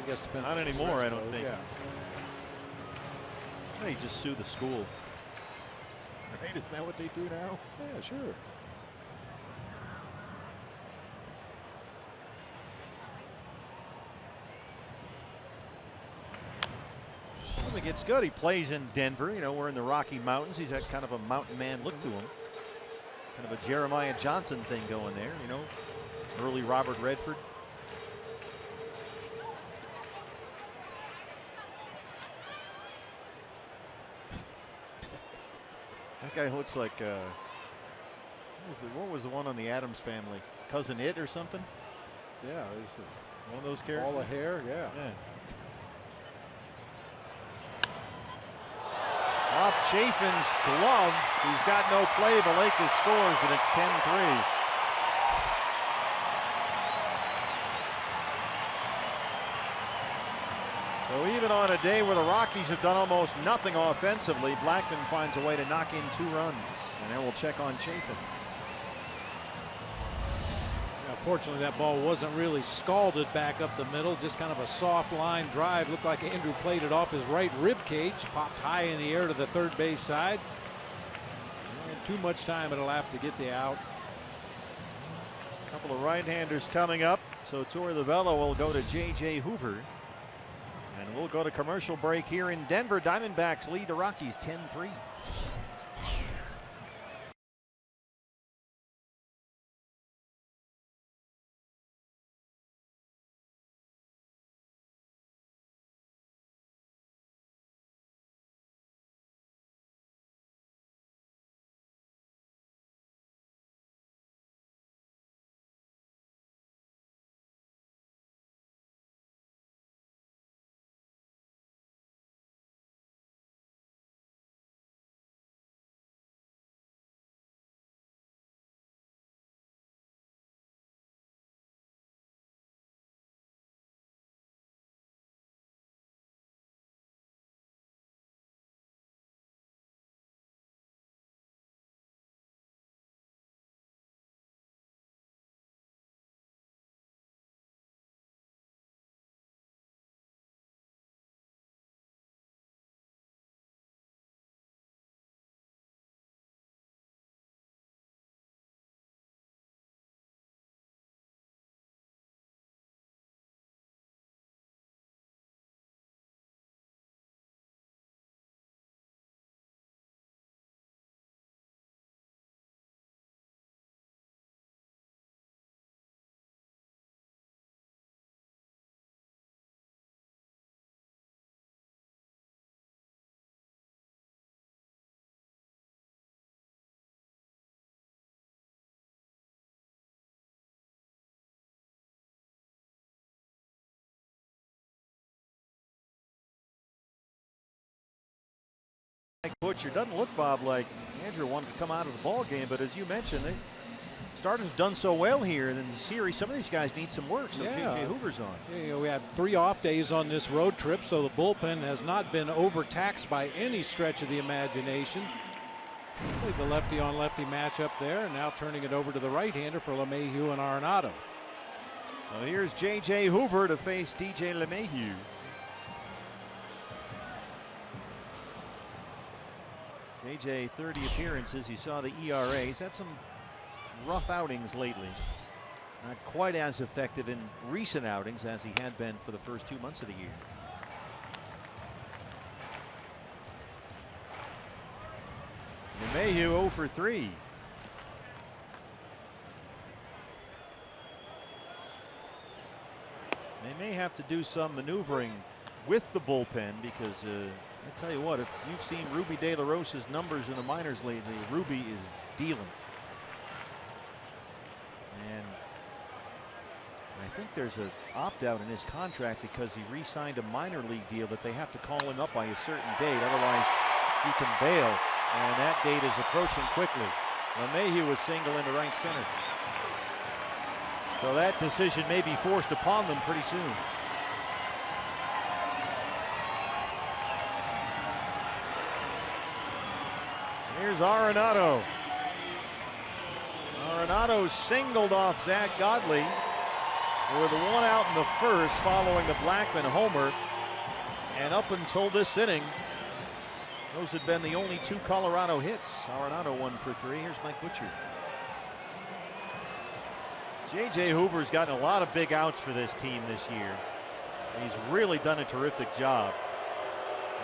I guess depends. Not anymore, I don't think. Yeah. They just sue the school. Right? Isn't that what they do now? Yeah, sure. I think it's good. He plays in Denver. You know, we're in the Rocky Mountains. He's got kind of a mountain man look to him. Kind of a Jeremiah Johnson thing going there, you know. Early Robert Redford. That guy looks like what was the one on the Addams Family? Cousin It or something? Yeah, it's One of those characters. all the hair. Yeah. Off Chafin's glove. He's got no play. Vallecas scores, and it's 10-3. So even on a day where the Rockies have done almost nothing offensively, Blackmon finds a way to knock in 2 runs. And then we'll check on Chafin. Yeah, fortunately, that ball wasn't really scalded back up the middle. Just kind of a soft line drive. Looked like Andrew played it off his right rib cage. Popped high in the air to the third base side. And too much time it elapsed to get the out. A couple of right-handers coming up. So Torey Lovullo will go to J.J. Hoover. And we'll go to commercial break here in Denver. Diamondbacks lead the Rockies 10-3. Butcher doesn't look, Bob, like Andrew wanted to come out of the ball game, but as you mentioned, the starters done so well here in the series. Some of these guys need some work, so J.J. Hoover's on. Yeah, you know, we had 3 off days on this road trip, so the bullpen has not been overtaxed by any stretch of the imagination. Played the lefty on lefty matchup there, and now turning it over to the right-hander for Lemahieu and Arenado. So here's J.J. Hoover to face DJ Lemahieu. JJ 30 appearances. You saw the ERA. He's had some rough outings lately. Not quite as effective in recent outings as he had been for the first 2 months of the year. Lemahieu 0 for 3. They may have to do some maneuvering with the bullpen because I tell you what, if you've seen Ruby De La Rosa's numbers in the minors lately, Ruby is dealing. And I think there's an opt-out in his contract because he re-signed a minor league deal that they have to call him up by a certain date. Otherwise, he can bail. And that date is approaching quickly. Lemahieu was single into right center. So that decision may be forced upon them pretty soon. Here's Arenado. Arenado singled off Zach Godley with one out in the first following the Blackmon homer. And up until this inning, those had been the only two Colorado hits. Arenado 1 for 3. Here's Mike Butcher. J.J. Hoover's gotten a lot of big outs for this team this year. He's really done a terrific job.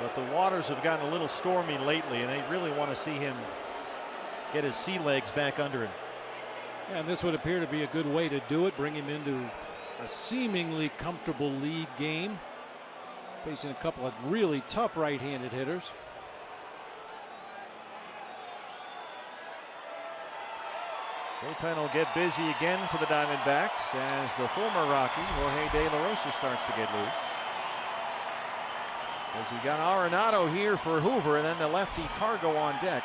But the waters have gotten a little stormy lately, and they really want to see him get his sea legs back under him. And this would appear to be a good way to do it, bring him into a seemingly comfortable league game, facing a couple of really tough right-handed hitters. Bullpen will get busy again for the Diamondbacks as the former Rocky, Jorge De La Rosa, starts to get loose. As we got Arenado here for Hoover, and then the lefty Cargo on deck.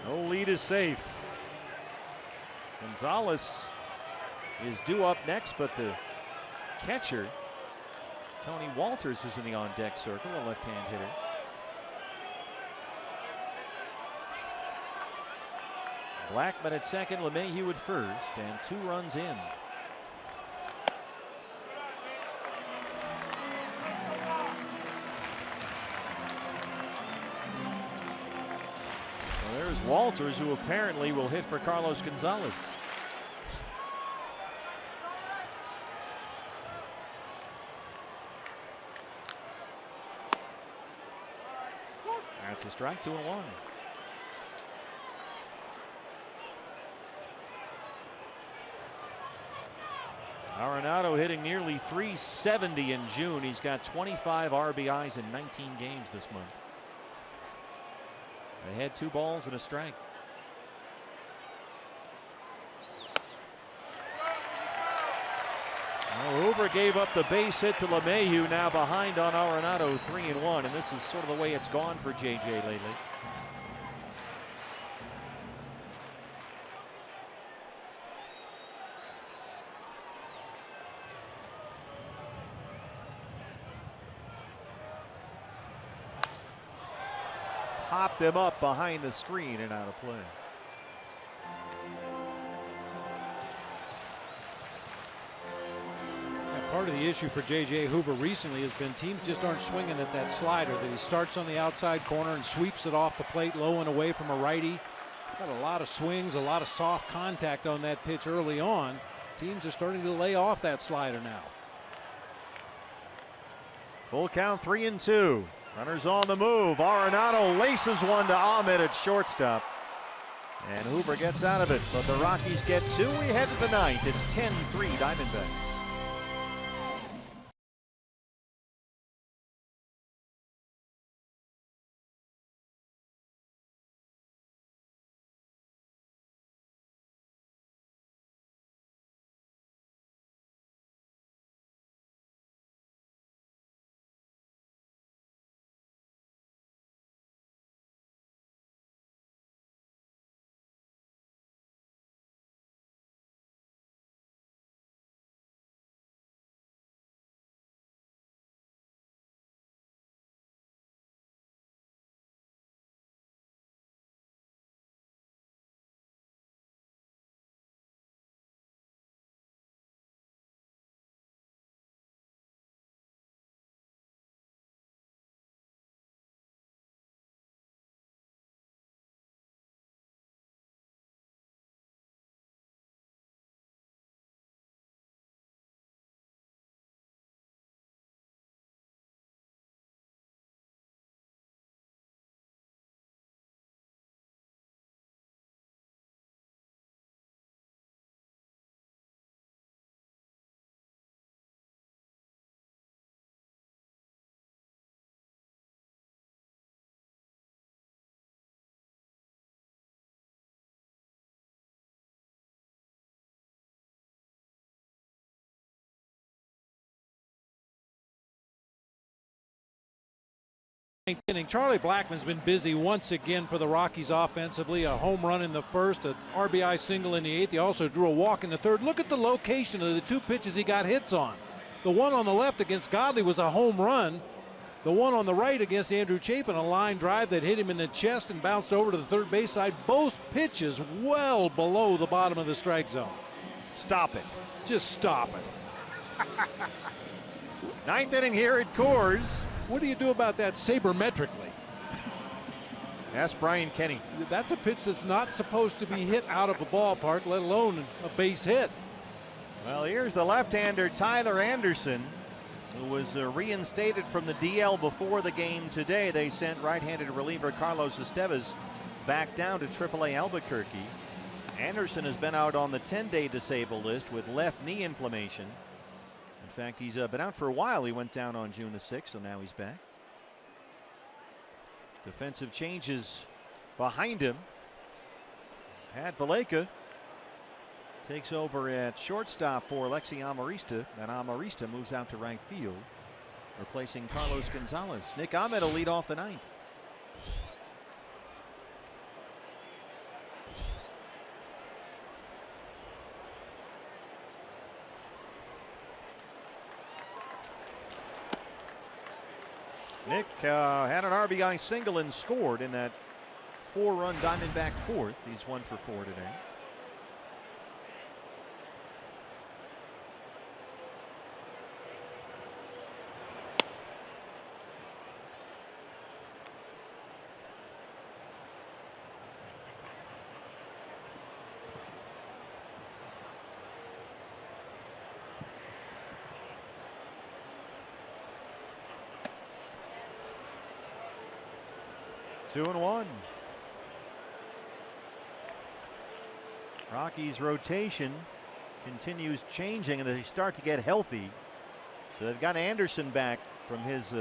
No lead is safe. Gonzalez is due up next, but the catcher, Tony Walters, is in the on-deck circle, a left-hand hitter. Blackmon at second, Lemahieu at first, and 2 runs in. Well, there's Walters, who apparently will hit for Carlos Gonzalez. That's a strike, 2-1. Arenado hitting nearly .370 in June. He's got 25 RBIs in 19 games this month. They had 2 balls and a strike. Well, Hoover gave up the base hit to Lemahieu, now behind on Arenado, 3-1, and this is sort of the way it's gone for JJ lately. Popped him up behind the screen and out of play. Part of the issue for J.J. Hoover recently has been teams just aren't swinging at that slider that he starts on the outside corner and sweeps it off the plate low and away from a righty. Got a lot of swings, a lot of soft contact on that pitch early on. Teams are starting to lay off that slider now. Full count, 3-2. Runners on the move. Arenado laces one to Ahmed at shortstop. And Hoover gets out of it, but the Rockies get 2. We head to the 9th. It's 10-3 Diamondbacks. ninth inning. Charlie Blackmon's been busy once again for the Rockies offensively. A home run in the first, an RBI single in the eighth. He also drew a walk in the third. Look at the location of the two pitches he got hits on. The one on the left against Godley was a home run. The one on the right against Andrew Chafin, a line drive that hit him in the chest and bounced over to the third base side. Both pitches well below the bottom of the strike zone. Stop it. Just stop it. Ninth inning here at Coors. What do you do about that sabermetrically? Ask Brian Kenny. That's a pitch that's not supposed to be hit out of a ballpark, let alone a base hit. Well, here's the left-hander Tyler Anderson, who was reinstated from the DL before the game today. They sent right-handed reliever Carlos Estevez back down to AAA Albuquerque. Anderson has been out on the 10-day disabled list with left knee inflammation. In fact, he's been out for a while. He went down on June the 6th, so now he's back. Defensive changes behind him. Pat Valleca takes over at shortstop for Alexi Amarista, and Amarista moves out to right field, replacing Carlos Gonzalez. Nick Ahmed will lead off the ninth. Nick had an RBI single and scored in that 4-run Diamondback fourth. He's 1 for 4 today. Two and one. Rockies rotation continues changing, and they start to get healthy. So they've got Anderson back from his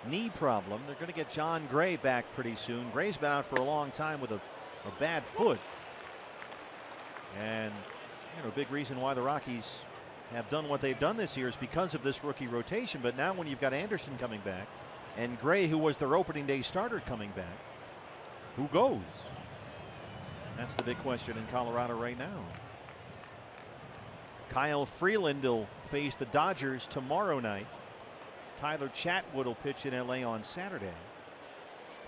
knee problem. They're going to get John Gray back pretty soon. Gray's been out for a long time with a bad foot. And a big reason why the Rockies have done what they've done this year is because of this rookie rotation. But now when you've got Anderson coming back and Gray, who was their opening day starter, coming back, who goes? That's the big question in Colorado right now. Kyle Freeland will face the Dodgers tomorrow night. Tyler Chatwood will pitch in LA on Saturday.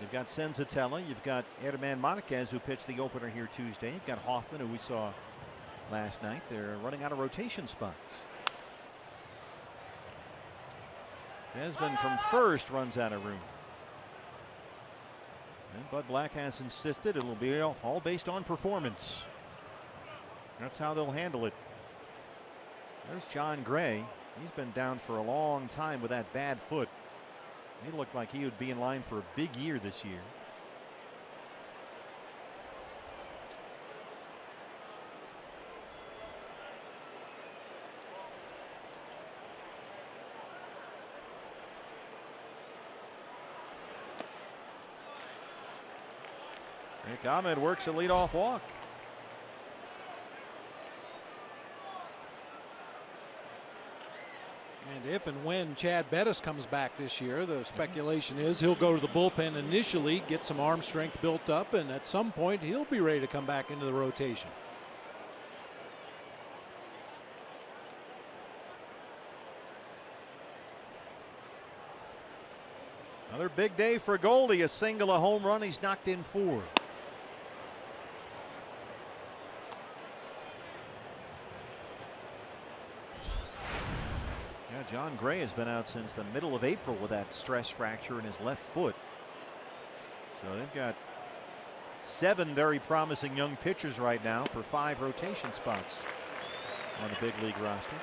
You've got Senzatella, you've got Herman Marquez, who pitched the opener here Tuesday. You've got Hoffman, who we saw last night. They're running out of rotation spots. Desmond from first runs out of room. And Bud Black has insisted it'll be all based on performance. That's how they'll handle it. There's John Gray. He's been down for a long time with that bad foot. He looked like he would be in line for a big year this year. Nick Ahmed works a leadoff walk. And if and when Chad Bettis comes back this year, the speculation is he'll go to the bullpen initially, get some arm strength built up, and at some point he'll be ready to come back into the rotation. Another big day for Goldie, a single, a home run. He's knocked in 4. John Gray has been out since the middle of April with that stress fracture in his left foot. So they've got 7 very promising young pitchers right now for 5 rotation spots on the big league roster.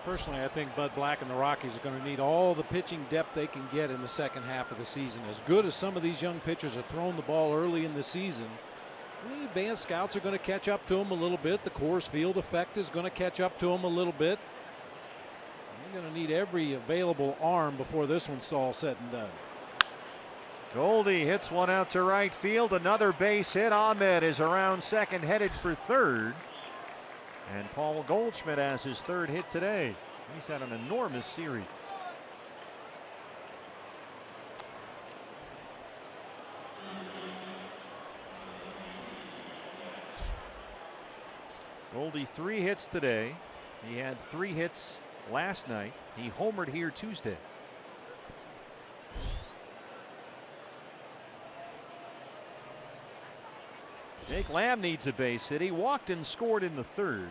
Personally, I think Bud Black and the Rockies are going to need all the pitching depth they can get in the second half of the season. As good as some of these young pitchers have thrown the ball early in the season, the advanced scouts are going to catch up to them a little bit. The Coors Field effect is going to catch up to them a little bit. They're going to need every available arm before this one's all said and done. Goldie hits one out to right field. Another base hit. Ahmed is around second, headed for third. And Paul Goldschmidt has his third hit today. He's had an enormous series. Goldie 3 hits today. He had 3 hits last night. He homered here Tuesday. Jake Lamb needs a base hit. He walked and scored in the third.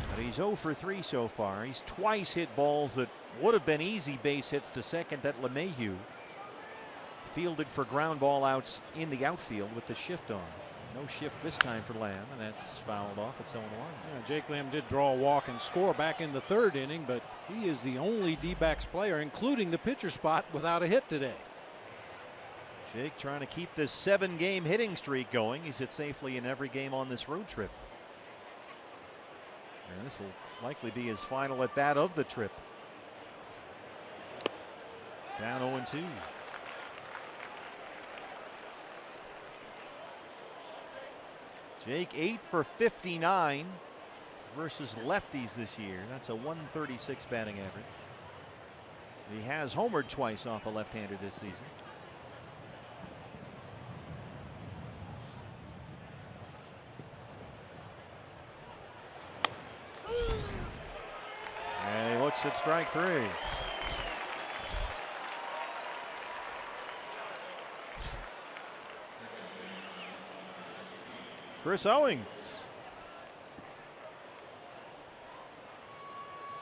But he's 0 for 3 so far. He's twice hit balls that would have been easy base hits to second that Lemahieu fielded for ground ball outs in the outfield with the shift on. No shift this time for Lamb, and that's fouled off at 0-1. Yeah, Jake Lamb did draw a walk and score back in the third inning, but he is the only D-backs player, including the pitcher spot, without a hit today. Jake trying to keep this 7-game hitting streak going. He's hit safely in every game on this road trip. And this will likely be his final at bat of the trip. Down 0-2. Jake 8 for 59 versus lefties this year. That's a 136 batting average. He has homered twice off a left-hander this season. And he looks at strike 3. Chris Owings.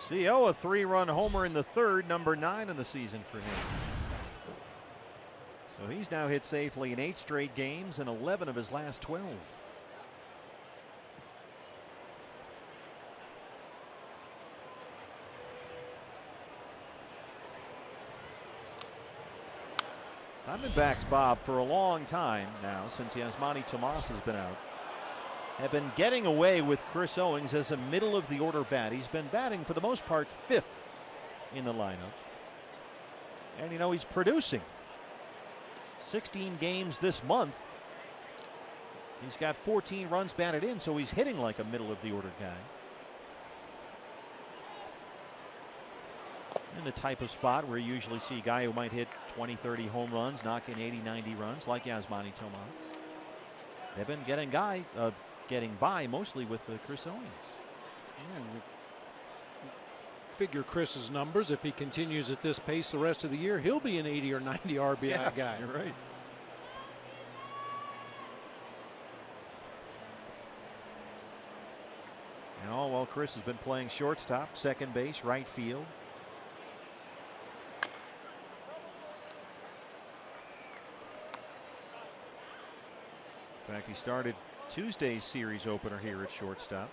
CO, a 3-run homer in the third, number 9 in the season for him. So he's now hit safely in 8 straight games and 11 of his last 12. Diamondbacks, Bob, for a long time now, since Yasmani Tomas has been out, have been getting away with Chris Owings as a middle of the order bat. He's been batting for the most part 5th in the lineup. And you know, he's producing 16 games this month. He's got 14 runs batted in, so he's hitting like a middle of the order guy. In the type of spot where you usually see a guy who might hit 20-30 home runs, knock in 80-90 runs like Yasmani Tomas. They've been getting by mostly with Chris Owings. Yeah, figure Chris's numbers. If he continues at this pace the rest of the year, he'll be an 80 or 90 RBI guy. You're right. And all while Chris has been playing shortstop, second base, right field. In fact, he started Tuesday's series opener here at shortstop.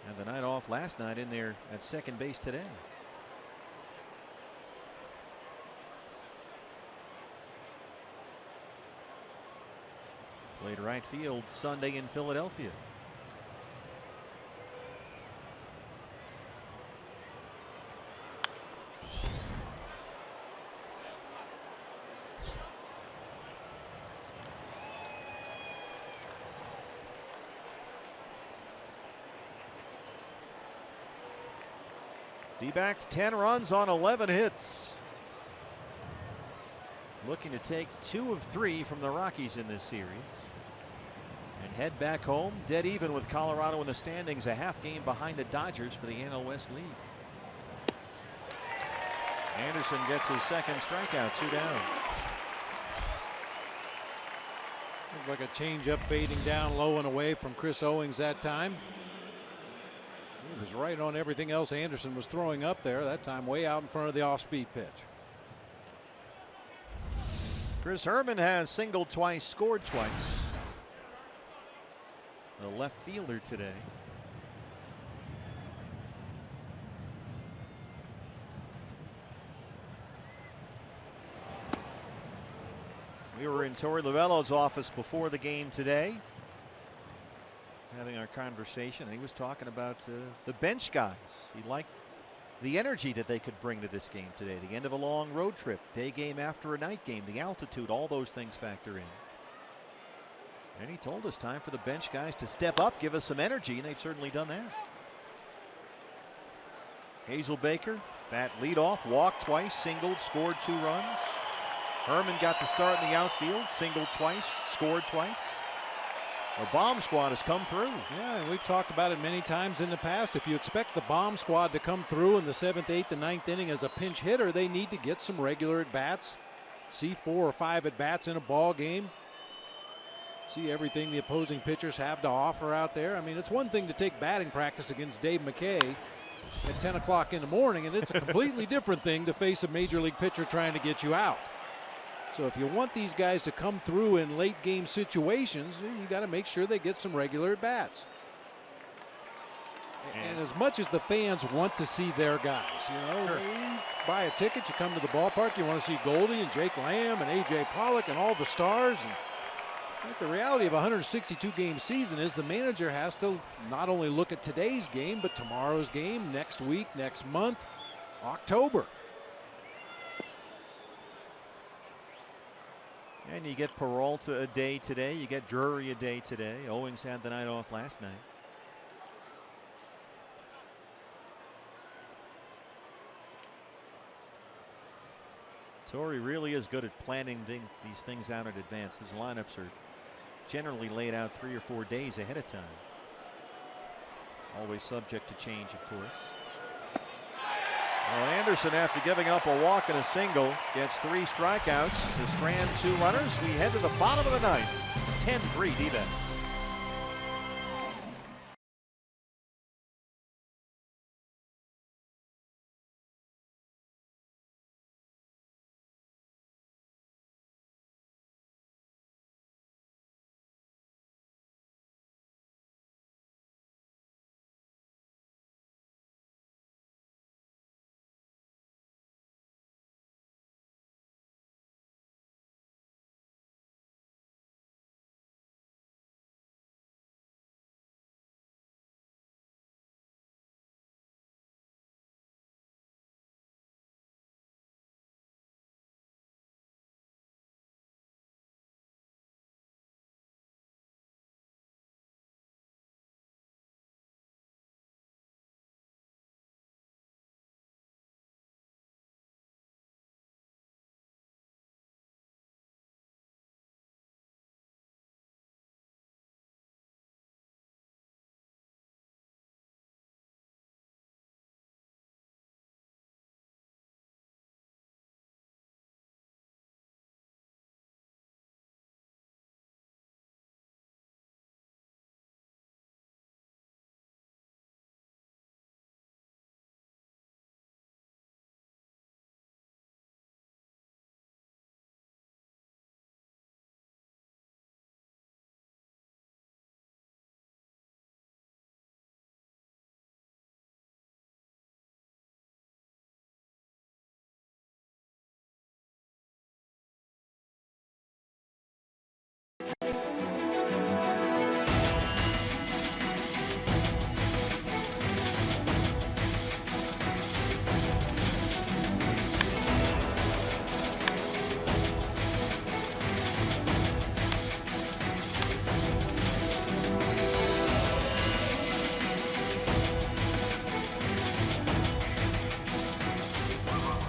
And the night off last night in there at second base today. Played right field Sunday in Philadelphia. D-backs 10 runs on 11 hits. Looking to take 2 of 3 from the Rockies in this series. And head back home, dead even with Colorado in the standings, a half game behind the Dodgers for the NL West lead. Anderson gets his second strikeout, 2 down. Looked like a changeup fading down low and away from Chris Owings that time. He was right on everything else Anderson was throwing up there, that time way out in front of the off-speed pitch. Chris Herman has singled twice, scored twice. The left fielder today. We were in Torey Lovullo's office before the game today. having our conversation, and he was talking about the bench guys. He liked the energy that they could bring to this game today. The end of a long road trip, day game after a night game, the altitude, all those things factor in. And he told us time for the bench guys to step up, give us some energy, and they've certainly done that. Hazel Baker, bat leadoff, walked twice, singled, scored 2 runs. Herman got the start in the outfield, singled twice, scored twice. The bomb squad has come through. Yeah, and we've talked about it many times in the past. If you expect the bomb squad to come through in the 7th, 8th, and 9th inning as a pinch hitter, they need to get some regular at-bats. See 4 or 5 at-bats in a ball game. See everything the opposing pitchers have to offer out there. I mean, it's one thing to take batting practice against Dave McKay at 10 o'clock in the morning, and it's a completely different thing to face a major league pitcher trying to get you out. So if you want these guys to come through in late game situations, you got to make sure they get some regular at bats. And as much as the fans want to see their guys, you buy a ticket, you come to the ballpark, you want to see Goldie and Jake Lamb and A.J. Pollock and all the stars. And the reality of a 162-game season is the manager has to not only look at today's game, but tomorrow's game, next week, next month, October. And you get Peralta a day today. You get Drury a day today. Owings had the night off last night. Torrey really is good at planning these things out in advance. These lineups are generally laid out 3 or 4 days ahead of time. Always subject to change, of course. Well, Anderson, after giving up a walk and a single, gets 3 strikeouts to strand 2 runners. We head to the bottom of the 9th. 10-3 D-backs.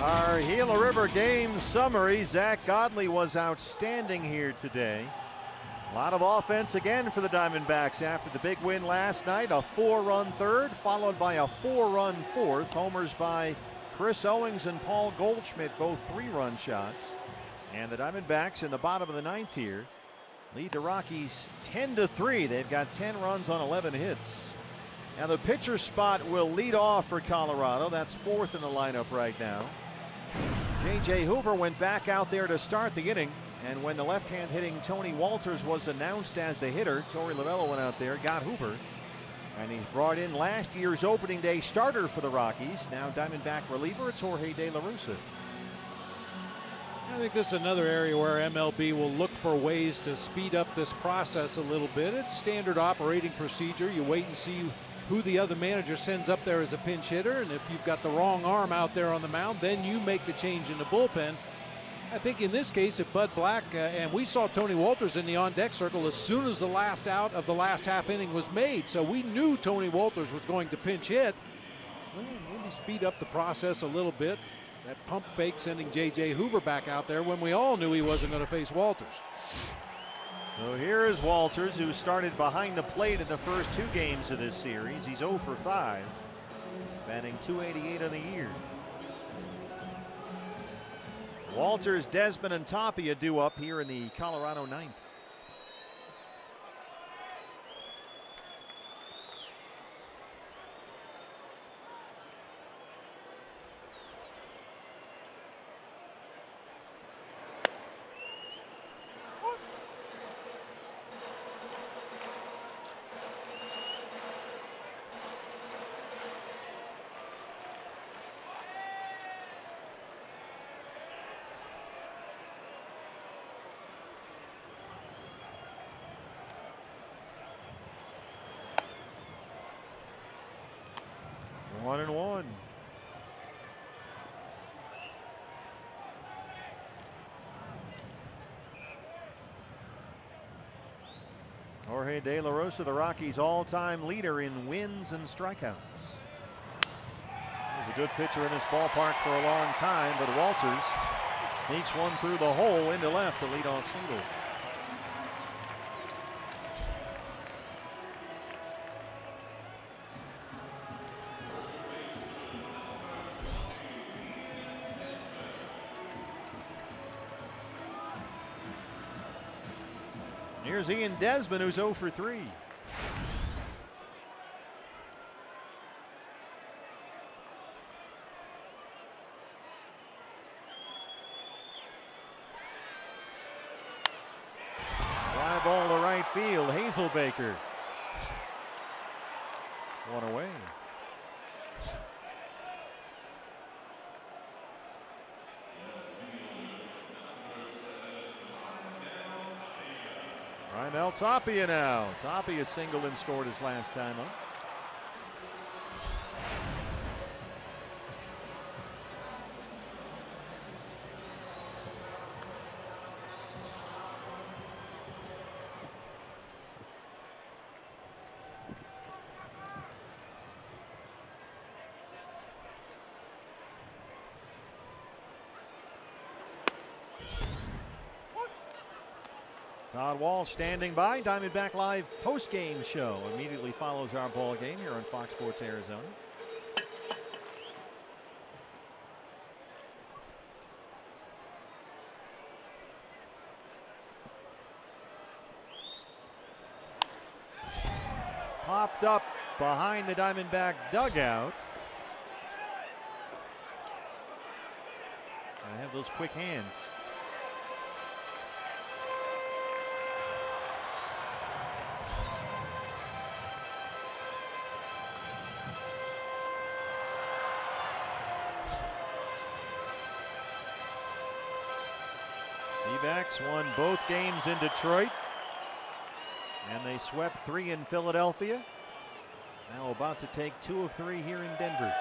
Our Gila River game summary. Zach Godley was outstanding here today. A lot of offense again for the Diamondbacks after the big win last night. A 4-run third followed by a 4-run fourth. Homers by Chris Owings and Paul Goldschmidt, both 3-run shots. And the Diamondbacks in the bottom of the 9th here lead the Rockies 10-3. They've got 10 runs on 11 hits. Now the pitcher spot will lead off for Colorado. That's 4th in the lineup right now. J.J. Hoover went back out there to start the inning, and when the left-hand hitting Tony Walters was announced as the hitter, Torey Lovullo went out there, got Hoover, and he's brought in last year's opening day starter for the Rockies, now Diamondback reliever. It's Jorge De La Russa. think this is another area where MLB will look for ways to speed up this process a little bit. It's standard operating procedure. You wait and see who the other manager sends up there as a pinch hitter, and if you've got the wrong arm out there on the mound, then you make the change in the bullpen. I think in this case, if Bud Black, and we saw Tony Wolters in the on-deck circle as soon as the last out of the last half inning was made, so we knew Tony Wolters was going to pinch hit. Well, maybe speed up the process a little bit. That pump fake sending J.J. Hoover back out there when we all knew he wasn't going to face Wolters. So here is Wolters, who started behind the plate in the first 2 games of this series. He's 0 for 5, batting .288 on the year. Wolters, Desmond, and Tapia due up here in the Colorado 9th. One and one. Jorge De La Rosa, the Rockies' all-time leader in wins and strikeouts. He was a good pitcher in this ballpark for a long time, but Wolters sneaks one through the hole into left to lead off single. Here's Ian Desmond, who's 0 for 3. Fly ball to right field. Hazel Baker. One away. Raimel Tapia now. Tapia singled and scored his last time up. Todd Walsh standing by. Diamondback Live post-game show immediately follows our ball game here on Fox Sports Arizona. Popped up behind the Diamondback dugout. I have those quick hands. D-backs won both games in Detroit, and they swept 3 in Philadelphia. Now about to take 2 of 3 here in Denver.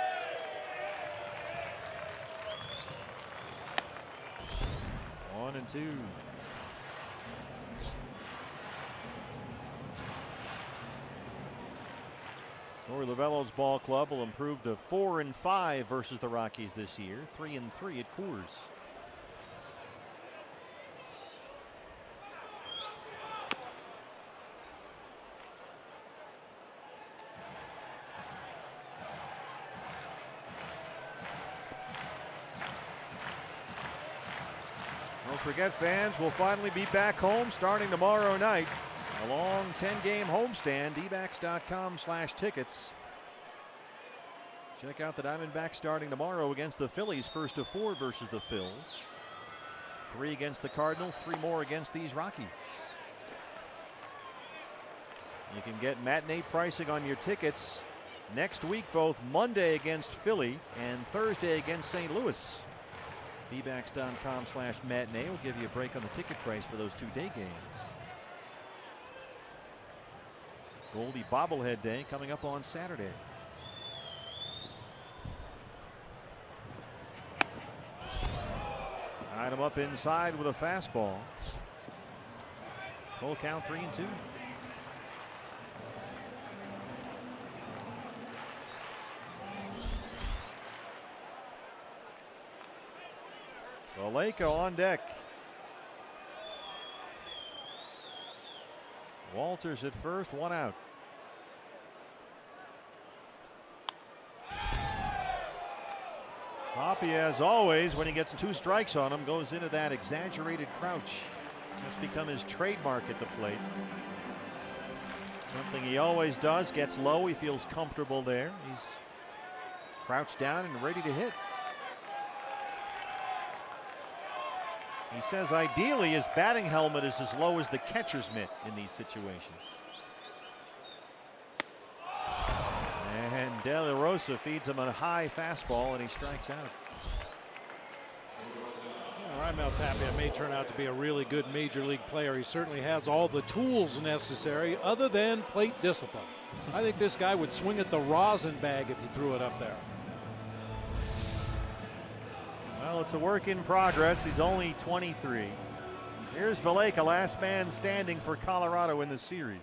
One and two. Torey Lovullo's ball club will improve to 4-5 versus the Rockies this year, 3-3 at Coors. Don't forget, fans, we'll finally be back home starting tomorrow night. A long 10-game homestand, dbacks.com/tickets. Check out the Diamondbacks starting tomorrow against the Phillies, first of 4 versus the Phils. 3 against the Cardinals, 3 more against these Rockies. You can get matinee pricing on your tickets next week, both Monday against Philly and Thursday against St. Louis. dbacks.com/matinee will give you a break on the ticket price for those 2-day games. Goldie bobblehead day coming up on Saturday. Tied him up inside with a fastball. Full count, 3-2. Vallejo on deck. Walters at first, 1 out. Hoppy, as always, when he gets 2 strikes on him, goes into that exaggerated crouch. That's become his trademark at the plate. Something he always does. Gets low, he feels comfortable there. He's crouched down and ready to hit. He says ideally his batting helmet is as low as the catcher's mitt in these situations. And De La Rosa feeds him a high fastball and he strikes out. Raimel Tapia may turn out to be a really good major league player. He certainly has all the tools necessary other than plate discipline. I think this guy would swing at the rosin bag if you threw it up there. Well, it's a work in progress. He's only 23. Here's Vallejo, last man standing for Colorado in the series.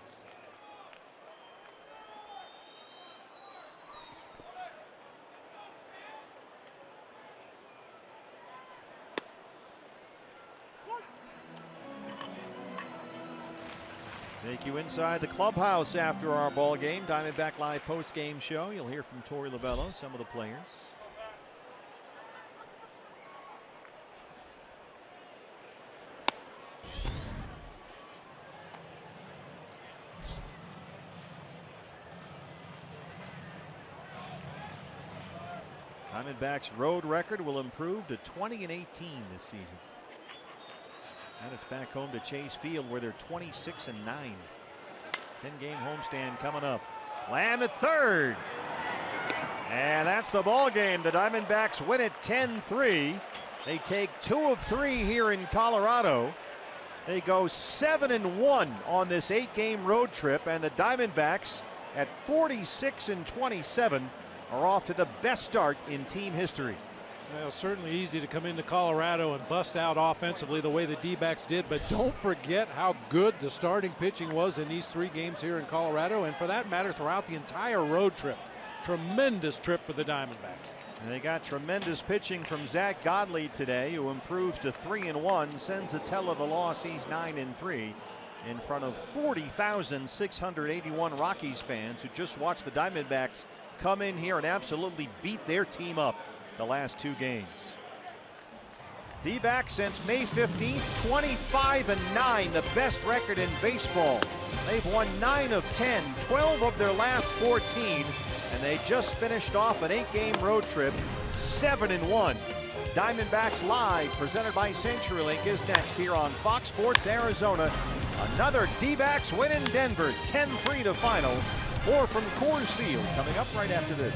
Take you inside the clubhouse after our ball game. Diamondback Live post-game show. You'll hear from Torey Lovullo, some of the players. Diamondbacks road record will improve to 20-18 this season. And it's back home to Chase Field where they're 26-9. 10-game homestand coming up. Lamb at third. And that's the ball game. The Diamondbacks win it 10-3. They take 2 of 3 here in Colorado. They go 7-1 on this 8-game road trip, and the Diamondbacks at 46-27 are off to the best start in team history. Well, certainly easy to come into Colorado and bust out offensively the way the D-backs did, but don't forget how good the starting pitching was in these 3 games here in Colorado, and for that matter throughout the entire road trip. Tremendous trip for the Diamondbacks. And they got tremendous pitching from Zach Godley today, who improves to 3-1. Senzatella, the loss, he's 9-3 in front of 40,681 Rockies fans who just watched the Diamondbacks come in here and absolutely beat their team up the last 2 games. D-backs since May 15th, 25-9, the best record in baseball. They've won 9 of 10, 12 of their last 14, and they just finished off an 8-game road trip, 7-1. Diamondbacks Live, presented by CenturyLink, is next here on Fox Sports Arizona. Another D-backs win in Denver, 10-3 to final. More from Coors Field coming up right after this.